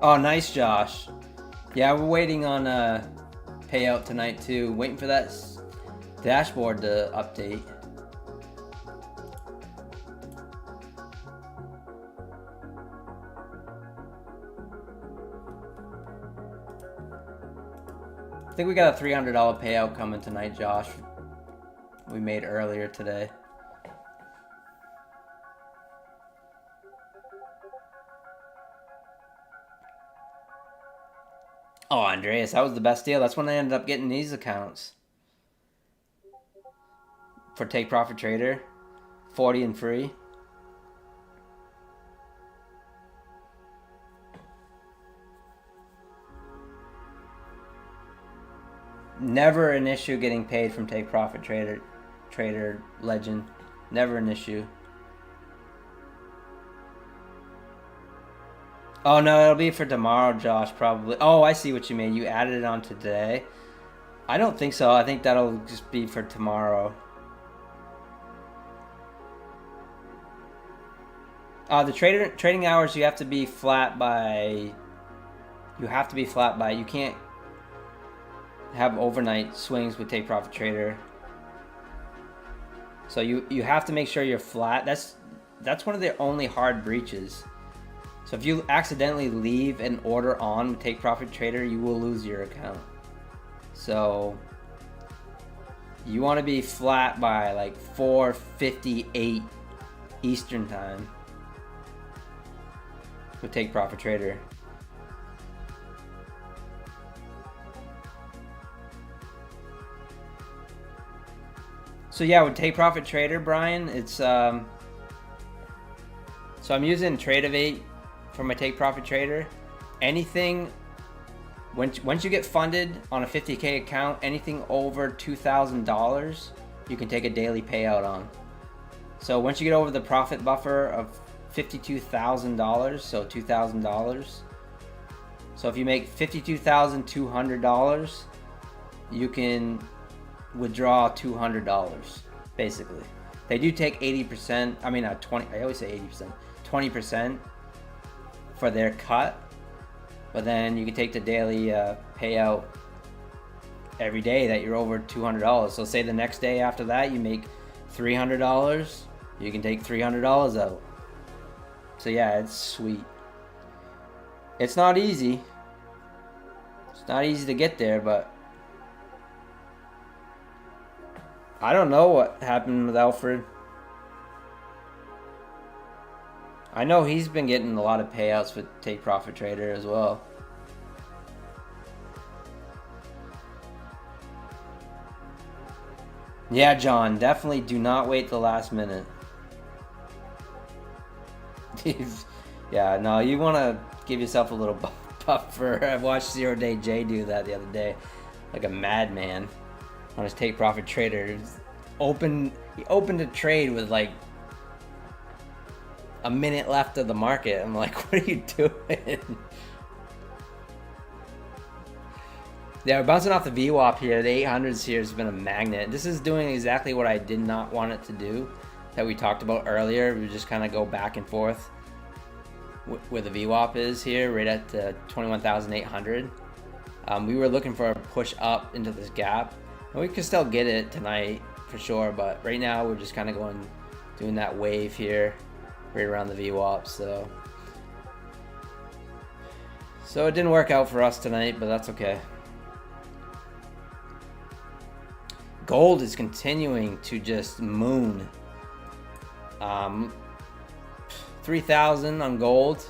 Oh, nice, Josh. Yeah, we're waiting on a payout tonight too. Waiting for that dashboard to update. I think we got a $300 payout coming tonight, Josh. We made earlier today. Oh, Andreas, that was the best deal. That's when I ended up getting these accounts. For Take Profit Trader. 40 and free. Never an issue getting paid from Take Profit Trader Legend. Never an issue. Oh no, it'll be for tomorrow, Josh, probably. Oh, I see what you mean. You added it on today. I don't think so. I think that'll just be for tomorrow. The trading hours, you have to be flat by. You can't have overnight swings with Take Profit Trader. So you have to make sure you're flat. That's one of the only hard breaches. So if you accidentally leave an order on with Take Profit Trader, you will lose your account. So you want to be flat by like 4:58 Eastern time with Take Profit Trader. So yeah, with Take Profit Trader, Brian, it's so I'm using Tradeovate for my Take Profit Trader. Anything once you get funded on a 50K account, anything over $2,000, you can take a daily payout on. So once you get over the profit buffer of $52,000, so $2,000. So if you make $52,200, you can withdraw $200 basically. They do take 80%, I mean 20, I always say 80%, 20% for their cut, but then you can take the daily payout every day that you're over $200. So say the next day after that you make $300, you can take $300 out. So yeah, it's sweet. It's not easy. It's not easy to get there, but I don't know what happened with Alfred. I know he's been getting a lot of payouts with Take Profit Trader as well. Yeah, John, definitely do not wait the last minute. Yeah, no, you want to give yourself a little buffer. I watched 0 Day J do that the other day, like a madman on his Take Profit Trader. He opened a trade with like a minute left of the market. I'm like, what are you doing? Yeah, we're bouncing off the VWAP here. The 800s here has been a magnet. This is doing exactly what I did not want it to do, that we talked about earlier. We just kind of go back and forth where the VWAP is here, right at 21,800. We were looking for a push up into this gap, and we could still get it tonight for sure, but right now we're just kind of doing that wave here right around the VWAP. So it didn't work out for us tonight, but that's okay. Gold is continuing to just moon. 3,000 on gold.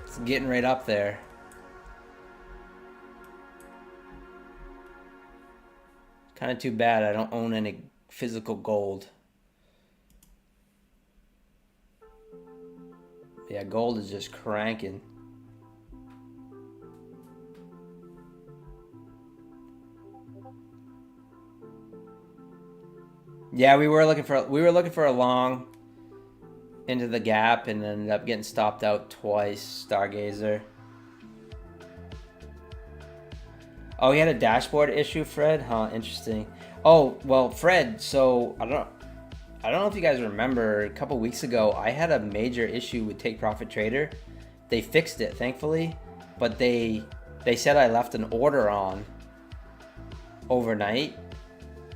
It's getting right up there. Kind of too bad I don't own any physical gold. Yeah, gold is just cranking. Yeah, we were looking for a long into the gap and ended up getting stopped out twice. Stargazer. Oh, he had a dashboard issue, Fred? Huh, interesting. Oh, well, Fred, so I don't know if you guys remember, a couple weeks ago I had a major issue with Take Profit Trader. They fixed it, thankfully, but they said I left an order on overnight,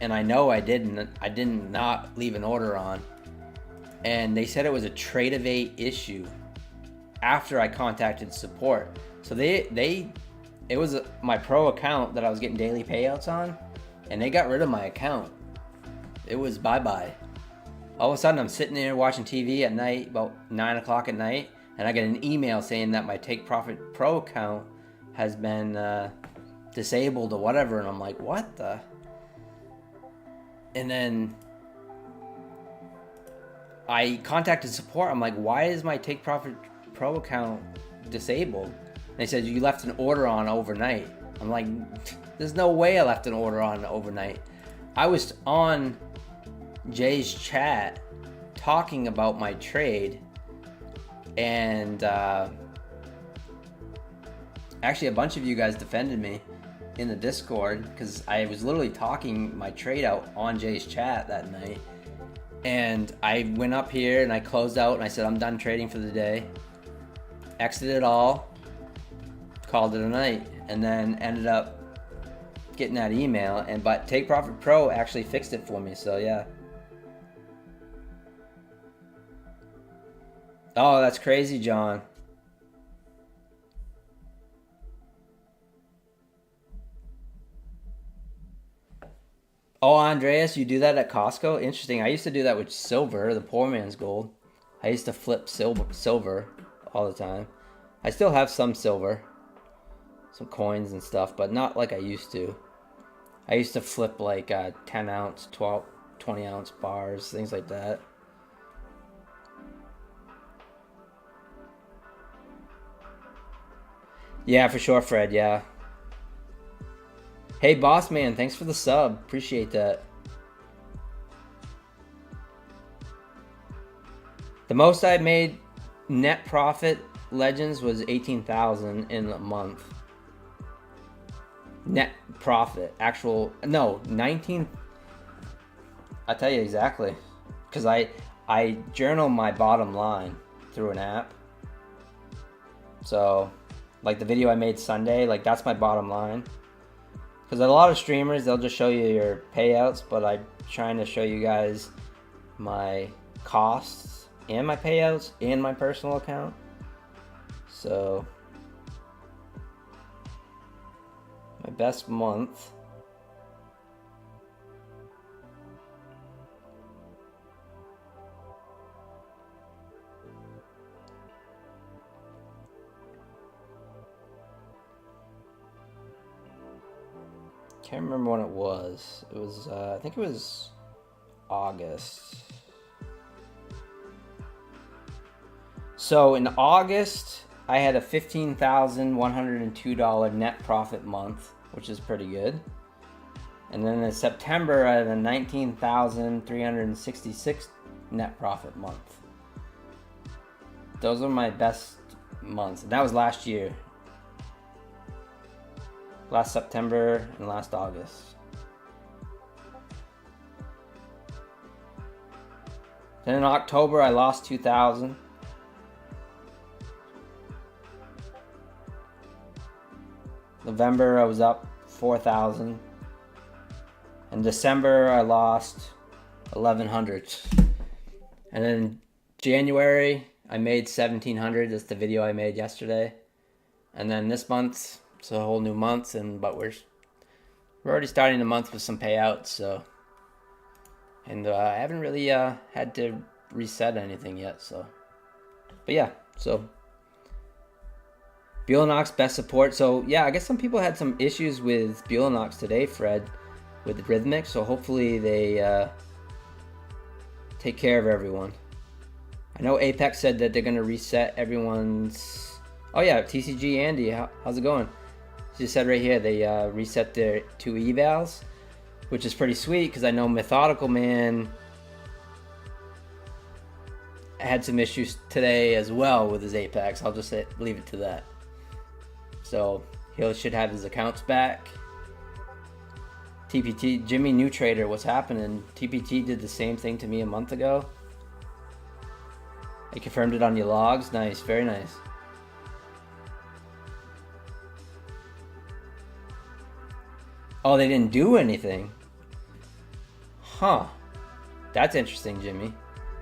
and I know I did not leave an order on, and they said it was a Trade-Evade issue after I contacted support. So it was my pro account that I was getting daily payouts on, and they got rid of my account. It was bye-bye. All of a sudden, I'm sitting there watching TV at night, about 9 o'clock at night, and I get an email saying that my Take Profit Pro account has been disabled or whatever, and I'm like, what the? And then I contacted support. I'm like, why is my Take Profit Pro account disabled? And they said, you left an order on overnight. I'm like, there's no way I left an order on overnight. I was on Jay's chat talking about my trade, and actually a bunch of you guys defended me in the Discord because I was literally talking my trade out on Jay's chat that night. And I went up here and I closed out and I said, I'm done trading for the day. Exited all, called it a night, and then ended up getting that email. But Take Profit Pro actually fixed it for me, so yeah. Oh, that's crazy, John. Oh, Andreas, you do that at Costco? Interesting. I used to do that with silver, the poor man's gold. I used to flip silver all the time. I still have some silver, some coins and stuff, but not like I used to. I used to flip like 10 ounce, 12, 20 ounce bars, things like that. Yeah, for sure, Fred, yeah. Hey, boss man, thanks for the sub. Appreciate that. The most I made net profit Legends was 18,000 in a month. Net profit, actual, no, 19. I'll tell you exactly, because I journal my bottom line through an app. So, like the video I made Sunday, like that's my bottom line. Because a lot of streamers, they'll just show you your payouts, but I'm trying to show you guys my costs and my payouts and my personal account. So, my best month. Can't remember when it was. It was, I think it was August. So in August, I had a $15,102 net profit month, which is pretty good. And then in September, I had a $19,366 net profit month. Those are my best months. And that was last year. Last September and last August. Then in October, I lost 2,000. November, I was up 4,000. In December, I lost 1,100. And then January, I made 1,700. That's the video I made yesterday. And then this month, it's a whole new month, but we're already starting the month with some payouts. So, and I haven't really had to reset anything yet. So, but yeah, so Buellanox best support. So yeah, I guess some people had some issues with Buellanox today, Fred, with Rhythmic. So hopefully they take care of everyone. I know Apex said that they're gonna reset everyone's. Oh yeah, TCG Andy, how's it going? Just said right here they reset their 2 evals, which is pretty sweet because I know Methodical Man had some issues today as well with his Apex. I'll just leave it to that. So he should have his accounts back. TPT, Jimmy New Trader, what's happening? TPT did the same thing to me a month ago. I confirmed it on your logs. Nice, very nice. Oh, they didn't do anything. Huh. That's interesting, Jimmy.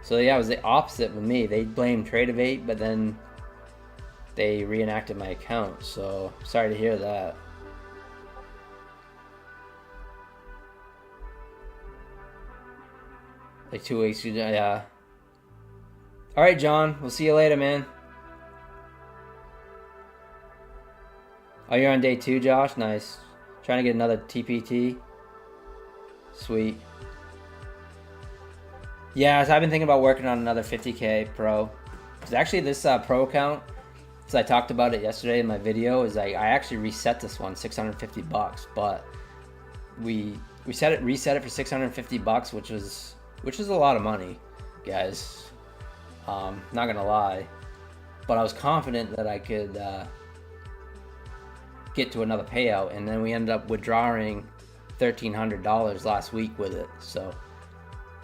So yeah, it was the opposite with me. They blamed Trade-Evade, but then they reenacted my account. So sorry to hear that. Like 2 weeks, yeah. All right, John. We'll see you later, man. Oh, you're on day 2, Josh? Nice. Trying to get another TPT. Sweet. Yeah, so I've been thinking about working on another 50K Pro. Because actually this Pro account, as I talked about it yesterday in my video, is I actually reset this one $650, but we reset it for $650, which is a lot of money, guys. Not gonna lie, but I was confident that I could get to another payout, and then we ended up withdrawing $1,300 last week with it. So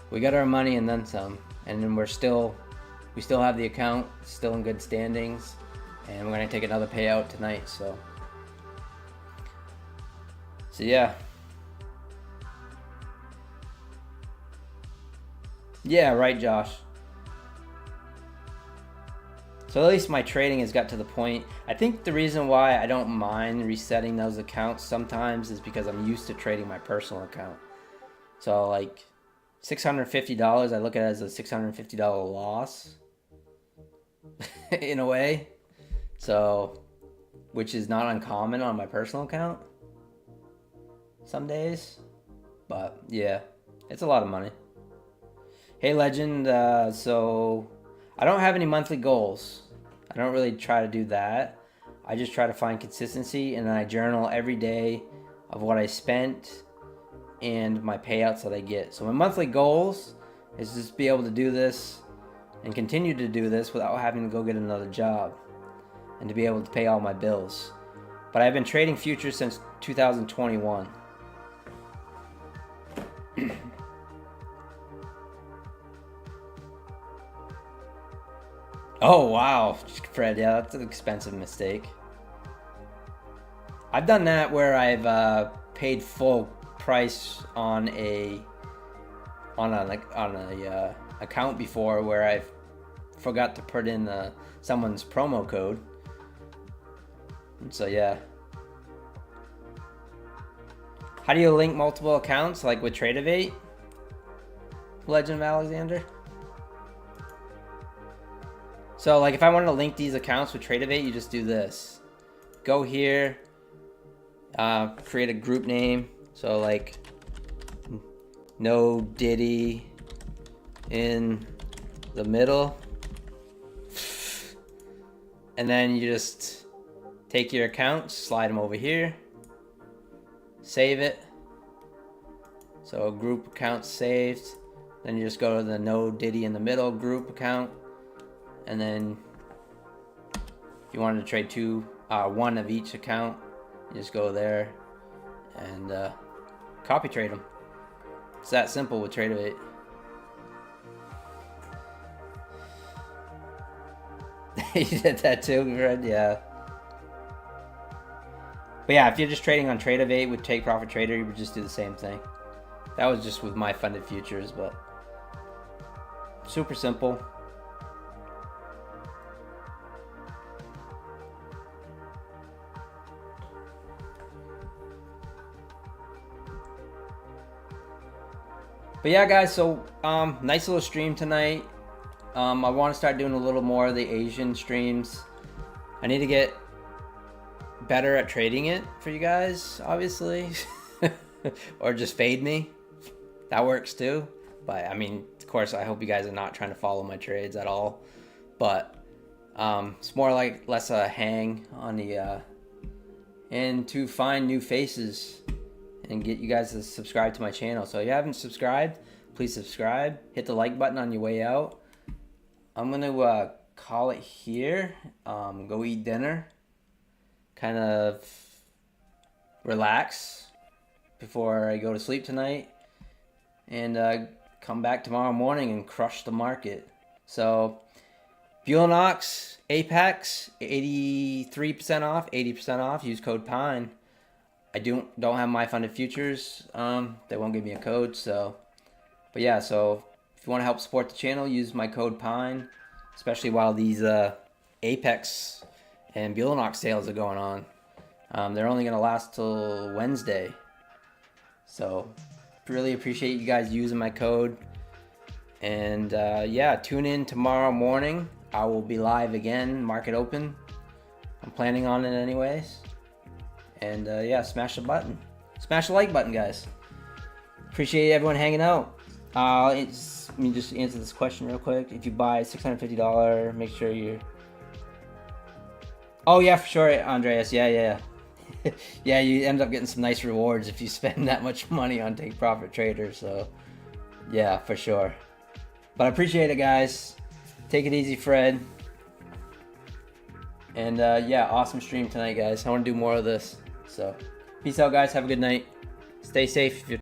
we got our money and then some, and then we still have the account still in good standings, and we're gonna take another payout tonight. So yeah. Yeah, right, Josh. So at least my trading has got to the point. I think the reason why I don't mind resetting those accounts sometimes is because I'm used to trading my personal account. So like $650, I look at it as a $650 loss in a way. So, which is not uncommon on my personal account some days. But yeah, it's a lot of money. Hey, Legend, so I don't have any monthly goals. I don't really try to do that. I just try to find consistency, and then I journal every day of what I spent and my payouts that I get. So my monthly goals is just be able to do this and continue to do this without having to go get another job, and to be able to pay all my bills. But I've been trading futures since 2021. Oh, wow, Fred, yeah, that's an expensive mistake. I've done that where I've paid full price on a account before, where I've forgot to put in someone's promo code. So yeah. How do you link multiple accounts, like with Trade-Evade? Legend of Alexander? So like if I wanted to link these accounts with Trade-Evade, you just do this. Go here, create a group name. So like no Diddy in the middle. And then you just take your accounts, slide them over here, save it. So group account saved. Then you just go to the no Diddy in the middle group account. And then if you wanted to trade one of each account, you just go there and copy trade them. It's that simple with Trade-Evade. You did that too, Fred? Yeah. But yeah, if you're just trading on Trade-Evade with Take Profit Trader, you would just do the same thing. That was just with my funded futures, but super simple. But yeah, guys, so nice little stream tonight. I want to start doing a little more of the Asian streams. I need to get better at trading it for you guys, obviously. Or just fade me. That works too. But I mean, of course, I hope you guys are not trying to follow my trades at all. But it's more like less a hang on the and to find new faces and get you guys to subscribe to my channel. So if you haven't subscribed, please subscribe. Hit the like button on your way out. I'm going to call it here. Go eat dinner. Kind of relax before I go to sleep tonight. And come back tomorrow morning and crush the market. So Buellanox, Apex, 83% off, 80% off. Use code PINE. I don't have my funded futures. They won't give me a code. So, but yeah. So if you want to help support the channel, use my code Pine, especially while these Apex and Bulenox sales are going on. They're only gonna last till Wednesday. So really appreciate you guys using my code. And yeah, tune in tomorrow morning. I will be live again, market open. I'm planning on it anyways. And yeah, smash the button. Smash the like button, guys. Appreciate everyone hanging out. Let me just answer this question real quick. If you buy $650, make sure you're... Oh yeah, for sure, Andreas. Yeah. Yeah, you end up getting some nice rewards if you spend that much money on Take Profit Trader. So yeah, for sure. But I appreciate it, guys. Take it easy, Fred. And yeah, awesome stream tonight, guys. I want to do more of this. So peace out, guys. Have a good night. Stay safe.